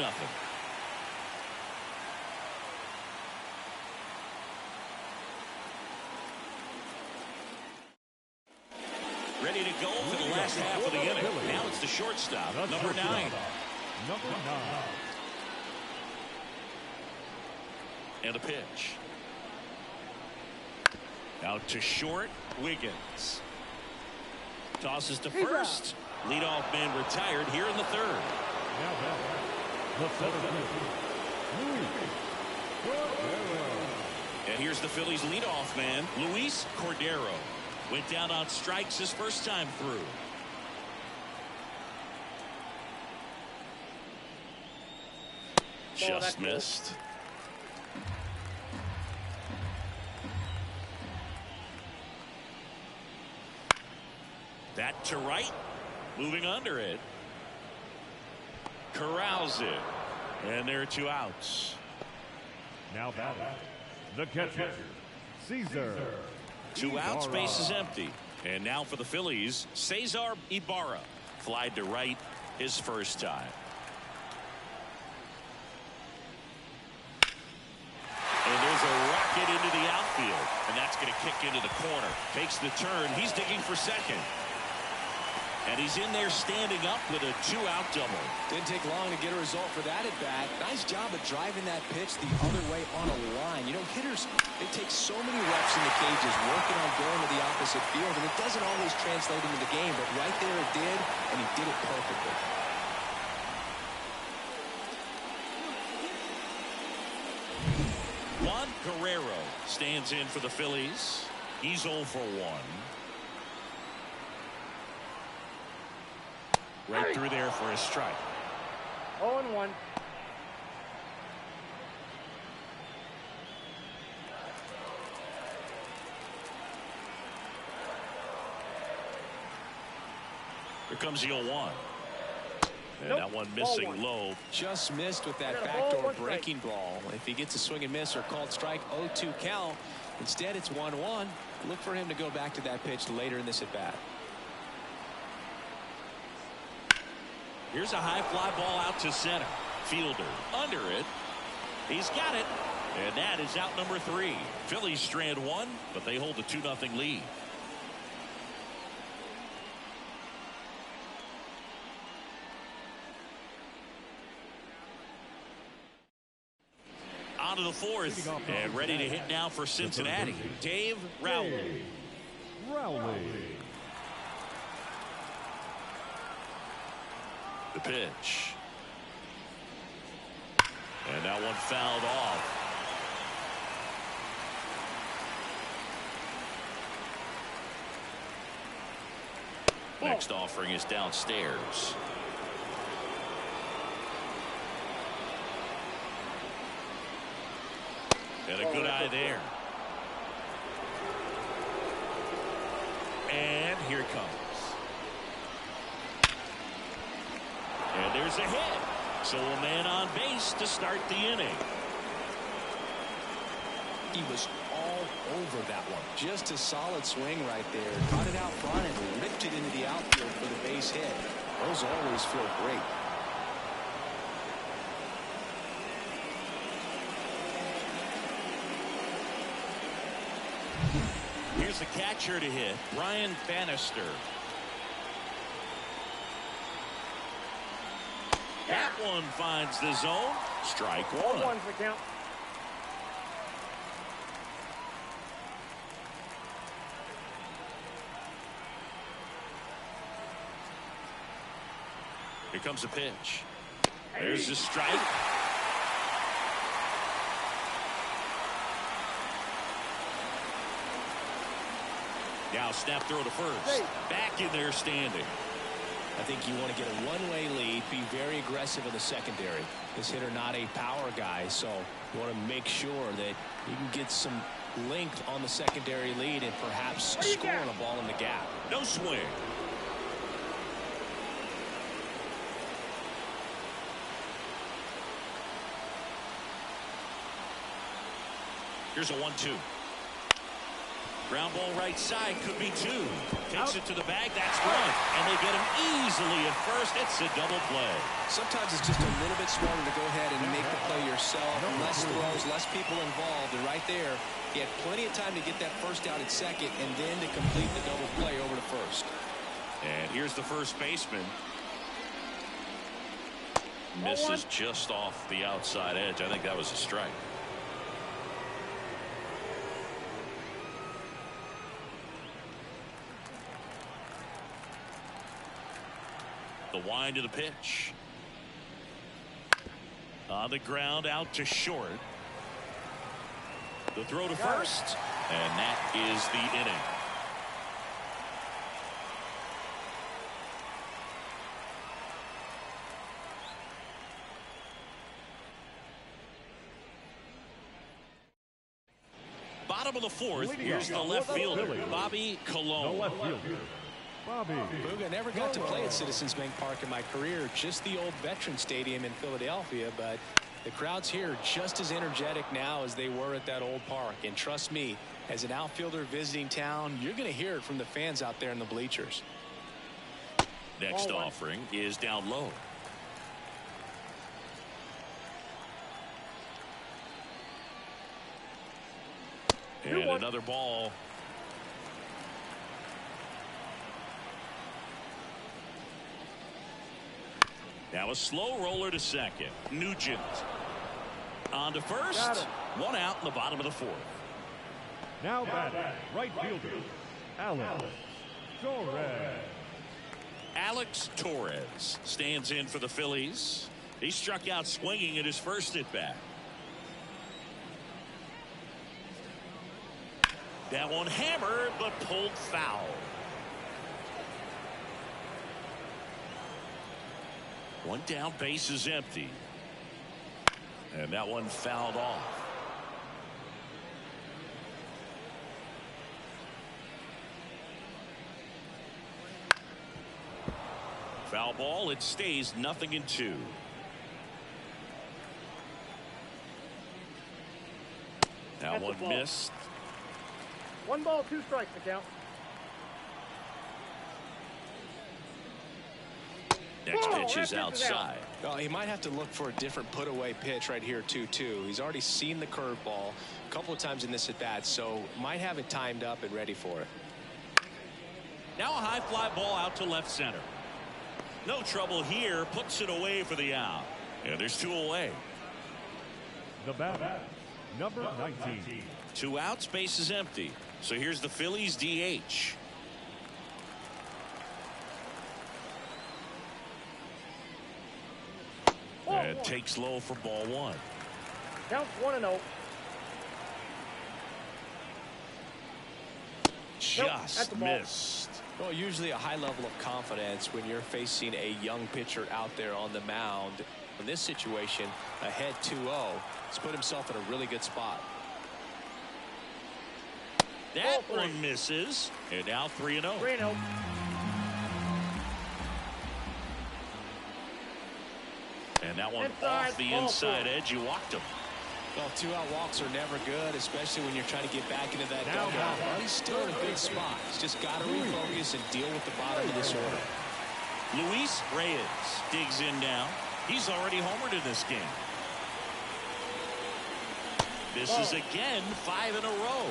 Ready to go for the last half of the inning. Now it's the shortstop, number 9. And a pitch. Out to short, Wiggins. Tosses to first. Leadoff man retired here in the 3rd. And here's the Phillies leadoff man, Luis Cordero. Went down on strikes his first time through. Just missed. That to right. Moving under it. Corrals it. And there are 2 outs. Now batting, the catcher, Cesar. 2 outs, Ibarra. base is empty. And now for the Phillies, Cesar Ibarra. Flied to right his first time. And there's a rocket into the outfield. And that's going to kick into the corner. Takes the turn. He's digging for second. And he's in there standing up with a 2-out double. Didn't take long to get a result for that at bat. Nice job of driving that pitch the other way on a line. You know, hitters, they take so many reps in the cages working on going to the opposite field, and it doesn't always translate into the game, but right there it did, and he did it perfectly. Juan Guerrero stands in for the Phillies. He's 0 for 1. Right through there for a strike. 0-1. Here comes the 0-1. And Nope. that one missing 0-1. low. Just missed with that Got a backdoor ball, 1 strike. breaking ball. If he gets a swing and miss or called strike, 0-2 count. Instead, it's 1-1. Look for him to go back to that pitch later in this at bat. Here's a high fly ball out to center. Fielder under it. He's got it. And that is out number 3. Phillies strand 1, but they hold a 2-0 lead. On to the 4th. And ready to hit now for Cincinnati. Dave Rowley. Rowley. The pitch. And that one fouled off. Next offering is downstairs. And a good eye there. And here it comes. And there's a hit. So a man on base to start the inning. He was all over that one. Just a solid swing right there. Caught it out front and ripped it into the outfield for the base hit. Those always feel great. Here's the catcher to hit, Brian Bannister. That one finds the zone. Strike 1. 0-1's the count. Here comes a pitch. There's the strike. Now snap throw to first. Back in there standing. I think you want to get a one-way lead, be very aggressive in the secondary. This hitter not a power guy, so you want to make sure that you can get some length on the secondary lead and perhaps scoring a ball in the gap. No swing. Here's a 1-2. Ground ball right side, could be 2. Takes it to the bag, that's 1. And they get him easily at first. It's a double play. Sometimes it's just a little bit smarter to go ahead and make the play yourself. Less throws, less people involved. And right there, he had plenty of time to get that first out at second and then to complete the double play over to first. And here's the first baseman. Misses just off the outside edge. I think that was a strike. The wind of the pitch. On the ground out to short. The throw to first. And that is the inning. Bottom of the 4th. Here's the left fielder, Bobby The Colon. left fielder, Bobby. Booga, never got to play at Citizens Bank Park in my career, just the old Veterans Stadium in Philadelphia, but the crowds here are just as energetic now as they were at that old park. And trust me, as an outfielder visiting town, you're going to hear it from the fans out there in the bleachers. Next offering is down low. And another ball. Now a slow roller to second. Nugent on to first. One out in the bottom of the fourth. Now batting, right fielder, Alex Torres. Alex Torres stands in for the Phillies. He struck out swinging at his first at bat. That one hammered but pulled foul. One down, base is empty. And that one fouled off. Foul ball. It stays 0-2. That one missed. 1 ball, 2 strikes, the count. Next pitch is outside. Well, he might have to look for a different put-away pitch right here, 2-2. He's already seen the curveball a couple of times in this at-bat, so might have it timed up and ready for it. Now a high fly ball out to left center. No trouble here. Puts it away for the out. And there's 2 away. The batter, number 19. 2 outs, base is empty. So here's the Phillies DH. And takes low for ball 1. Counts 1-0. Just missed. Well, usually a high level of confidence when you're facing a young pitcher out there on the mound. In this situation, ahead 2-0. He's put himself in a really good spot. That one misses. And now 3-0. 3-0. And that one off the inside edge. You walked him. Well, 2-out walks are never good, especially when you're trying to get back into that dugout. Well, he's still in a good spot. He's just got to refocus and deal with the bottom of this order. Luis Reyes digs in now. He's already homered in this game. This is again 5 in a row.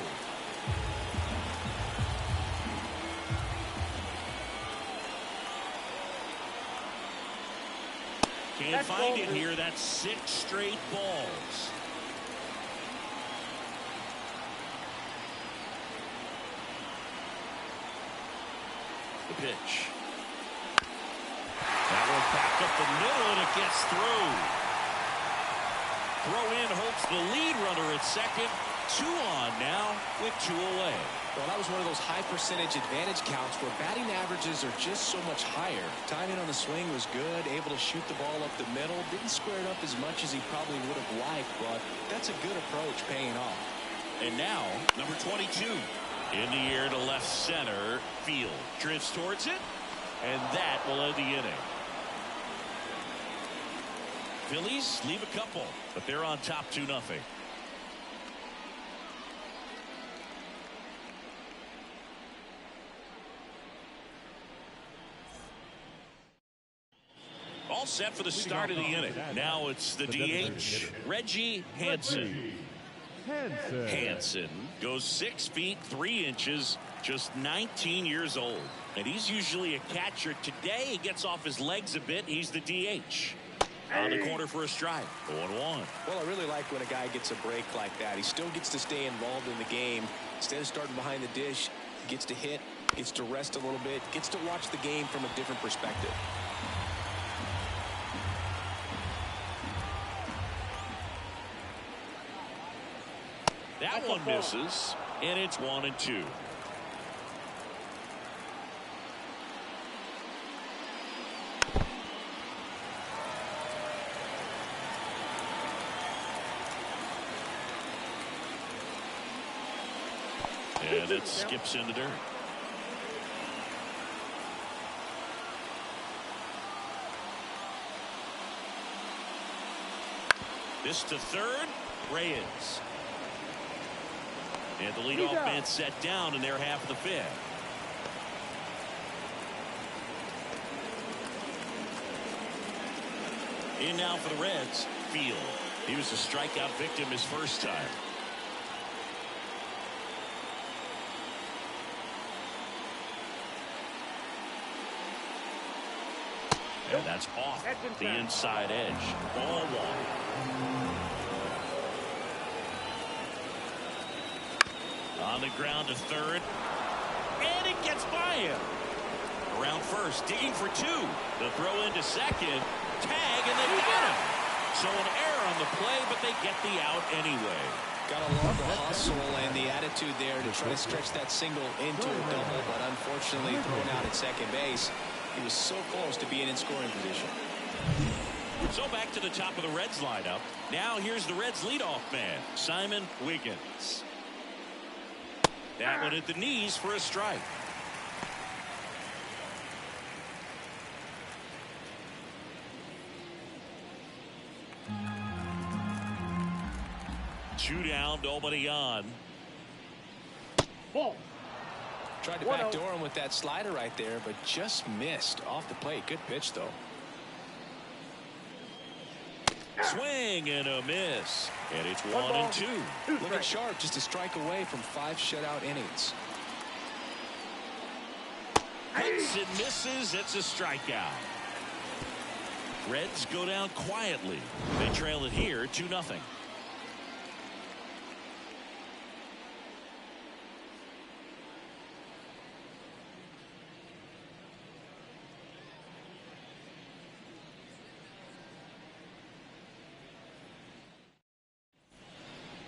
Can't find it here. That's 6 straight balls. The pitch. That one back up the middle, and it gets through. Throw in hurts the lead runner at second. 2 on now with 2 away. Well, that was one of those high percentage advantage counts where batting averages are just so much higher. Timing on the swing was good, able to shoot the ball up the middle. Didn't square it up as much as he probably would have liked, but that's a good approach paying off. And now, number 22. In the air to left center field. Drifts towards it, and that will end the inning. Phillies leave a couple, but they're on top 2-0. All set for the start of the inning. Now it's the DH, Reggie Hansen. Hansen goes 6 feet 3 inches, just 19 years old. And he's usually a catcher. Today he gets off his legs a bit. He's the DH. On the corner for a strike. 0-1. Well, I really like when a guy gets a break like that. He still gets to stay involved in the game. Instead of starting behind the dish, he gets to hit, gets to rest a little bit, gets to watch the game from a different perspective. That one misses, and it's 1-2. And it skips in the dirt. This to third. Reyes. And the leadoff man set down in their half of the fifth. In now for the Reds, Field. He was a strikeout victim his first time. And that's off the inside edge. Ball one. On the ground to third. And it gets by him. Around first, digging for two. The throw into second. Tag, and they got him. So an error on the play, but they get the out anyway. Got to love the hustle and the attitude there to try to stretch that single into a double, but unfortunately thrown out at second base. He was so close to being in scoring position. So back to the top of the Reds lineup. Now here's the Reds leadoff man, Simon Wiggins. That one at the knees for a strike. Two down, nobody on. Ball. Tried to backdoor him with that slider right there, but just missed off the plate. Good pitch, though. Swing and a miss. And it's 1-2. Looking sharp, just a strike away from 5 shutout innings. Hits and misses. It's a strikeout. Reds go down quietly. They trail it here 2-0.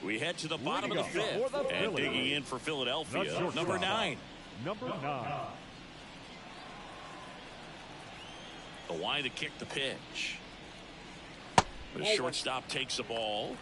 We head to the bottom of the fifth, and digging in for Philadelphia, number 9. Number 9. The line to kick the pitch. The shortstop takes the ball.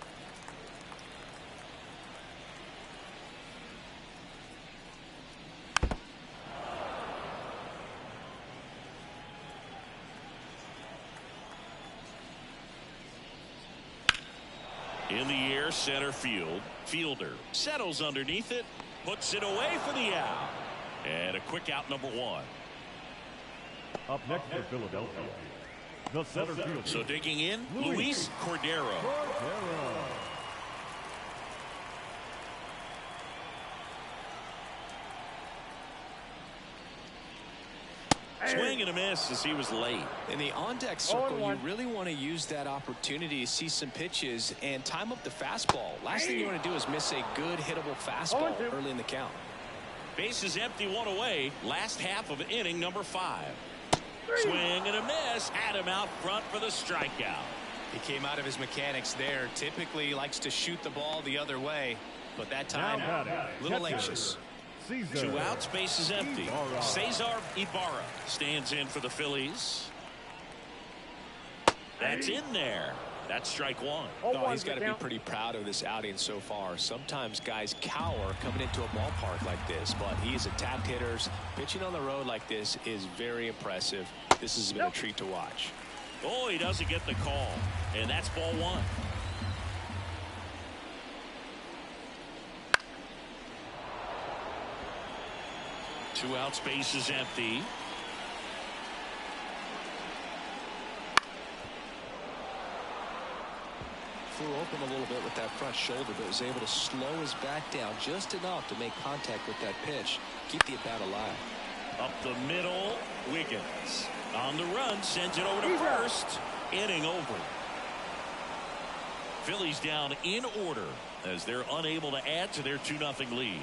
In the air, center field. Fielder settles underneath it, puts it away for the out. And a quick out, number 1. Up next for Philadelphia, the center fielder. So digging in, Luis Cordero. Swing and a miss as he was late. In the on-deck circle, you really want to use that opportunity to see some pitches and time up the fastball. Last thing you want to do is miss a good hittable fastball early in the count. Base is empty, 1 away. Last half of inning number 5. Swing and a miss. Had him out front for the strikeout. He came out of his mechanics there. Typically likes to shoot the ball the other way, but that time a little anxious. 2 outs, base is empty. Cesar Ibarra stands in for the Phillies. That's in there. That's strike 1. Oh, he's got to be pretty proud of this outing so far. Sometimes guys cower coming into a ballpark like this, but he's attacked hitters. Pitching on the road like this is very impressive. This has been a treat to watch. Oh, he doesn't get the call, and that's ball 1. Two outs, base is empty. Flew open a little bit with that front shoulder, but was able to slow his back down just enough to make contact with that pitch. Keep the at-bat alive. Up the middle, Wiggins. On the run, sends it over to first. Inning over. Phillies down in order as they're unable to add to their 2-0 lead.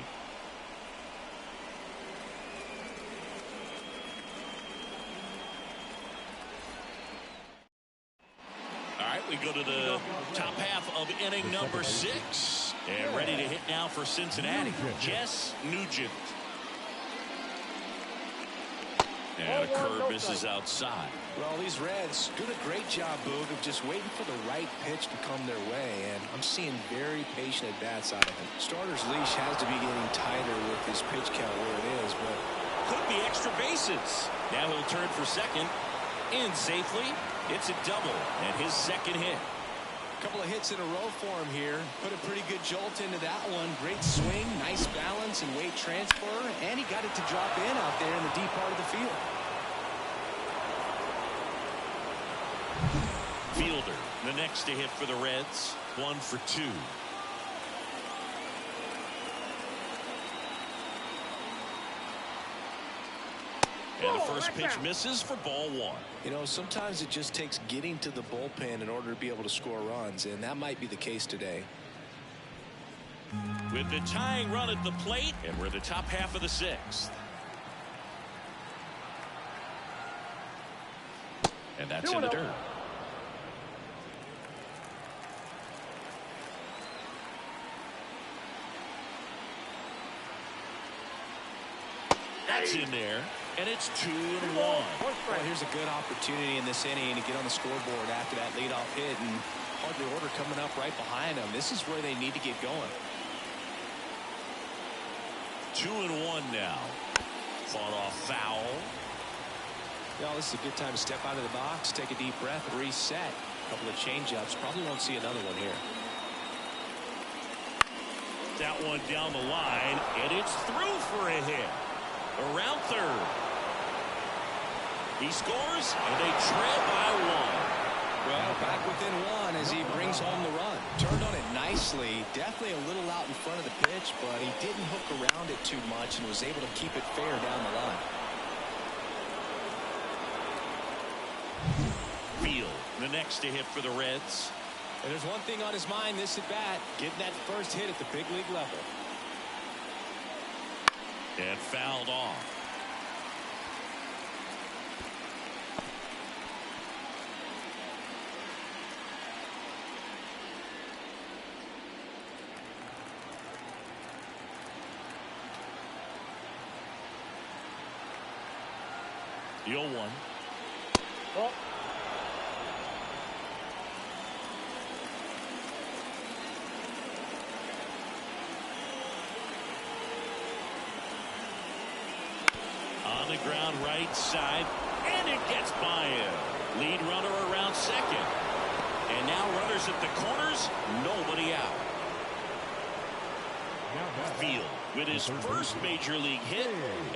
We go to the top half of inning number 6. And ready to hit now for Cincinnati, Jess Nugent. And a curve misses outside. Well, these Reds doing a great job, Boog, of just waiting for the right pitch to come their way. And I'm seeing very patient at-bats out of him. Starter's leash has to be getting tighter with his pitch count where it is, but could be extra bases. Now he'll turn for second. In safely. It's a double and his second hit. Couple of hits in a row for him here. Put a pretty good jolt into that one. Great swing, nice balance and weight transfer, and he got it to drop in out there in the deep part of the field. Fielder, the next to hit for the Reds. 1 for 2. And the first pitch misses for ball 1. You know, sometimes it just takes getting to the bullpen in order to be able to score runs, and that might be the case today. With the tying run at the plate, and we're the top half of the 6th. And that's in the dirt. That's in there. And it's 2-1. Well, here's a good opportunity in this inning to get on the scoreboard after that leadoff hit, and hardly order coming up right behind them. This is where they need to get going. 2-1 now. Fought off foul. Well, this is a good time to step out of the box, take a deep breath, reset. A couple of changeups. Probably won't see another one here. That one down the line, and it's through for a hit. Around third. He scores, and they trail by 1. Well, back within 1 as he brings home the run. Turned on it nicely. Definitely a little out in front of the pitch, but he didn't hook around it too much and was able to keep it fair down the line. Field, the next to hit for the Reds. And there's one thing on his mind this at bat, getting that first hit at the big league level. And fouled off. The 0-1. Oh. On the ground right side, and it gets by him. Lead runner around second. And now runners at the corners, nobody out. Field with his first major league hit,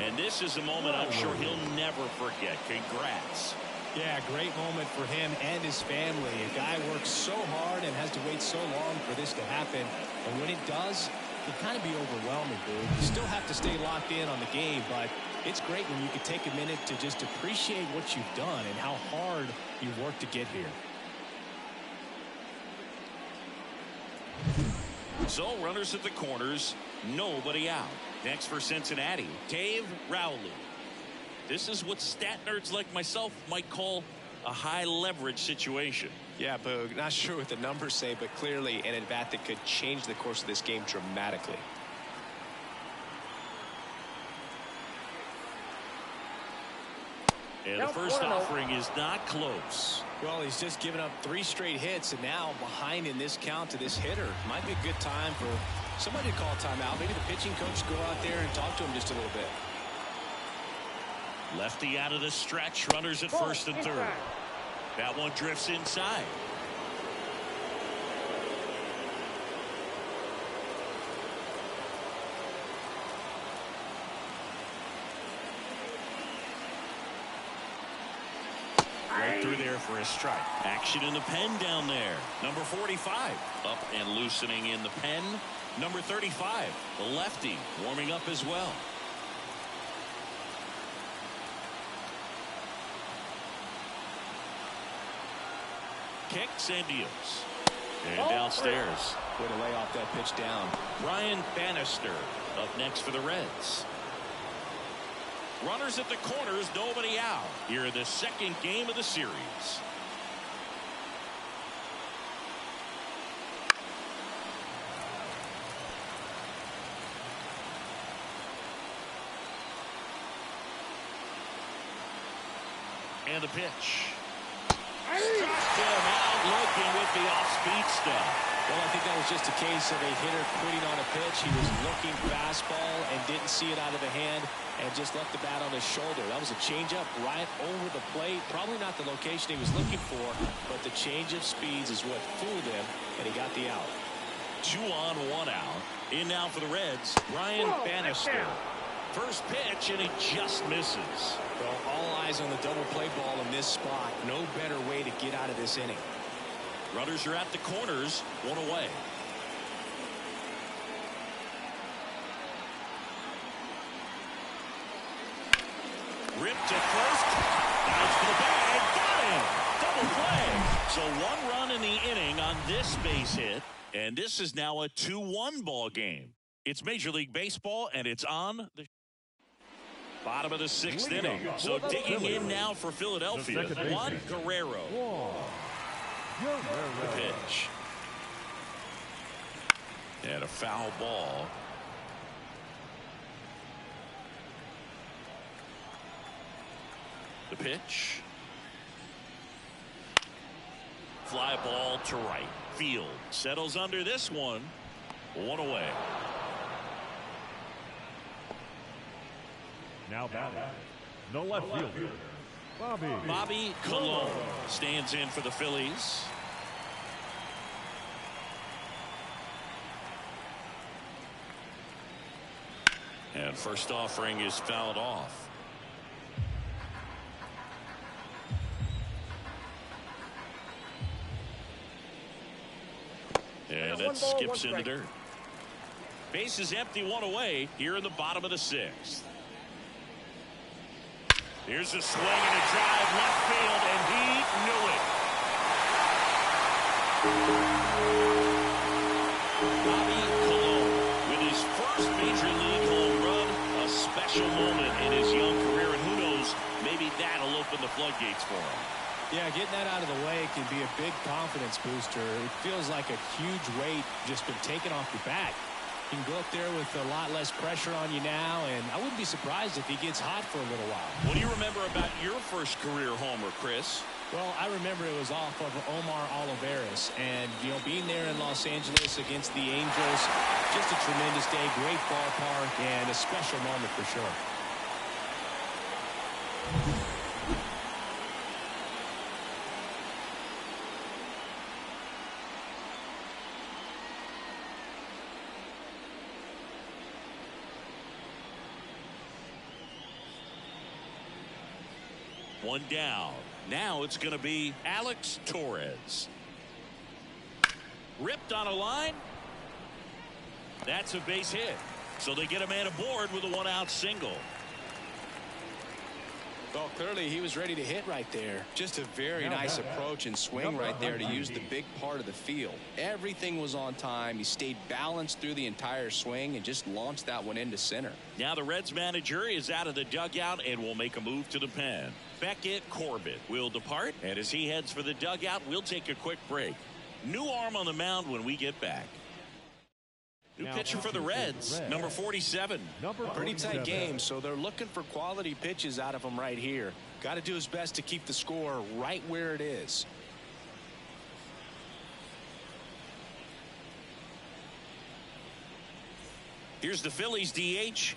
and this is a moment I'm sure he'll never forget. Congrats. Yeah, great moment for him and his family. A guy works so hard and has to wait so long for this to happen. And when it does, it can kind of be overwhelming, dude. You still have to stay locked in on the game, but it's great when you can take a minute to just appreciate what you've done and how hard you've worked to get here. So runners at the corners, nobody out. Next for Cincinnati, Dave Rowley. This is what stat nerds like myself might call a high leverage situation. Yeah, Boog, not sure what the numbers say, but clearly an at-bat that could change the course of this game dramatically. And the first offering is not close. Well, he's just given up 3 straight hits, and now behind in this count to this hitter. Might be a good time for somebody to call timeout. Maybe the pitching coach go out there and talk to him just a little bit. Lefty out of the stretch, runners at first and third. That one drifts inside. Right through there for a strike. Action in the pen down there. Number 45 up and loosening in the pen. Number 35, the lefty, warming up as well. Kicks and deals. And downstairs. Way to lay off that pitch down. Ryan Bannister up next for the Reds. Runners at the corners, nobody out. Here in the second game of the series. And the pitch. Struck him out looking with the off-speed stuff. Well, I think that was just a case of a hitter quitting on a pitch. He was looking fastball and didn't see it out of the hand and just left the bat on his shoulder. That was a changeup right over the plate. Probably not the location he was looking for, but the change of speeds is what fooled him, and he got the out. 2 on, 1 out. In now for the Reds, Ryan Bannister. First pitch, and he just misses. Well, all eyes on the double play ball in this spot. No better way to get out of this inning. Runners are at the corners, 1 away. Ripped to first. Bounce to the bag. Got him. Double play. So 1 run in the inning on this base hit. And this is now a 2-1 ball game. It's Major League Baseball, and it's on the bottom of the 6th inning. So digging in now for Philadelphia, Juan Guerrero. The pitch. And a foul ball. The pitch. Fly ball to right. Field settles under this one. 1 away. Now batting, the left fielder, Bobby Colon stands in for the Phillies. And first offering is fouled off. And that skips in the dirt. Base is empty, 1 away here in the bottom of the 6th. Here's a swing and a drive left field, and he knew it. Bobby Colon with his first major league home run, a special moment in his young career, and who knows, maybe that'll open the floodgates for him. Yeah, getting that out of the way can be a big confidence booster. It feels like a huge weight just been taken off your back. You can go up there with a lot less pressure on you now, and I wouldn't be surprised if he gets hot for a little while. What do you remember about your first career homer, Chris? Well, I remember it was off of Omar Olivares, and, you know, being there in Los Angeles against the Angels, just a tremendous day, great ballpark, and a special moment for sure. One down. Now it's going to be Alex Torres. Ripped on a line. That's a base hit. So they get a man aboard with a 1-out single. Well, clearly he was ready to hit right there. Just a very nice approach and swing right there to use the big part of the field. Everything was on time. He stayed balanced through the entire swing and just launched that one into center. Now the Reds manager is out of the dugout and will make a move to the pen. Beckett Corbett will depart, and as he heads for the dugout, we'll take a quick break. New arm on the mound when we get back. New pitcher for the Reds, number 47. Pretty tight game, so they're looking for quality pitches out of him right here. Got to do his best to keep the score right where it is. Here's the Phillies DH.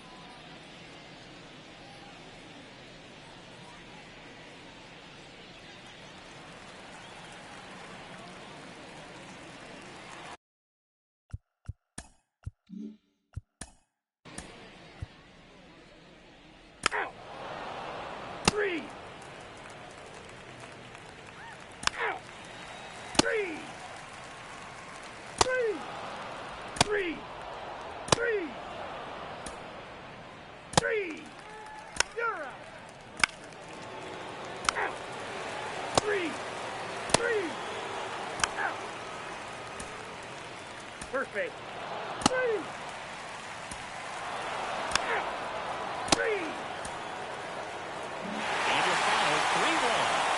First base.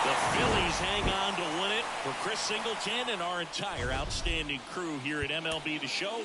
The Phillies hang on to win it. For Chris Singleton and our entire outstanding crew here at MLB The Show.